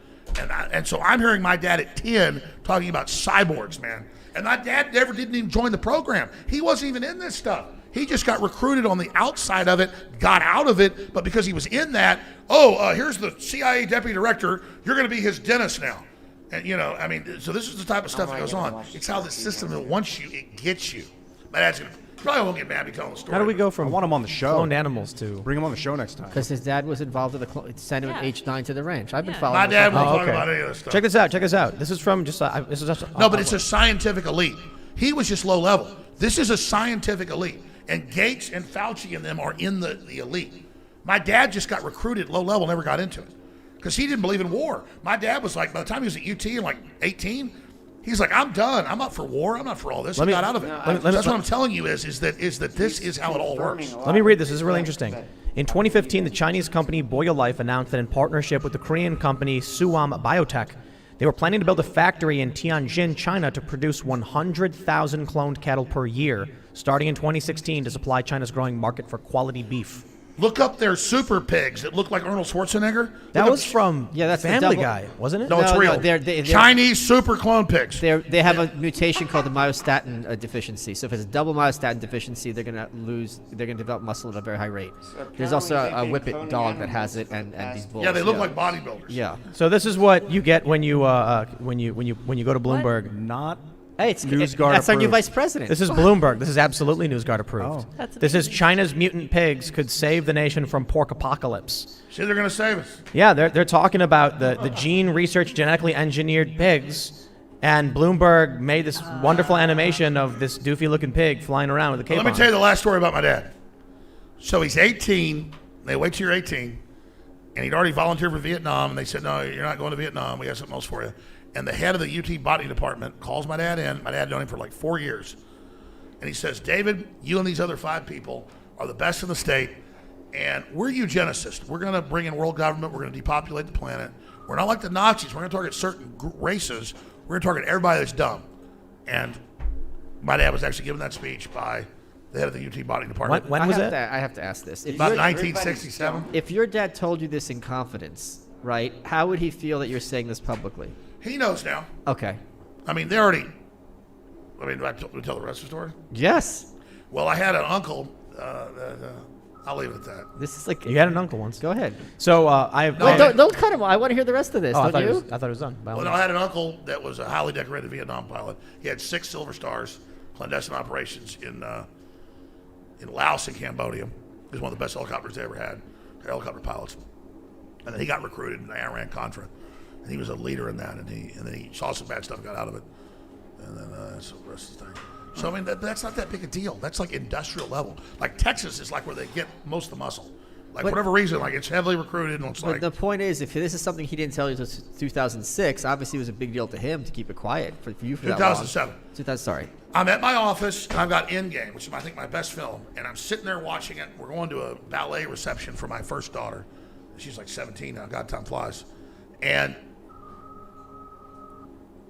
Speaker 3: And so I'm hearing my dad at 10 talking about cyborgs, man. And my dad didn't even join the program. He wasn't even in this stuff. He just got recruited on the outside of it, got out of it, but because he was in that, here's the CIA deputy director, you're going to be his dentist now. And, I mean, so this is the type of stuff that goes on. It's how the system that wants you, it gets you. My dad's going to, probably won't get mad me telling the story.
Speaker 7: How do we go from
Speaker 9: I want him on the show.
Speaker 7: cloned animals to...
Speaker 9: Bring him on the show next time.
Speaker 8: Because his dad was involved in sent him at age 9 to the ranch. I've been following
Speaker 3: My dad
Speaker 8: this.
Speaker 3: won't talk about any of this stuff.
Speaker 7: Check this out. This is from just... this is just
Speaker 3: No, but it's a scientific elite. He was just low level. This is a scientific elite. And Gates and Fauci and them are in the elite. My dad just got recruited low level, never got into it. Because he didn't believe in war. My dad was like, by the time he was at UT in like 18, he's like, I'm done. I'm not for war. I'm not for all this. He got out of it. That's what I'm telling you is that this is how it all works.
Speaker 7: Let me read this. This is really interesting. In 2015, the Chinese company Boya Life announced that in partnership with the Korean company Suwam Biotech, they were planning to build a factory in Tianjin, China to produce 100,000 cloned cattle per year, starting in 2016 to supply China's growing market for quality beef.
Speaker 3: Look up their super pigs that look like Arnold Schwarzenegger.
Speaker 7: That was from
Speaker 8: that's
Speaker 7: Family
Speaker 8: the
Speaker 7: Guy, wasn't it?
Speaker 3: No, it's real.
Speaker 8: They're
Speaker 3: Chinese super clone pigs.
Speaker 8: They have a mutation called the myostatin deficiency. So if it's a double myostatin deficiency, they're going to develop muscle at a very high rate. There's also a whippet dog that has it, and these bulls.
Speaker 3: Yeah, they look like bodybuilders.
Speaker 8: Yeah.
Speaker 7: So this is what you get when you go to Bloomberg.
Speaker 9: Not.
Speaker 8: Hey, it's
Speaker 7: NewsGuard
Speaker 8: that's our new
Speaker 7: approved.
Speaker 8: vice president.
Speaker 7: This is Bloomberg. This is absolutely NewsGuard approved.
Speaker 8: Oh. That's
Speaker 7: This is China's mutant pigs could save the nation from pork apocalypse.
Speaker 3: See, they're going to save us.
Speaker 7: Yeah, they're talking about the gene research genetically engineered pigs, and Bloomberg made this wonderful animation of this doofy looking pig flying around with a cape
Speaker 3: Let me
Speaker 7: on.
Speaker 3: tell you the last story about my dad. So he's 18. They wait till you're 18. And he'd already volunteered for Vietnam. And they said, no, you're not going to Vietnam. We got something else for you. And the head of the UT botany department calls my dad in. My dad had known him for like 4 years. And he says, David, you and these other 5 people are the best in the state, and we're eugenicists. We're going to bring in world government. We're going to depopulate the planet. We're not like the Nazis. We're going to target certain races. We're going to target everybody that's dumb. And my dad was actually given that speech by the head of the UT botany department.
Speaker 8: When was it? I have to ask this.
Speaker 3: About 1967.
Speaker 8: If your dad told you this in confidence, right, how would he feel that you're saying this publicly?
Speaker 3: He knows now.
Speaker 8: Okay.
Speaker 3: I mean, they already... I mean, do I tell the rest of the story?
Speaker 8: Yes.
Speaker 3: Well, I had an uncle... I'll leave it at that.
Speaker 8: This is like...
Speaker 7: You had an uncle once.
Speaker 8: Go ahead.
Speaker 7: So,
Speaker 8: don't cut him. I want to hear the rest of this,
Speaker 7: I
Speaker 8: don't you?
Speaker 7: thought it was done.
Speaker 3: Well, no, I had an uncle that was a highly decorated Vietnam pilot. He had 6 Silver Stars, clandestine operations in Laos and Cambodia. He was one of the best helicopters they ever had, helicopter pilots. And then he got recruited in the Iran-Contra. And he was a leader in that, and then he saw some bad stuff, got out of it. And then that's the rest of the thing. So, I mean, that's not that big a deal. That's like industrial level. Like, Texas is like where they get most of the muscle. Like, for whatever reason, like, it's heavily recruited. And it's
Speaker 8: but
Speaker 3: like,
Speaker 8: the point is, if this is something he didn't tell you until 2006, obviously it was a big deal to him to keep it quiet. For you for
Speaker 3: 2007.
Speaker 8: 2000, sorry.
Speaker 3: I'm at my office, and I've got Endgame, which is, I think, my best film. And I'm sitting there watching it. We're going to a ballet reception for my first daughter. She's like 17 now. God, time flies. And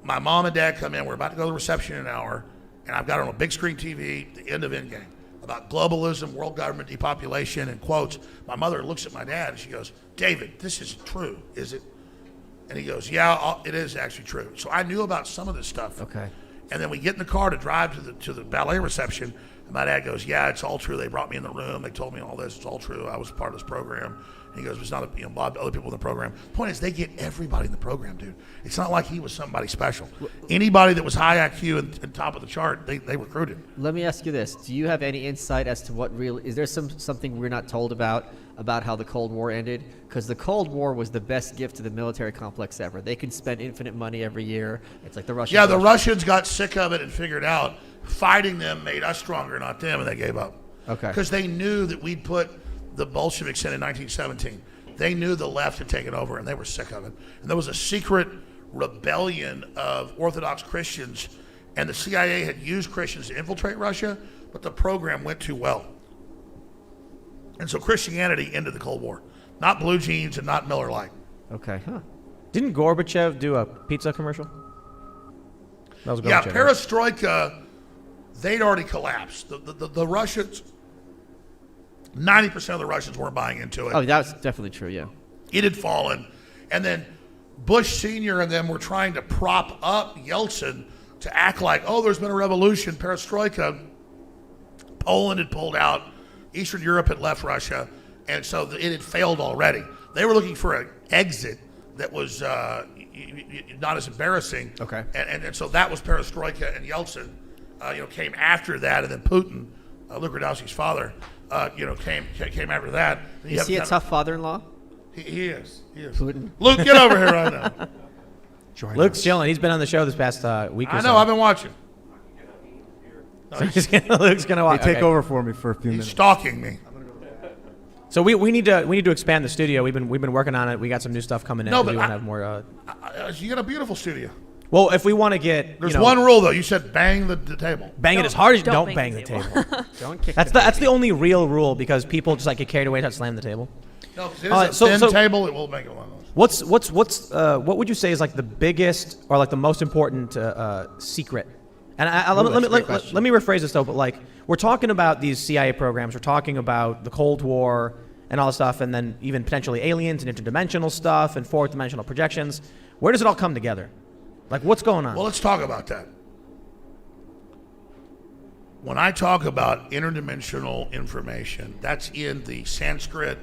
Speaker 3: my mom and dad come in. We're about to go to the reception in an hour. And I've got on a big screen TV, the end of Endgame, about globalism, world government, depopulation, and quotes. My mother looks at my dad and she goes, David, this is true, is it? And he goes, yeah, it is actually true. So I knew about some of this stuff.
Speaker 8: Okay.
Speaker 3: And then we get in the car to drive to the ballet reception. And my dad goes, yeah, it's all true. They brought me in the room. They told me all this. It's all true. I was part of this program. And he goes, it's not a lot of other people in the program. The point is, they get everybody in the program, dude. It's not like he was somebody special. Anybody that was high IQ and top of the chart, they recruited.
Speaker 8: Let me ask you this. Do you have any insight as to what really... Is there something we're not told about how the Cold War ended? Because the Cold War was the best gift to the military complex ever. They could spend infinite money every year. It's like the Russians...
Speaker 3: Yeah, the Russians got sick of it and figured out fighting them made us stronger, not them, and they gave up.
Speaker 8: Okay.
Speaker 3: Because they knew that we'd put the Bolsheviks in 1917. They knew the left had taken over, and they were sick of it. And there was a secret rebellion of Orthodox Christians, and the CIA had used Christians to infiltrate Russia, but the program went too well. And so Christianity ended the Cold War. Not blue jeans and not Miller Lite.
Speaker 8: Okay. Huh.
Speaker 7: Didn't Gorbachev do a pizza commercial? That was Gorbachev.
Speaker 3: Yeah, Perestroika, they'd already collapsed. The Russians... 90% of the Russians weren't buying into it.
Speaker 8: Oh, that's definitely true, yeah.
Speaker 3: It had fallen. And then Bush Sr. and them were trying to prop up Yeltsin to act like, oh, there's been a revolution, perestroika. Poland had pulled out. Eastern Europe had left Russia. And so it had failed already. They were looking for an exit that was not as embarrassing.
Speaker 8: Okay.
Speaker 3: And so that was perestroika, and Yeltsin came after that. And then Putin, Luke Radowski's father, came after that.
Speaker 8: Is he a tough father-in-law?
Speaker 3: He is. He is.
Speaker 8: Putin.
Speaker 3: Luke, get over here right now.
Speaker 7: Luke's chilling. He's been on the show this past week or so.
Speaker 3: I know. I've been watching.
Speaker 7: So Luke's gonna watch.
Speaker 9: Take over for me for a few
Speaker 3: He's
Speaker 9: minutes.
Speaker 3: stalking me.
Speaker 7: So we need to expand the studio. We've been working on it. We got some new stuff coming in.
Speaker 3: No,
Speaker 7: we
Speaker 3: but
Speaker 7: want to have more.
Speaker 3: You got a beautiful studio.
Speaker 7: Well, if we want to get,
Speaker 3: there's one rule though. You said bang the table.
Speaker 7: Bang it as hard as you don't bang the table.
Speaker 8: Don't kick.
Speaker 7: That's the only real rule, because people just like get carried away and slam the table.
Speaker 3: No, because it is a thin table. It will make it one of those.
Speaker 7: What would you say is like the biggest or like the most important secret? And let me rephrase this though. But like, we're talking about these CIA programs. We're talking about the Cold War and all this stuff, and then even potentially aliens and interdimensional stuff and fourth dimensional projections. Where does it all come together? Like, what's going on?
Speaker 3: Well, let's talk about that. When I talk about interdimensional information, that's in the Sanskrit,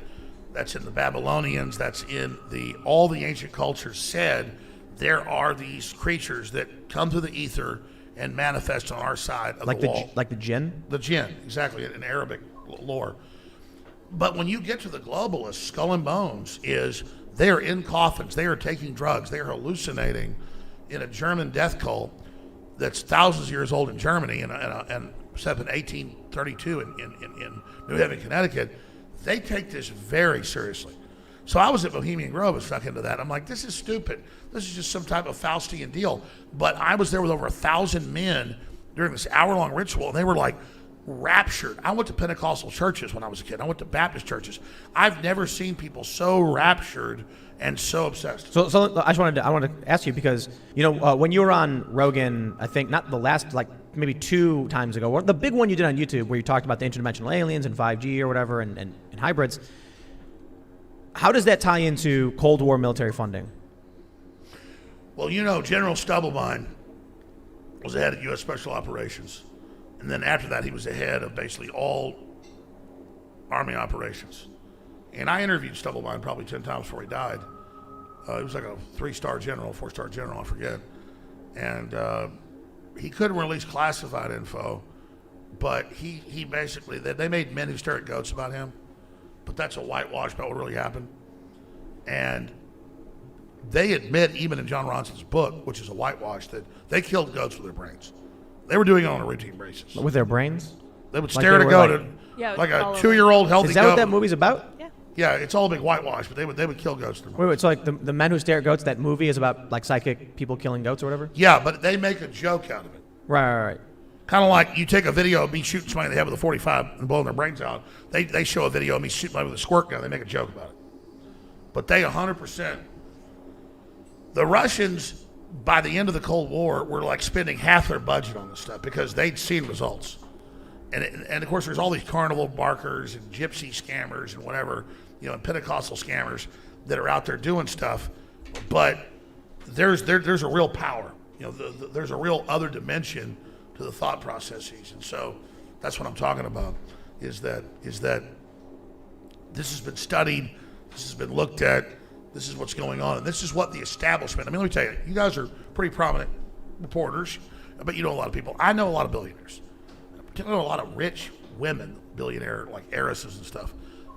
Speaker 3: that's in the Babylonians, that's in all the ancient cultures said there are these creatures that come through the ether and manifest on our side of the wall.
Speaker 7: Like the jinn?
Speaker 3: The jinn, exactly, in Arabic lore. But when you get to the globalists, Skull and Bones is they are in coffins, they are taking drugs, they are hallucinating in a German death cult that's thousands of years old in Germany and set up in 1832 in New Haven, Connecticut. They take this very seriously. So I was at Bohemian Grove and stuck into that. I'm like, this is stupid. This is just some type of Faustian deal. But I was there with over 1,000 men during this hour-long ritual, and they were like raptured. I went to Pentecostal churches when I was a kid. I went to Baptist churches. I've never seen people so raptured and so obsessed.
Speaker 7: So I wanted to ask you because, you know, when you were on Rogan, I think not the last, like maybe 2 times ago, or the big one you did on YouTube where you talked about the interdimensional aliens and 5G or whatever and hybrids. How does that tie into Cold War military funding?
Speaker 3: Well, you know, General Stubblebine was the head of U.S. Special Operations. And then after that, he was the head of basically all Army operations. And I interviewed Stubblebine probably 10 times before he died. He was like a 3-star general, 4-star general, I forget. And he couldn't release classified info, but he basically, they made Men Who Stare at Goats about him, but that's a whitewash about what really happened. And they admit, even in John Ronson's book, which is a whitewash, that they killed goats with their brains. They were doing it on a routine basis.
Speaker 7: With their brains?
Speaker 3: They would stare at a goat, like a 2-year-old healthy goat.
Speaker 7: Is that what that movie's about?
Speaker 3: Yeah, it's all a big whitewash, but they would kill goats.
Speaker 7: Wait, so like the Men Who Stare at Goats, that movie is about like psychic people killing goats or whatever?
Speaker 3: Yeah, but they make a joke out of it.
Speaker 7: Right.
Speaker 3: Kind of like you take a video of me shooting somebody in the head with a 45 and blowing their brains out. They show a video of me shooting somebody with a squirt gun. They make a joke about it. But they 100%. The Russians, by the end of the Cold War, were like spending half their budget on this stuff because they'd seen results. And of course, there's all these carnival barkers and gypsy scammers and whatever, you know, and Pentecostal scammers that are out there doing stuff. But there's a real power. You know, there's a real other dimension to the thought processes. And so that's what I'm talking about, is that this has been studied, this has been looked at, this is what's going on, and this is what the establishment, I mean, let me tell you, you guys are pretty prominent reporters, but you know a lot of people. I know a lot of billionaires. I know a lot of rich women, billionaire, like heiresses and stuff.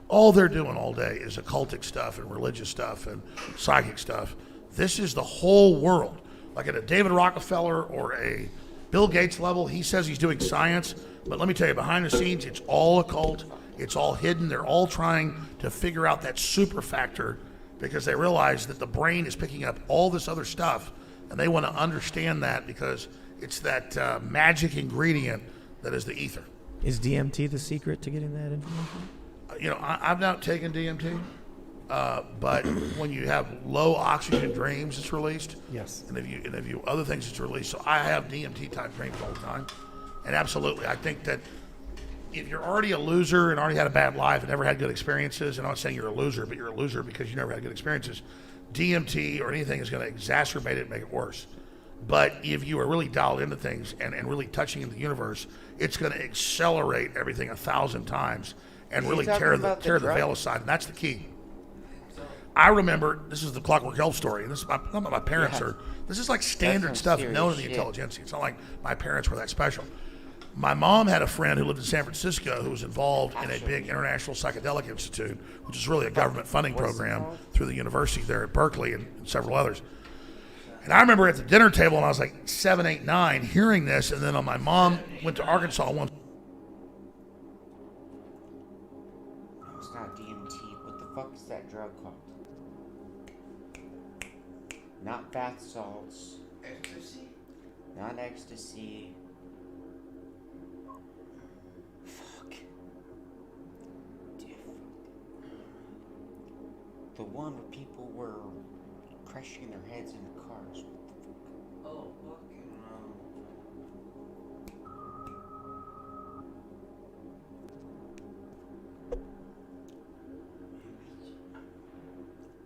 Speaker 3: All they're doing all day is occultic stuff and religious stuff and psychic stuff. This is the whole world. Like at a David Rockefeller or a Bill Gates level, he says he's doing science, but let me tell you, behind the scenes, it's all occult, it's all hidden. They're all trying to figure out that super factor because they realize that the brain is picking up all this other stuff, and they want to understand that because it's that magic ingredient that is the ether.
Speaker 7: Is DMT the secret to getting that information?
Speaker 3: You know, I've not taken DMT, but when you have low oxygen dreams, it's released.
Speaker 7: Yes.
Speaker 3: And if you other things, it's released. So I have DMT type dreams all the time, and absolutely, I think that if you're already a loser and already had a bad life and never had good experiences, and I'm not saying you're a loser, but you're a loser because you never had good experiences, DMT or anything is going to exacerbate it and make it worse. But if you are really dialed into things and really touching in the universe, it's going to accelerate everything 1,000 times and really tear the veil aside. And that's the key. I remember, this is the Clockwork Elf story, and this is my parents are, this is like standard stuff known in the intelligentsia. It's not like my parents were that special. My mom had a friend who lived in San Francisco who was involved in a big international psychedelic institute, which is really a government funding program through the university there at Berkeley and several others. And I remember at the dinner table, and I was like 7, 8, 9, hearing this, and then my mom went to Arkansas once.
Speaker 2: No, it's not DMT. What the fuck is that drug called? Not bath salts.
Speaker 13: Ecstasy?
Speaker 2: Not ecstasy. Fuck. The one where people were crushing their heads in the cars.
Speaker 13: Oh, fucking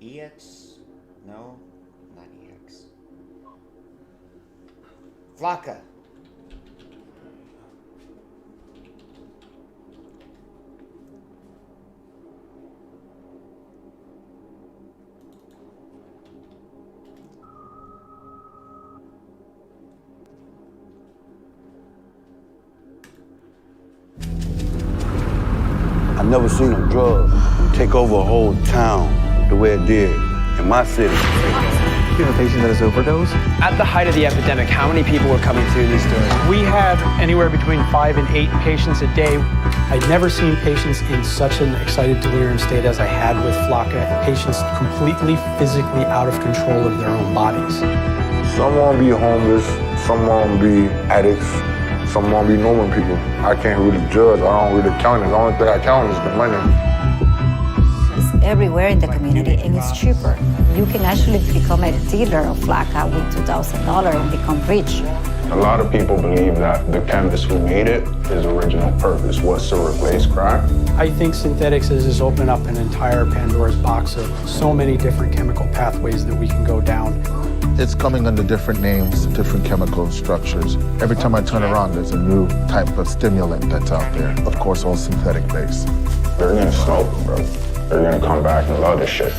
Speaker 2: EX? No, not EX. Flocka.
Speaker 20: I've never seen a drug take over a whole town the way it did in my city.
Speaker 11: You have a patient that has overdosed? At the height of the epidemic, how many people were coming through these doors? We had anywhere between 5 and 8 patients a day.
Speaker 12: I'd never seen patients in such an excited delirium state as I had with Flocka. Patients completely physically out of control of their own bodies.
Speaker 14: Some won't be homeless, some won't be addicts,
Speaker 6: some more be normal people. I can't really judge. I don't really count it. The only thing I count is the money.
Speaker 14: It's everywhere in the community, and it's cheaper. You can actually become a dealer of Flakka with $2,000 and become rich.
Speaker 6: A lot of people believe that the chemist who made it, his original purpose was to replace crack.
Speaker 12: I think synthetics has just opened up an entire Pandora's box of so many different chemical pathways that we can go down.
Speaker 16: It's coming under different names, different chemical structures. Every time I turn around, there's a new type of stimulant that's out there. Of course, all synthetic based.
Speaker 6: They're gonna smoke, bro. They're gonna come back and love this shit.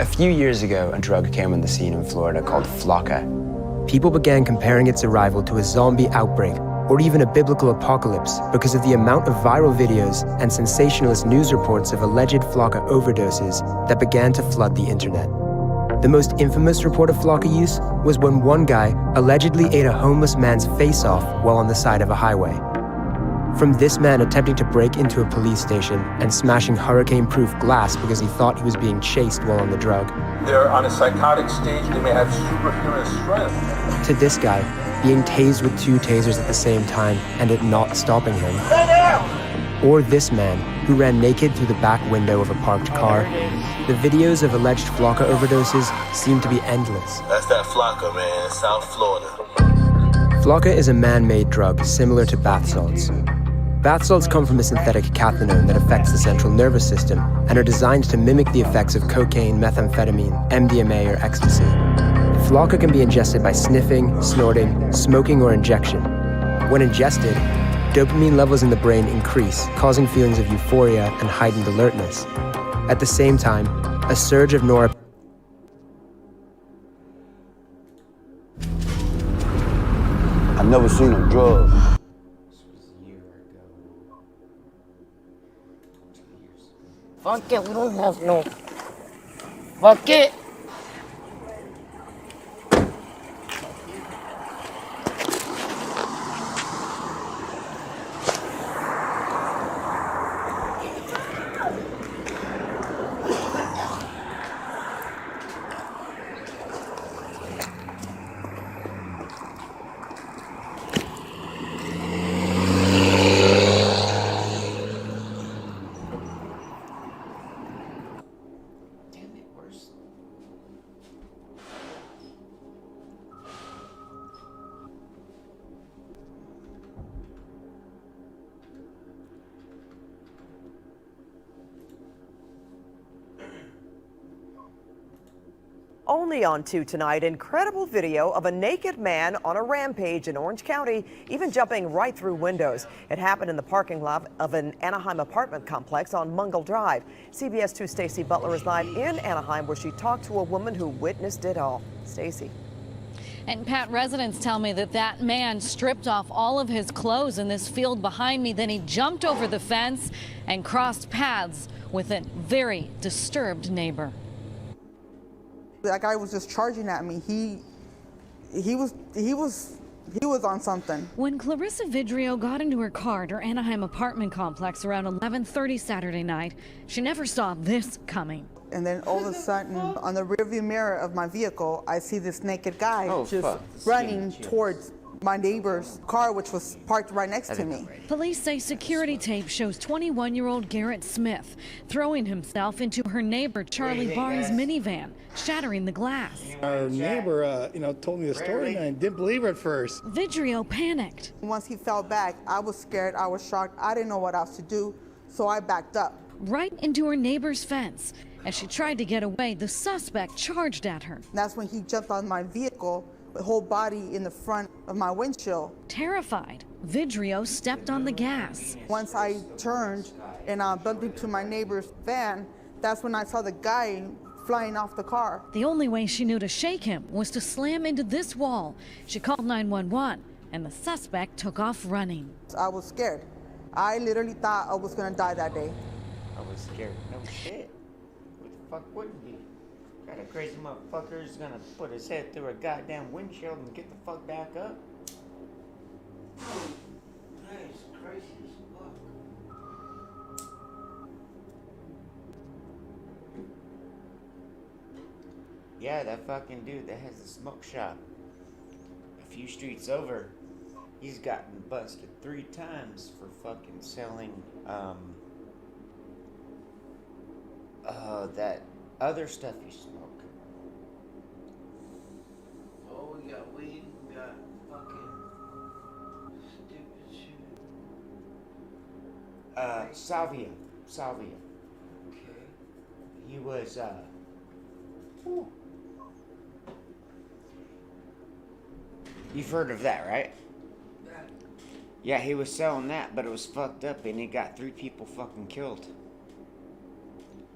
Speaker 17: A few years ago, a drug came on the scene in Florida called Flakka. People began comparing its arrival to a zombie outbreak or even a biblical apocalypse because of the amount of viral videos and sensationalist news reports of alleged Flakka overdoses that began to flood the internet. The most infamous report of Flakka use was when one guy allegedly ate a homeless man's face off while on the side of a highway. From this man attempting to break into a police station and smashing hurricane-proof glass because he thought he was being chased while on the drug.
Speaker 15: They're on a psychotic stage, they may have superhuman strength.
Speaker 17: To this guy, being tased with 2 tasers at the same time and it not stopping him. Or this man, who ran naked through the back window of a parked car. The videos of alleged Flakka overdoses seem to be endless.
Speaker 27: That's that Flakka, man, South Florida.
Speaker 17: Flakka is a man-made drug similar to bath salts. Bath salts come from a synthetic cathinone that affects the central nervous system and are designed to mimic the effects of cocaine, methamphetamine, MDMA, or ecstasy. Flakka can be ingested by sniffing, snorting, smoking, or injection. When ingested, dopamine levels in the brain increase, causing feelings of euphoria and heightened alertness. At the same time, a surge of
Speaker 20: I've never seen a drug.
Speaker 13: Fuck it, we don't have no. Fuck it!
Speaker 19: Only on 2 tonight, incredible video of a naked man on a rampage in Orange County, even jumping right through windows. It happened in the parking lot of an Anaheim apartment complex on Mungle Drive. CBS 2 Stacey Butler is live in Anaheim, where she talked to a woman who witnessed it all. Stacey.
Speaker 22: And Pat, residents tell me that man stripped off all of his clothes in this field behind me. Then he jumped over the fence and crossed paths with a very disturbed neighbor.
Speaker 23: That guy was just charging at me. He was on something.
Speaker 22: When Clarissa Vidrio got into her car at her Anaheim apartment complex around 11:30 Saturday night, she never saw this coming.
Speaker 23: And then all of a sudden, on the rearview mirror of my vehicle, I see this naked guy running towards my neighbor's car, which was parked right next to me.
Speaker 22: Police say security tape shows 21-year-old Garrett Smith throwing himself into her neighbor Charlie Barnes' minivan, shattering the glass.
Speaker 28: Our neighbor, told me the story and I didn't believe her at first.
Speaker 22: Vidrio panicked.
Speaker 23: Once he fell back, I was scared, I was shocked, I didn't know what else to do, so I backed up.
Speaker 22: Right into her neighbor's fence. As she tried to get away, the suspect charged at her.
Speaker 23: That's when he jumped on my vehicle, the whole body in the front of my windshield.
Speaker 22: Terrified, Vidrio stepped on the gas.
Speaker 23: Once I turned and bumped into my neighbor's van, that's when I saw the guy flying off the car.
Speaker 22: The only way she knew to shake him was to slam into this wall. She called 911, and the suspect took off running.
Speaker 23: I was scared. I literally thought I was gonna die that day.
Speaker 2: I was scared. No shit. What the fuck wouldn't be? Got a crazy motherfucker who's gonna put his head through a goddamn windshield and get the fuck back up?
Speaker 13: Nice, crazy as fuck.
Speaker 2: Yeah, that fucking dude that has the smoke shop a few streets over, he's gotten busted 3 times for fucking selling, that other stuff you smoke.
Speaker 13: Oh, we got weed, we got fucking stupid shit.
Speaker 2: Salvia.
Speaker 13: Okay.
Speaker 2: He was, You've heard of that, right? Yeah, he was selling that, but it was fucked up and he got 3 people fucking killed.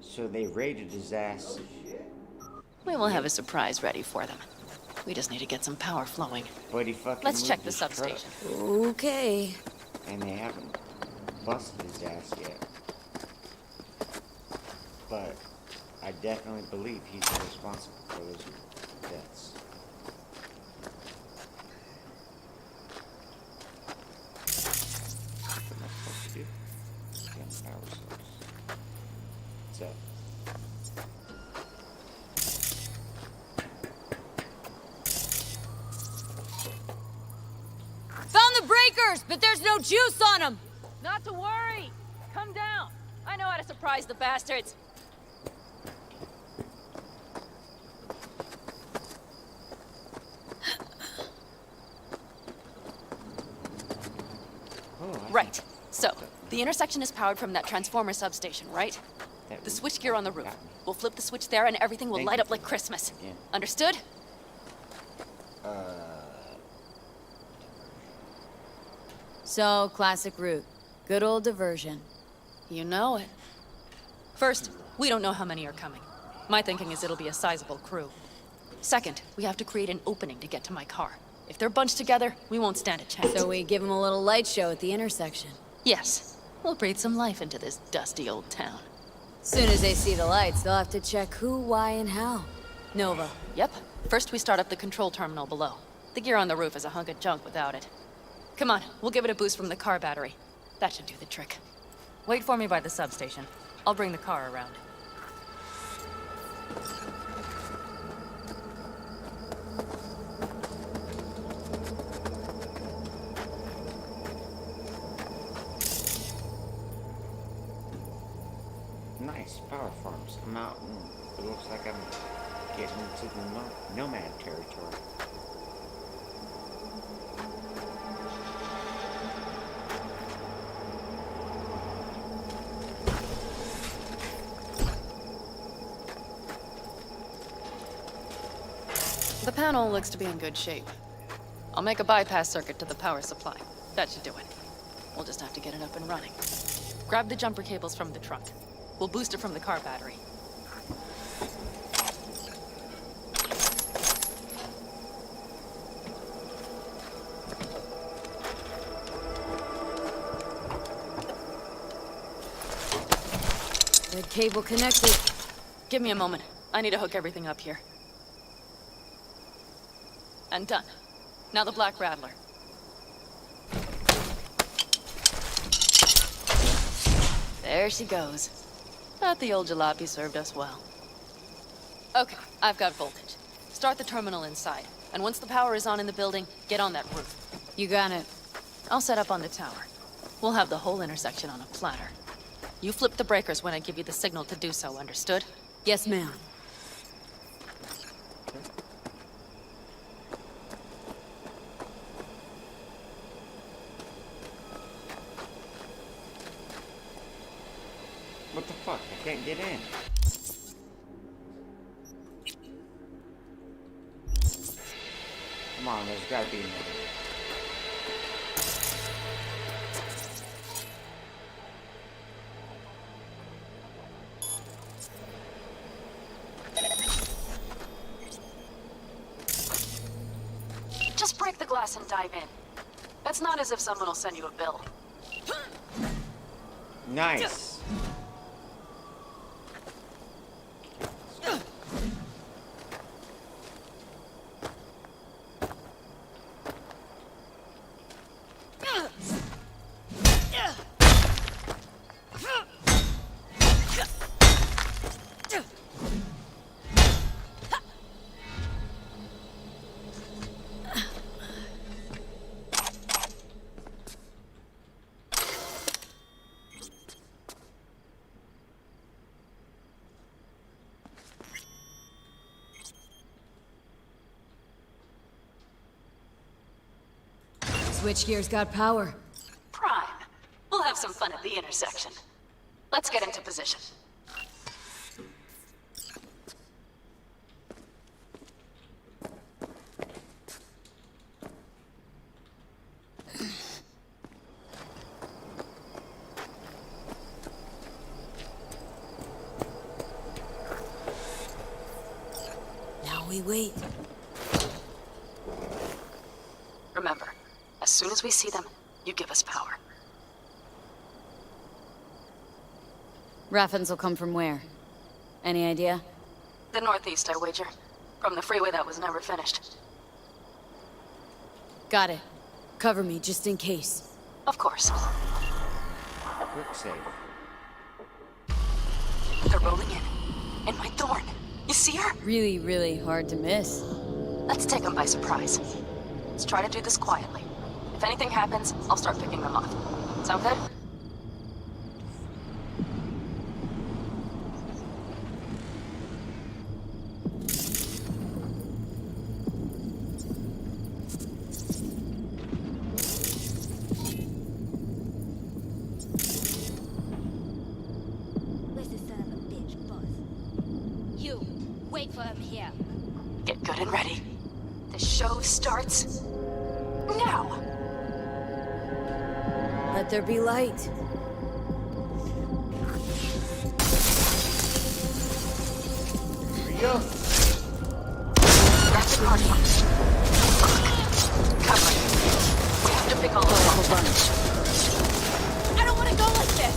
Speaker 2: So they raided his ass.
Speaker 1: We will have a surprise ready for them. We just need to get some power flowing.
Speaker 2: But he fucking
Speaker 1: Let's check
Speaker 2: moved
Speaker 1: the
Speaker 2: his
Speaker 1: substation.
Speaker 2: truck.
Speaker 5: Okay.
Speaker 2: And they haven't busted his ass yet. But I definitely believe he's responsible for those deaths. What am I supposed to do? Damn power source. What's up?
Speaker 5: Found the breakers, but there's no juice on them.
Speaker 1: Not to worry. Come down. I know how to surprise the bastards. Right. So, the intersection is powered from that transformer substation, right? The switchgear on the roof. We'll flip the switch there and everything will light up like Christmas. Understood?
Speaker 5: So, classic route. Good old diversion.
Speaker 1: You know it. First, we don't know how many are coming. My thinking is it'll be a sizable crew. Second, we have to create an opening to get to my car. If they're bunched together, we won't stand a chance.
Speaker 5: So we give them a little light show at the intersection.
Speaker 1: Yes. We'll breathe some life into this dusty old town.
Speaker 5: Soon as they see the lights, they'll have to check who, why, and how. Nova.
Speaker 1: Yep. First, we start up the control terminal below. The gear on the roof is a hunk of junk without it. Come on, we'll give it a boost from the car battery. That should do the trick. Wait for me by the substation. I'll bring the car around.
Speaker 2: Nice power farms. I'm out and it looks like I'm getting into the nomad territory.
Speaker 1: The panel looks to be in good shape. I'll make a bypass circuit to the power supply. That should do it. We'll just have to get it up and running. Grab the jumper cables from the trunk. We'll boost it from the car battery.
Speaker 5: The cable connected.
Speaker 1: Give me a moment. I need to hook everything up here. And done. Now the Black Rattler. There she goes. But the old jalopy served us well. Okay, I've got voltage. Start the terminal inside. And once the power is on in the building, get on that roof.
Speaker 5: You got it.
Speaker 1: I'll set up on the tower. We'll have the whole intersection on a platter. You flip the breakers when I give you the signal to do so, understood?
Speaker 5: Yes, ma'am.
Speaker 2: What the fuck? I can't get in. Come on, there's gotta be another.
Speaker 1: Just break the glass and dive in. It's not as if someone will send you a bill.
Speaker 2: Nice.
Speaker 5: Switchgear's got power.
Speaker 1: Prime. We'll have some fun at the intersection. Let's get into position.
Speaker 5: Now we wait.
Speaker 1: Remember, as soon as we see them, you give us power.
Speaker 5: Raffens will come from where? Any idea?
Speaker 1: The northeast, I wager. From the freeway that was never finished.
Speaker 5: Got it. Cover me, just in case.
Speaker 1: Of course.
Speaker 2: Quick save.
Speaker 1: They're rolling in. And my Thorn. You see her?
Speaker 5: Really, really hard to miss.
Speaker 1: Let's take them by surprise. Let's try to do this quietly. If anything happens, I'll start picking them off. Sound good?
Speaker 5: Wait for him here.
Speaker 1: Get good and ready. The show starts now.
Speaker 5: Let there be light.
Speaker 2: Here we go.
Speaker 1: That's the party. Cover it. We have to pick all of them. I don't want to go like this.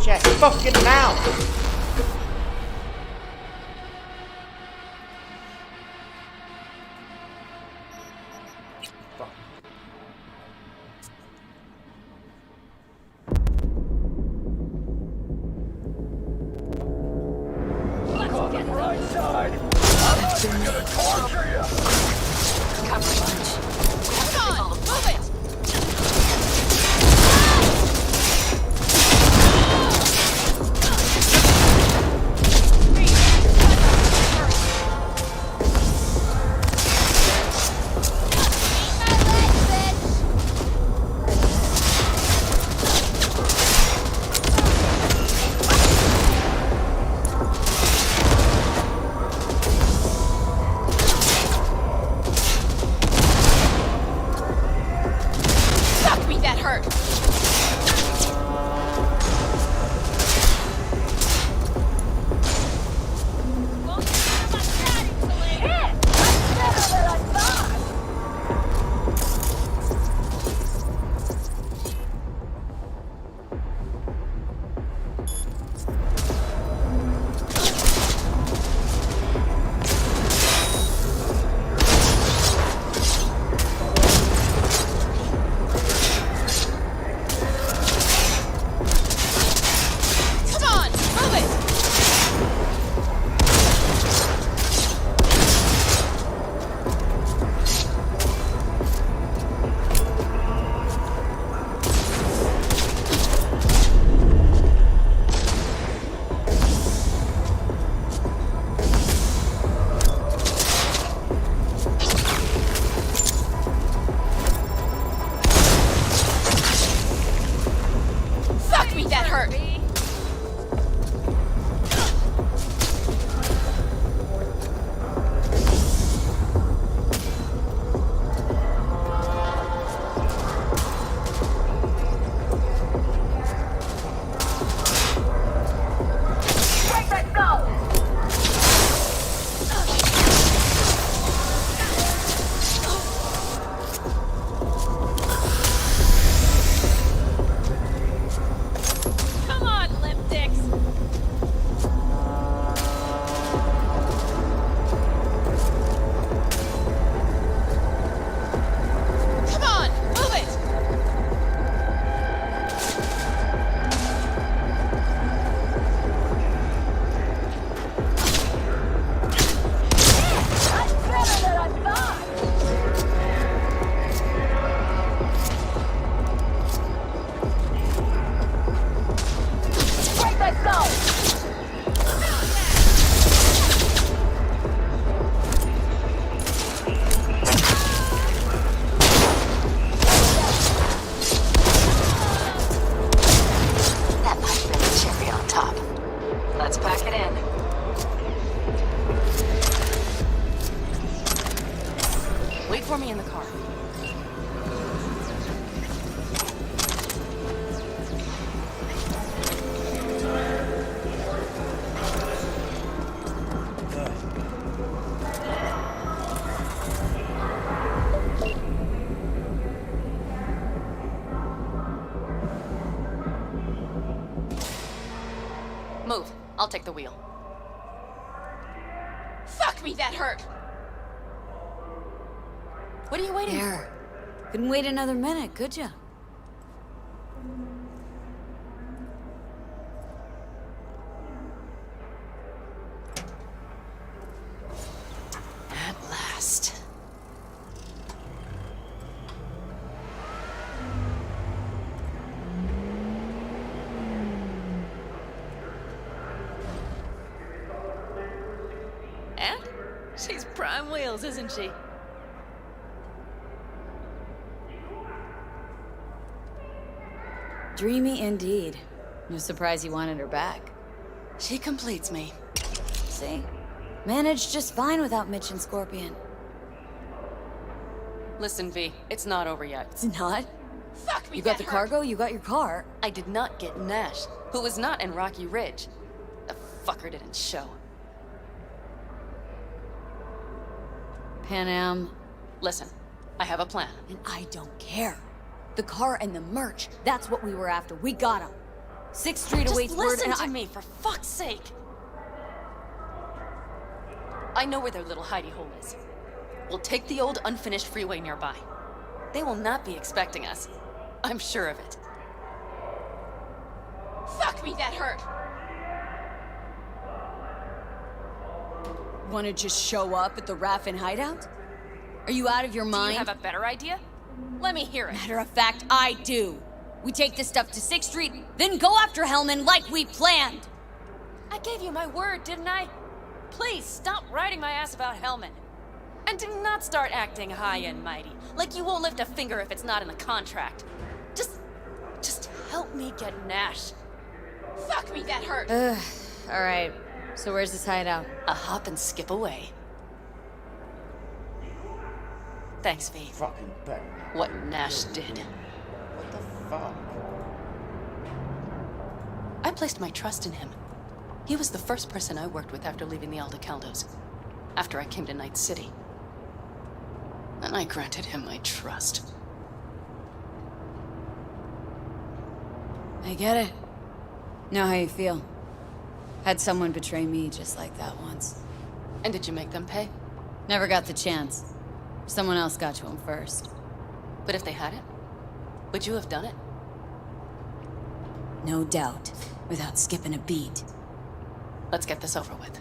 Speaker 2: bitch ass fucking mouth!
Speaker 1: Come on, move it! for me in the car. Move. I'll take the wheel. Fuck me, that hurt! What are you waiting for?
Speaker 5: Couldn't wait another minute, could ya?
Speaker 1: At last. And she's prime wheels, isn't she?
Speaker 5: Dreamy indeed. No surprise you wanted her back.
Speaker 1: She completes me.
Speaker 5: See? Managed just fine without Mitch and Scorpion.
Speaker 1: Listen, V, it's not over yet.
Speaker 5: It's not?
Speaker 1: Fuck me,
Speaker 5: You got
Speaker 1: that
Speaker 5: the
Speaker 1: hurt.
Speaker 5: cargo, you got your car.
Speaker 1: I did not get Nash, who was not in Rocky Ridge. The fucker didn't show.
Speaker 5: Pan Am.
Speaker 1: Listen, I have a plan.
Speaker 5: And I don't care. The car and the merch, that's what we were after. We got them. 6th Street
Speaker 1: Just
Speaker 5: awaits word
Speaker 1: listen
Speaker 5: and
Speaker 1: to me, for fuck's sake. I know where their little hidey hole is. We'll take the old unfinished freeway nearby. They will not be expecting us. I'm sure of it. Fuck me, that hurt!
Speaker 5: Wanna just show up at the Raffin hideout? Are you out of your mind?
Speaker 1: Do you have a better idea? Let me hear it.
Speaker 5: Matter of fact, I do. We take this stuff to 6th Street, then go after Hellman like we planned.
Speaker 1: I gave you my word, didn't I? Please stop riding my ass about Hellman. And do not start acting high and mighty, like you won't lift a finger if it's not in the contract. Just help me get Nash. Fuck me, that hurt.
Speaker 5: All right. So where's this hideout?
Speaker 1: A hop and skip away. Thanks, V.
Speaker 2: Fucking better.
Speaker 1: What Nash did.
Speaker 2: What the fuck?
Speaker 1: I placed my trust in him. He was the first person I worked with after leaving the Aldecaldos. After I came to Night City. And I granted him my trust.
Speaker 5: I get it. Know how you feel. Had someone betray me just like that once.
Speaker 1: And did you make them pay?
Speaker 5: Never got the chance. Someone else got to him first.
Speaker 1: But if they had it, would you have done it?
Speaker 5: No doubt. Without skipping a beat.
Speaker 1: Let's get this over with.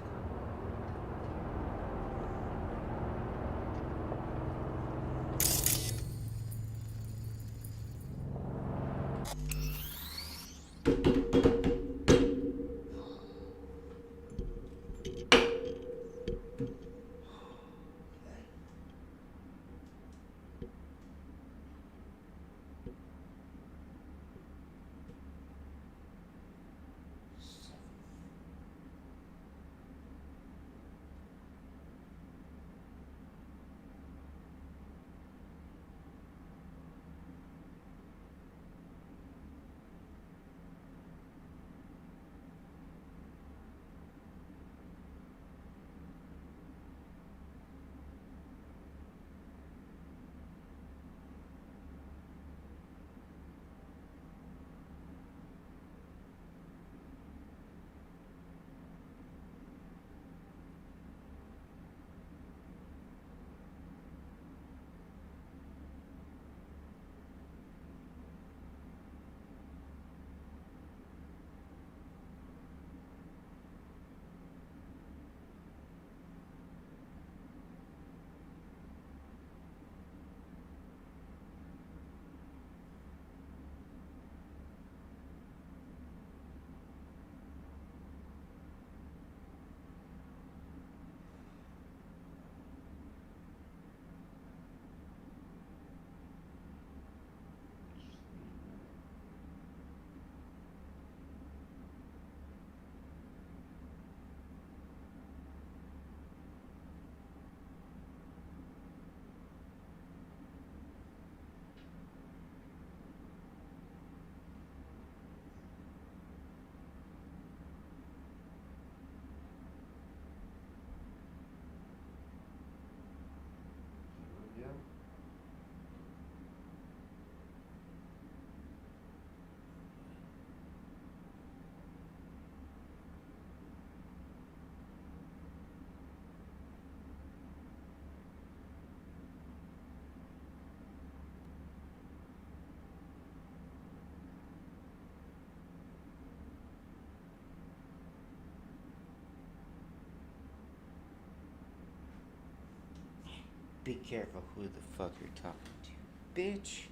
Speaker 2: Be careful who the fuck you're talking to, bitch.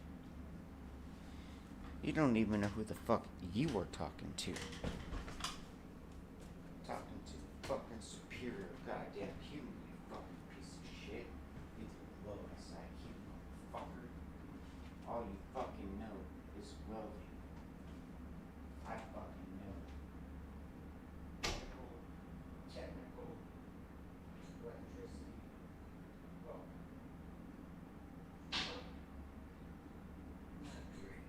Speaker 2: You don't even know who the fuck you were talking to. Talking to the fucking superior goddamn human, you fucking piece of shit. You low SIQ, motherfucker. All you fucking know is welding. I fucking know. Technical electricity. Well, not great.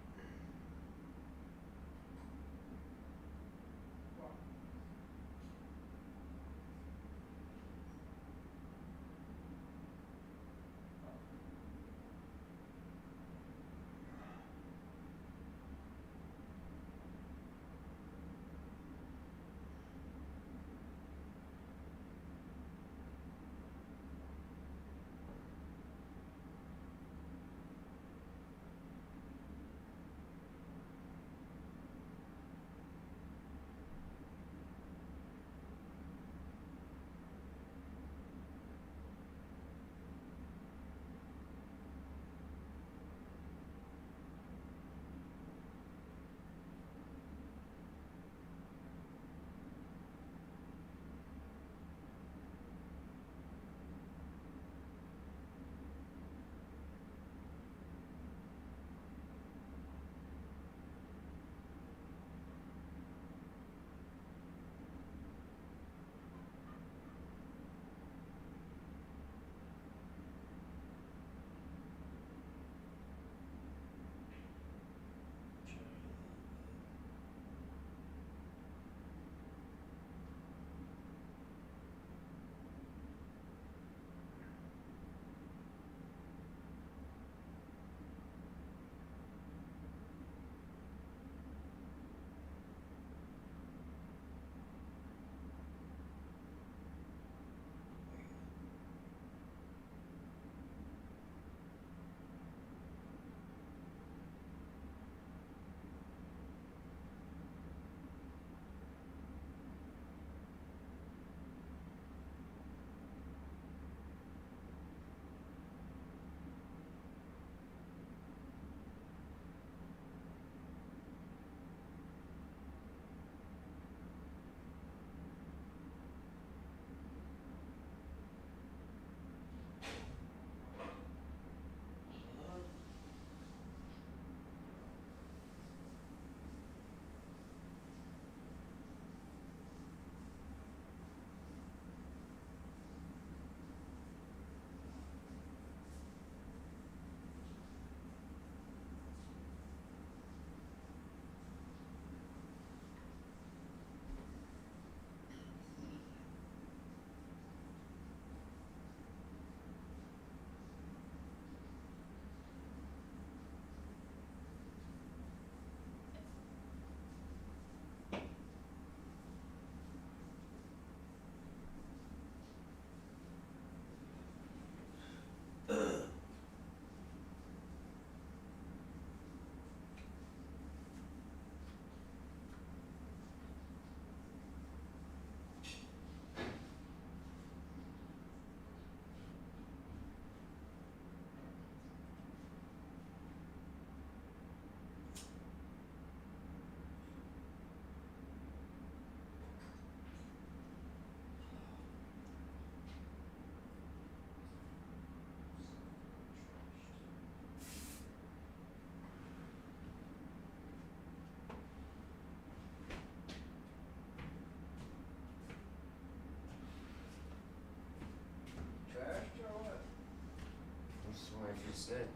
Speaker 2: said.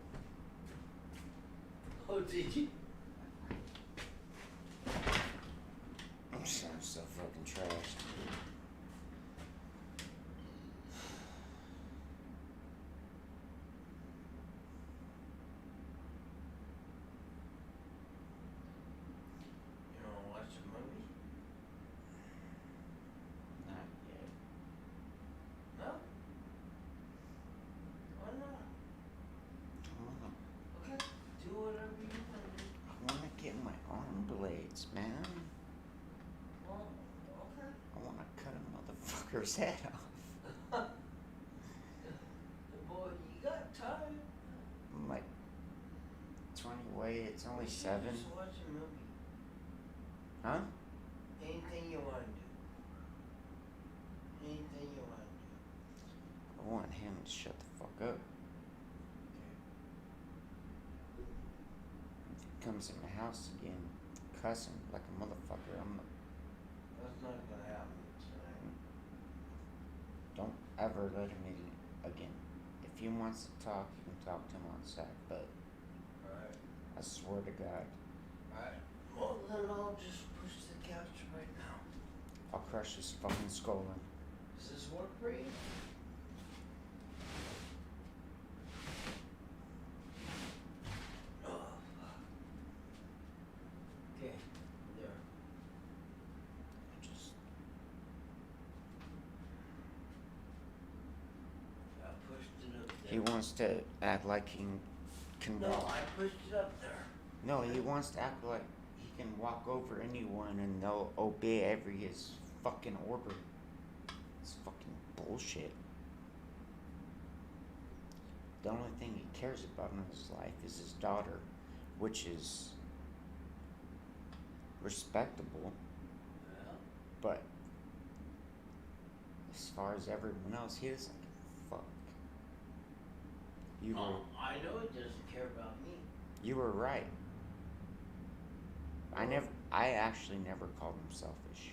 Speaker 13: Oh, did you?
Speaker 2: I'm so fucking trashed.
Speaker 13: You wanna watch a movie?
Speaker 2: Not yet.
Speaker 13: No? Why not? Okay, do whatever you want to do.
Speaker 2: I wanna get my arm blades, man.
Speaker 13: Well, okay.
Speaker 2: I wanna cut a motherfucker's head off.
Speaker 13: Boy, you got time.
Speaker 2: I'm like 20 away, it's only
Speaker 13: We should
Speaker 2: 7.
Speaker 13: Just watch a movie.
Speaker 2: Huh?
Speaker 13: Anything you want to do. Anything you want to do.
Speaker 2: I want him to shut the fuck up. If he comes in my house again, cussing like a motherfucker,
Speaker 13: That's not gonna happen tonight.
Speaker 2: don't ever let him in again. If he wants to talk, you can talk to him outside, but
Speaker 13: Alright.
Speaker 2: I swear to God,
Speaker 13: Alright. Well, then I'll just push the couch right now.
Speaker 2: I'll crush his fucking skull in.
Speaker 13: Does this work for you? Oh, fuck. Okay, there. I pushed it up there.
Speaker 2: He wants to act like he can
Speaker 13: No,
Speaker 2: walk.
Speaker 13: I pushed it up there.
Speaker 2: No, he wants to act like he can walk over anyone and they'll obey every his fucking order. It's fucking bullshit. The only thing he cares about in his life is his daughter, which is respectable.
Speaker 13: Yeah.
Speaker 2: But as far as everyone else, he doesn't give a fuck. You were
Speaker 13: I know he doesn't care about me.
Speaker 2: you were right. I actually never called him selfish.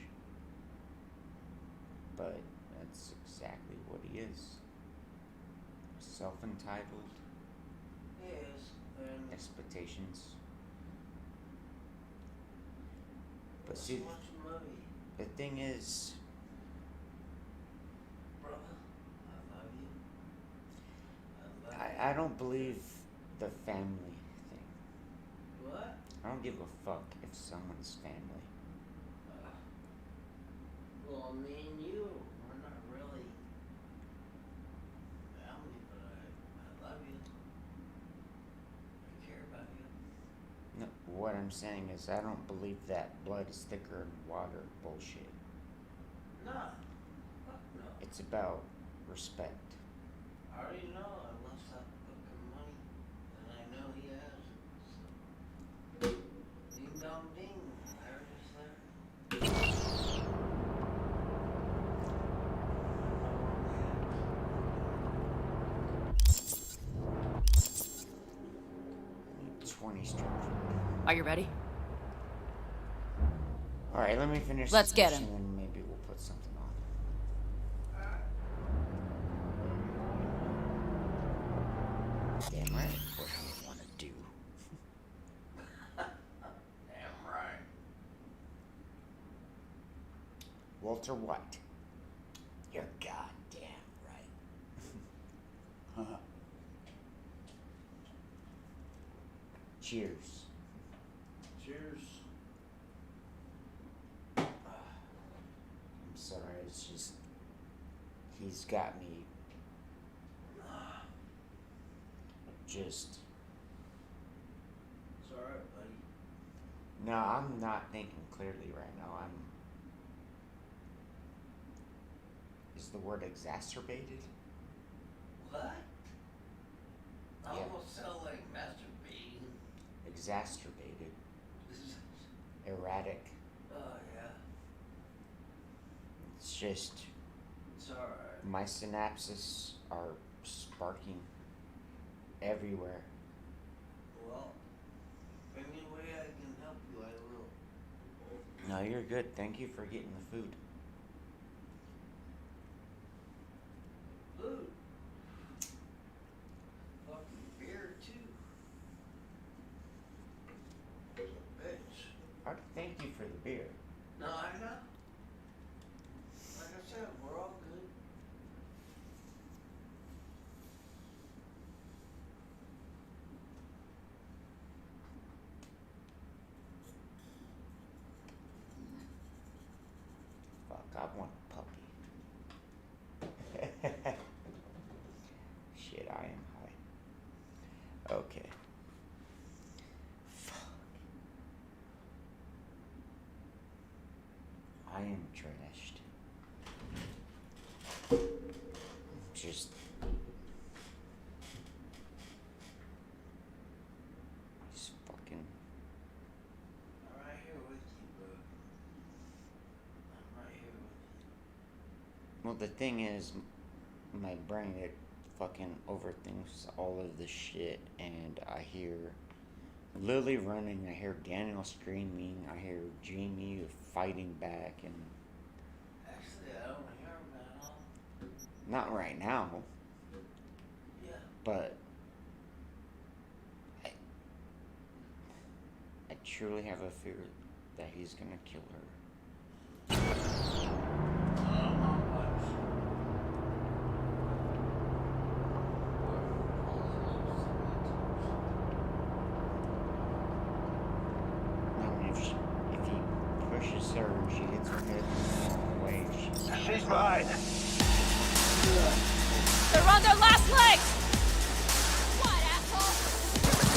Speaker 2: But that's exactly what he is. Self-entitled.
Speaker 13: Yes, and
Speaker 2: Expectations. But
Speaker 13: let's
Speaker 2: see,
Speaker 13: watch a movie.
Speaker 2: the thing is,
Speaker 13: Brother, I love you. I love you.
Speaker 2: I don't believe the family thing.
Speaker 13: What?
Speaker 2: I don't give a fuck if someone's family.
Speaker 13: Well, me and you, we're not really family, but I love you. I care about you.
Speaker 2: No, what I'm saying is I don't believe that blood is thicker than water bullshit.
Speaker 13: No. Fuck no.
Speaker 2: It's about respect.
Speaker 13: I already know I lost that fucking money, and I know he has it. So. Ding dong ding, there it is there.
Speaker 2: 20 straight.
Speaker 1: Are you ready?
Speaker 2: Alright, let me finish
Speaker 1: Let's
Speaker 2: this
Speaker 1: get
Speaker 2: mission
Speaker 1: him.
Speaker 2: and maybe we'll put something on. Damn right, what do you want to do?
Speaker 13: Damn right.
Speaker 2: Walter White. You're goddamn right. Huh. Cheers.
Speaker 13: Cheers.
Speaker 2: I'm sorry, it's just he's got me just
Speaker 13: It's alright, buddy.
Speaker 2: no, I'm not thinking clearly right now. Is the word exacerbated?
Speaker 13: What? I
Speaker 2: Yeah.
Speaker 13: almost sound like masturbating.
Speaker 2: Exacerbated. Erratic.
Speaker 13: Oh, yeah.
Speaker 2: It's just
Speaker 13: It's alright.
Speaker 2: my synapses are sparking everywhere.
Speaker 13: Well, any way I can help you, I will.
Speaker 2: No, you're good. Thank you for getting the food.
Speaker 13: Food. Fucking beer.
Speaker 2: I want a puppy. Shit, I am high. Okay. Fuck. I am trashed. Just fucking.
Speaker 13: I'm right here with you, bro. I'm right here with you.
Speaker 2: Well, the thing is, my brain, it fucking overthinks all of the shit, and I hear Lily running, I hear Daniel screaming, I hear Jamie fighting back, and
Speaker 13: Actually, I don't hear him at all.
Speaker 2: not right now,
Speaker 13: Yeah.
Speaker 2: but I truly have a fear that he's gonna kill her. If he pushes her and she hits her head the wrong way,
Speaker 15: She's mine.
Speaker 1: They're on their last legs! What, asshole?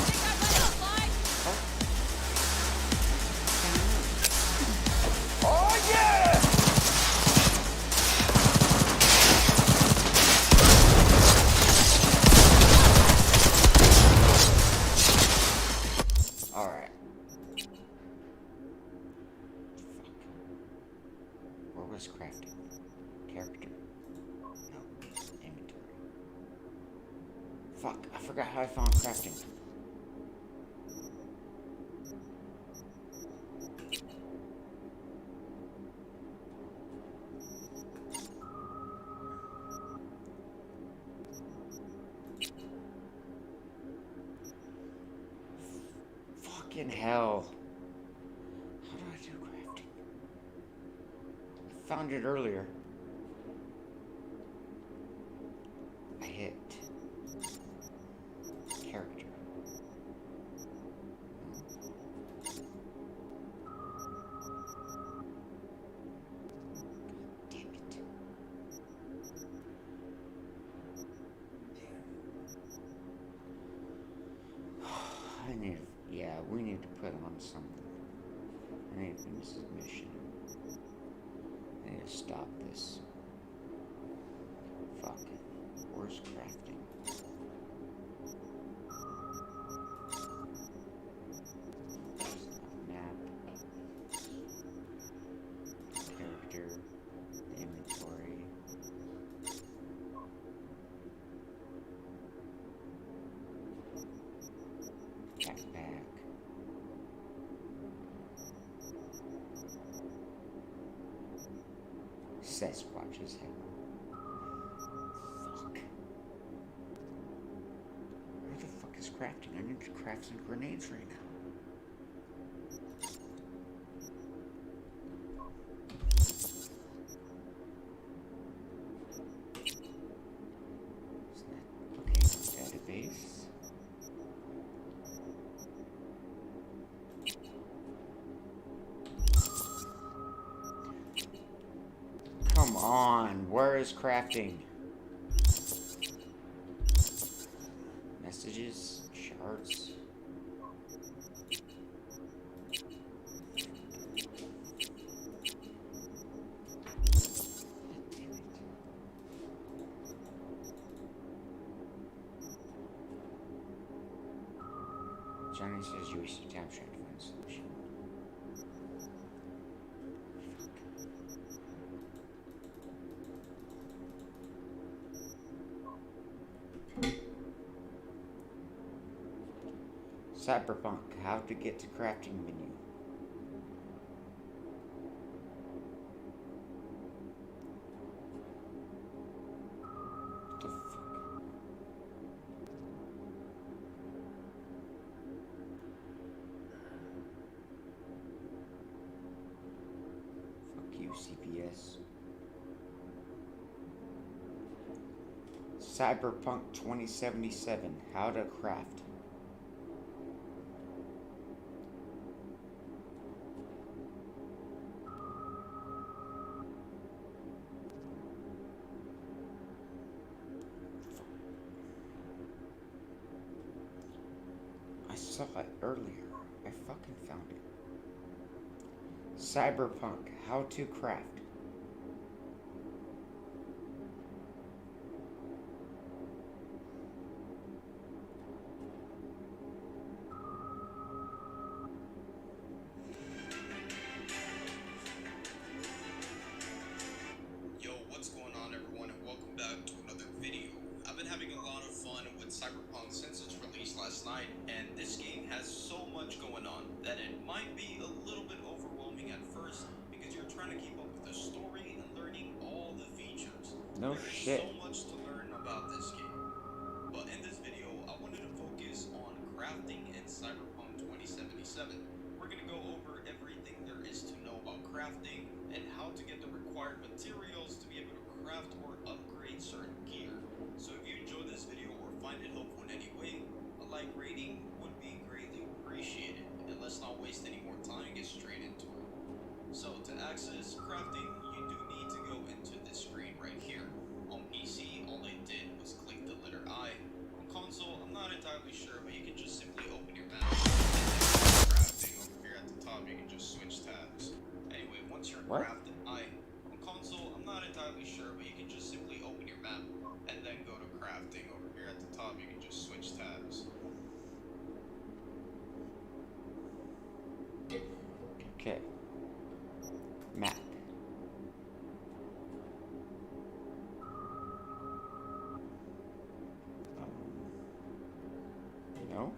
Speaker 1: Think I'm letting them fly?
Speaker 15: Oh, yeah!
Speaker 2: Alright. Where was crafting? Character? No. Inventory. Fuck, I forgot how I found crafting. Fucking hell. How do I do crafting? I found it earlier. I hit character. Damn it. I need, yeah, we need to put on something. I need to finish this mission. I need to stop this. Fuck. Where's crafting? Map. Character. Inventory. Backpack. Sasquatch's head. Fuck. Where the fuck is crafting? I need to craft some grenades right now. Okay, database. Come on, where is crafting? Messages, shards. Johnny says you wasted time trying to find a solution. Cyberpunk, how to get to crafting menu. What the fuck? Fuck you, CPS. Cyberpunk 2077, how to craft. saw it earlier. I fucking found it. Cyberpunk, how to craft.
Speaker 4: Yo, what's going on everyone, and welcome back to another video. I've been having a lot of fun with Cyberpunk since its release last night, and this game has so much going on that it might be a little bit overwhelming at first because you're trying to keep up with the story and learning all the features.
Speaker 2: No
Speaker 4: There's
Speaker 2: shit.
Speaker 4: so much to learn about this game. But in this video, I wanted to focus on crafting in Cyberpunk 2077. We're going to go over everything there is to know about crafting and how to get the required materials to be able to craft or upgrade certain gear. So if you enjoy this video or find it helpful in any way, a like rating would be greatly appreciated. And let's not waste any more time and get straight into it. So to access crafting, you do need to go into this screen right here. On PC, all I did was click the letter I. On console, I'm not entirely sure, but you can just simply open your map. Crafting over here at the top, you can just switch tabs. Anyway, once you're
Speaker 2: What?
Speaker 4: crafted, on console, I'm not entirely sure, but you can just simply open your map and then go to crafting. Over here at the top, you can just switch tabs.
Speaker 2: Okay. Map. No?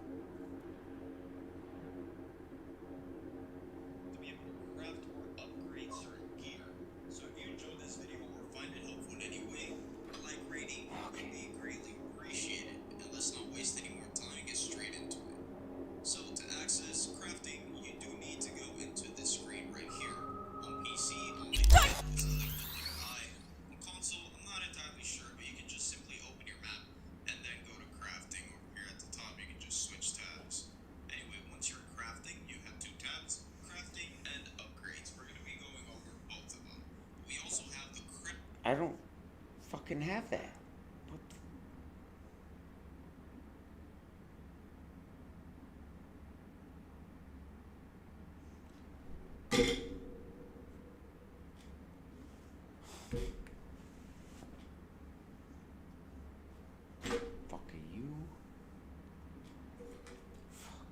Speaker 4: To be able to craft or upgrade certain gear. So if you enjoyed this video or find it helpful in any way, a like rating would be greatly appreciated. And let's not waste any more time and get straight into it. So to access crafting, you do need to go into this screen right here. On PC, all I did was click the letter I. On console, I'm not entirely sure, but you can just simply open your map and then go to crafting. Over here at the top, you can just switch tabs. Anyway, once you're crafting, you have two tabs, crafting and upgrades. We're going to be going over both of them. We also have the
Speaker 2: I don't fucking have that. What the... Fuck are you? Fuck.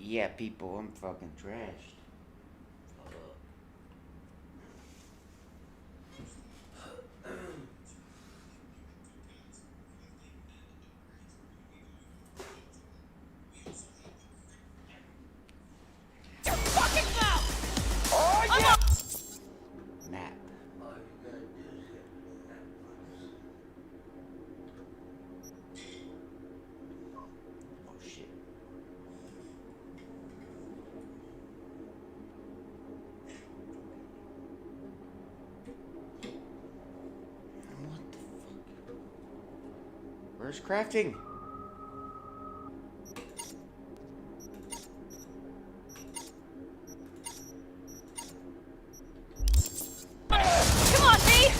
Speaker 2: Yeah, people, I'm fucking trashed.
Speaker 1: Your fucking mouth! Oh, yeah!
Speaker 2: Map. Oh shit. What the fuck? Where's crafting?
Speaker 1: Come on, V!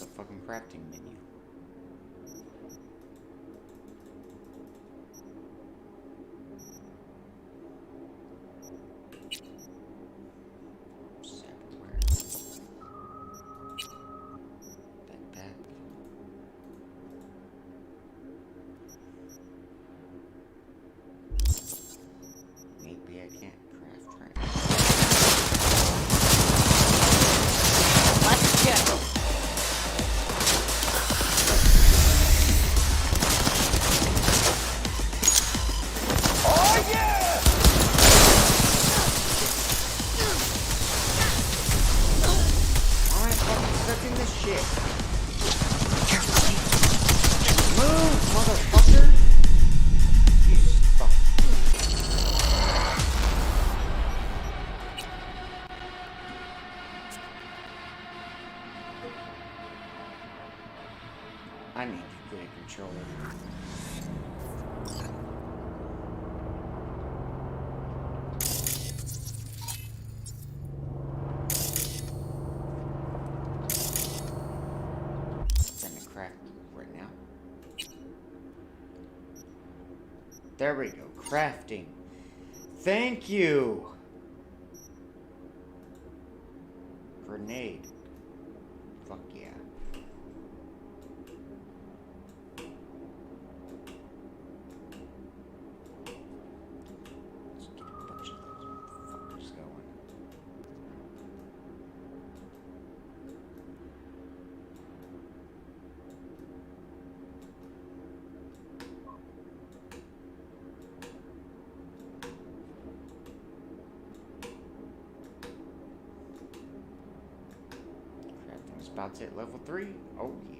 Speaker 2: The fucking crafting menu. Backpack. Maybe I can't craft right now.
Speaker 1: Let's go.
Speaker 2: controller. Gonna craft right now. There we go. Crafting. Thank you. Grenade. Fuck yeah. Let's get a bunch of those fuckers going. Crafting's about to hit level 3. Oh yeah.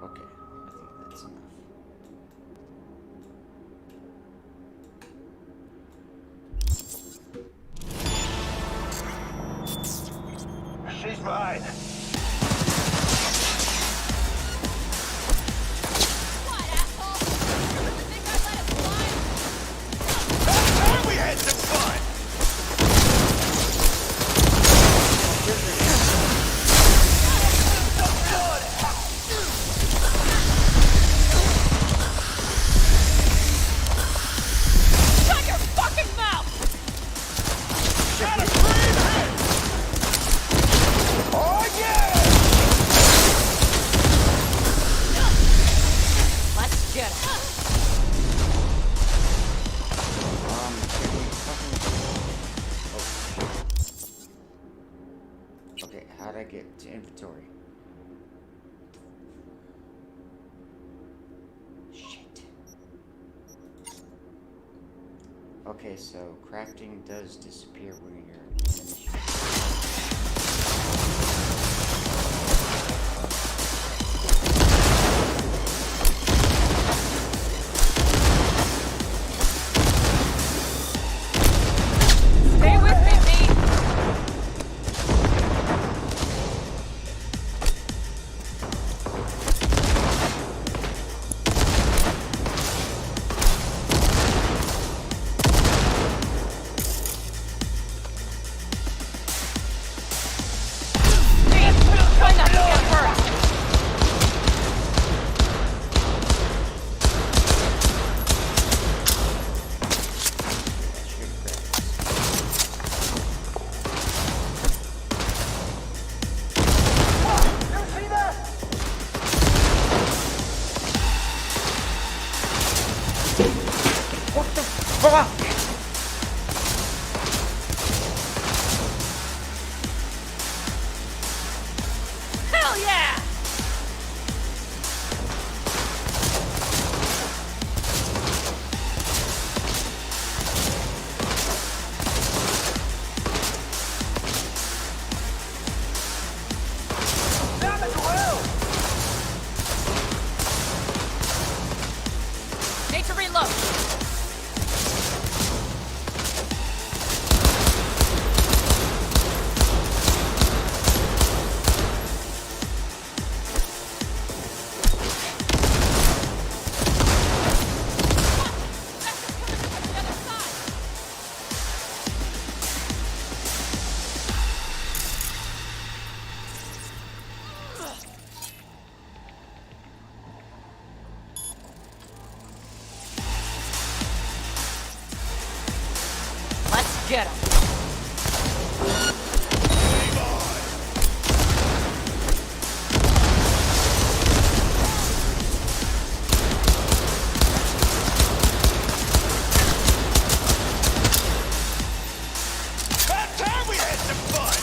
Speaker 2: Okay, I think that's enough.
Speaker 15: She's mine. We had some fun.
Speaker 1: Shut your fucking mouth!
Speaker 15: Oh yeah!
Speaker 1: Let's get him.
Speaker 2: Okay, how'd I get to inventory? Shit. Okay, so crafting does disappear when you're in the mission.
Speaker 1: Stay with me, Pete! Try not to get hurt!
Speaker 2: What the fuck?
Speaker 1: Hell yeah! Need to reload. Let's get him.
Speaker 15: About time we had some fun.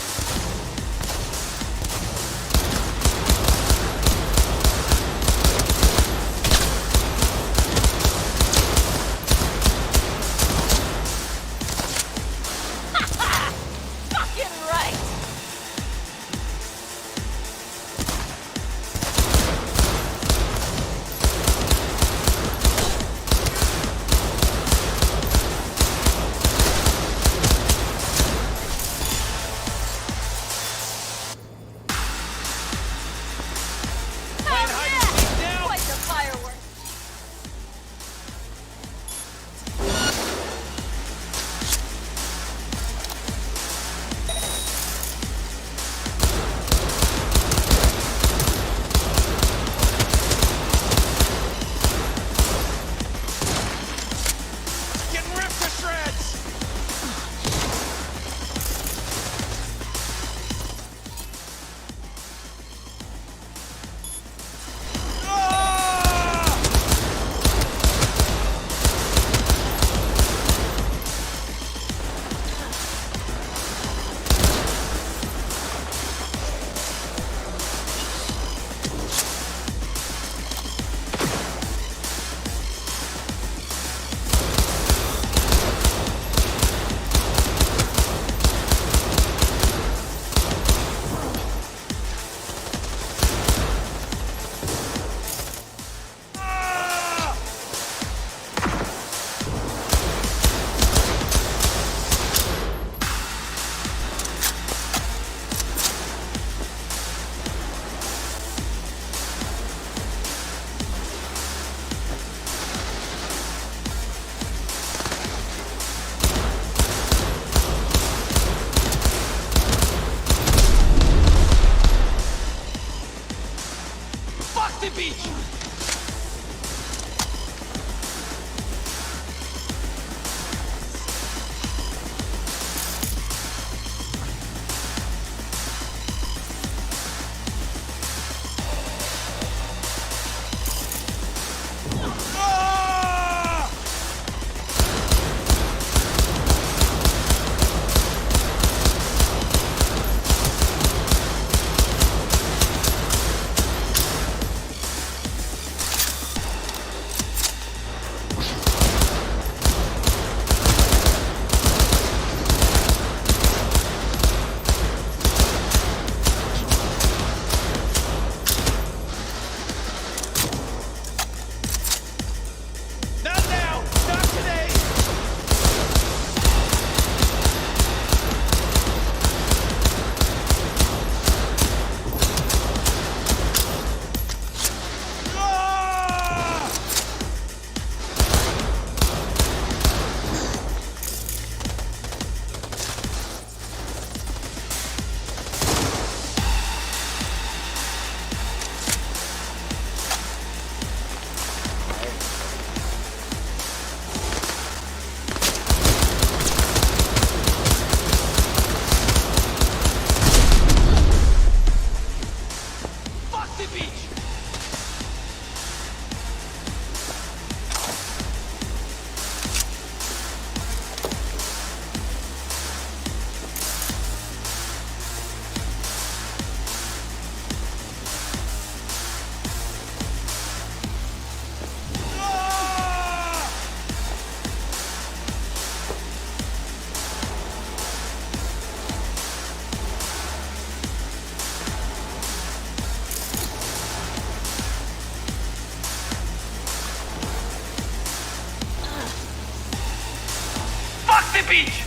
Speaker 8: the beach!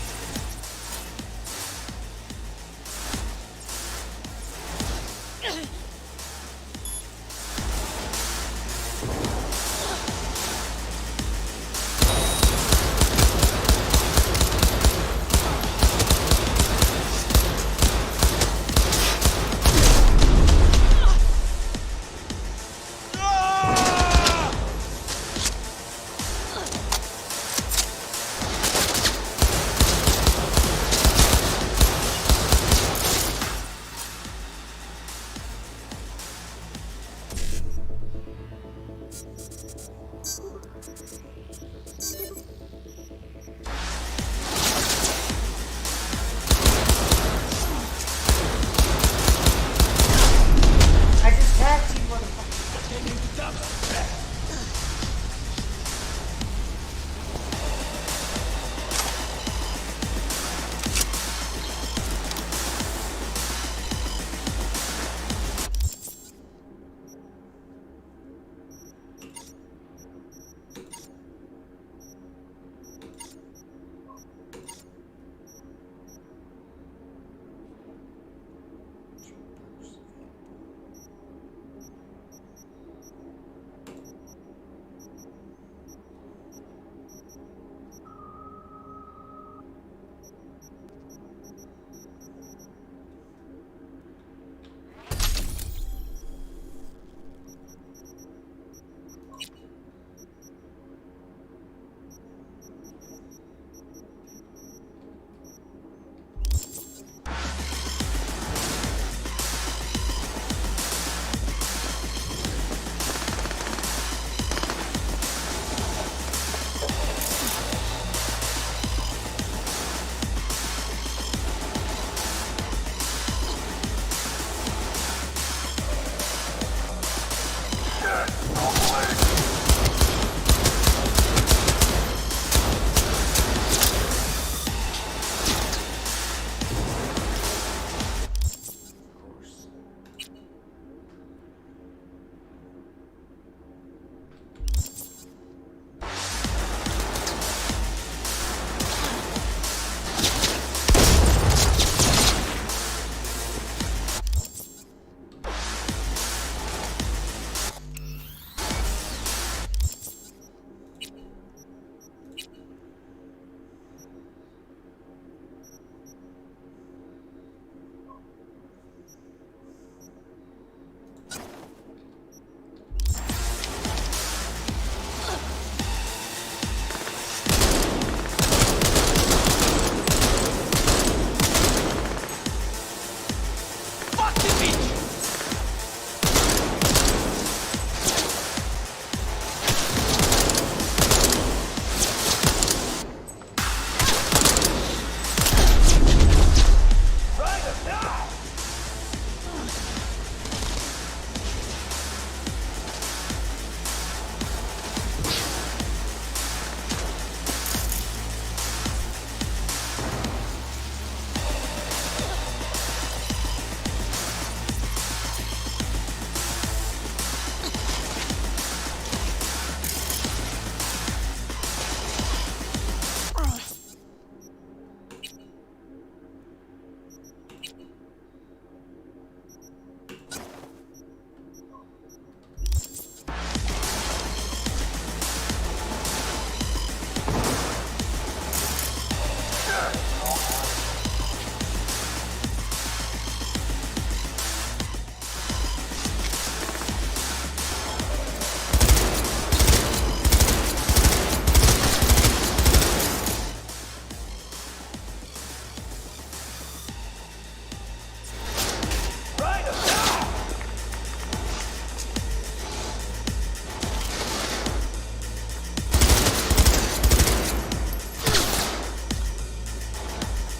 Speaker 2: I just tagged you, motherfucker.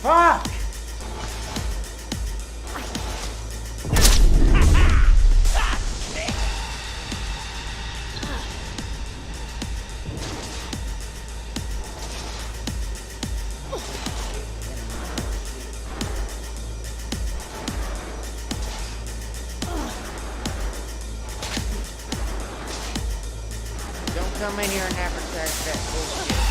Speaker 2: Fuck! Don't come in here and advertise that bullshit.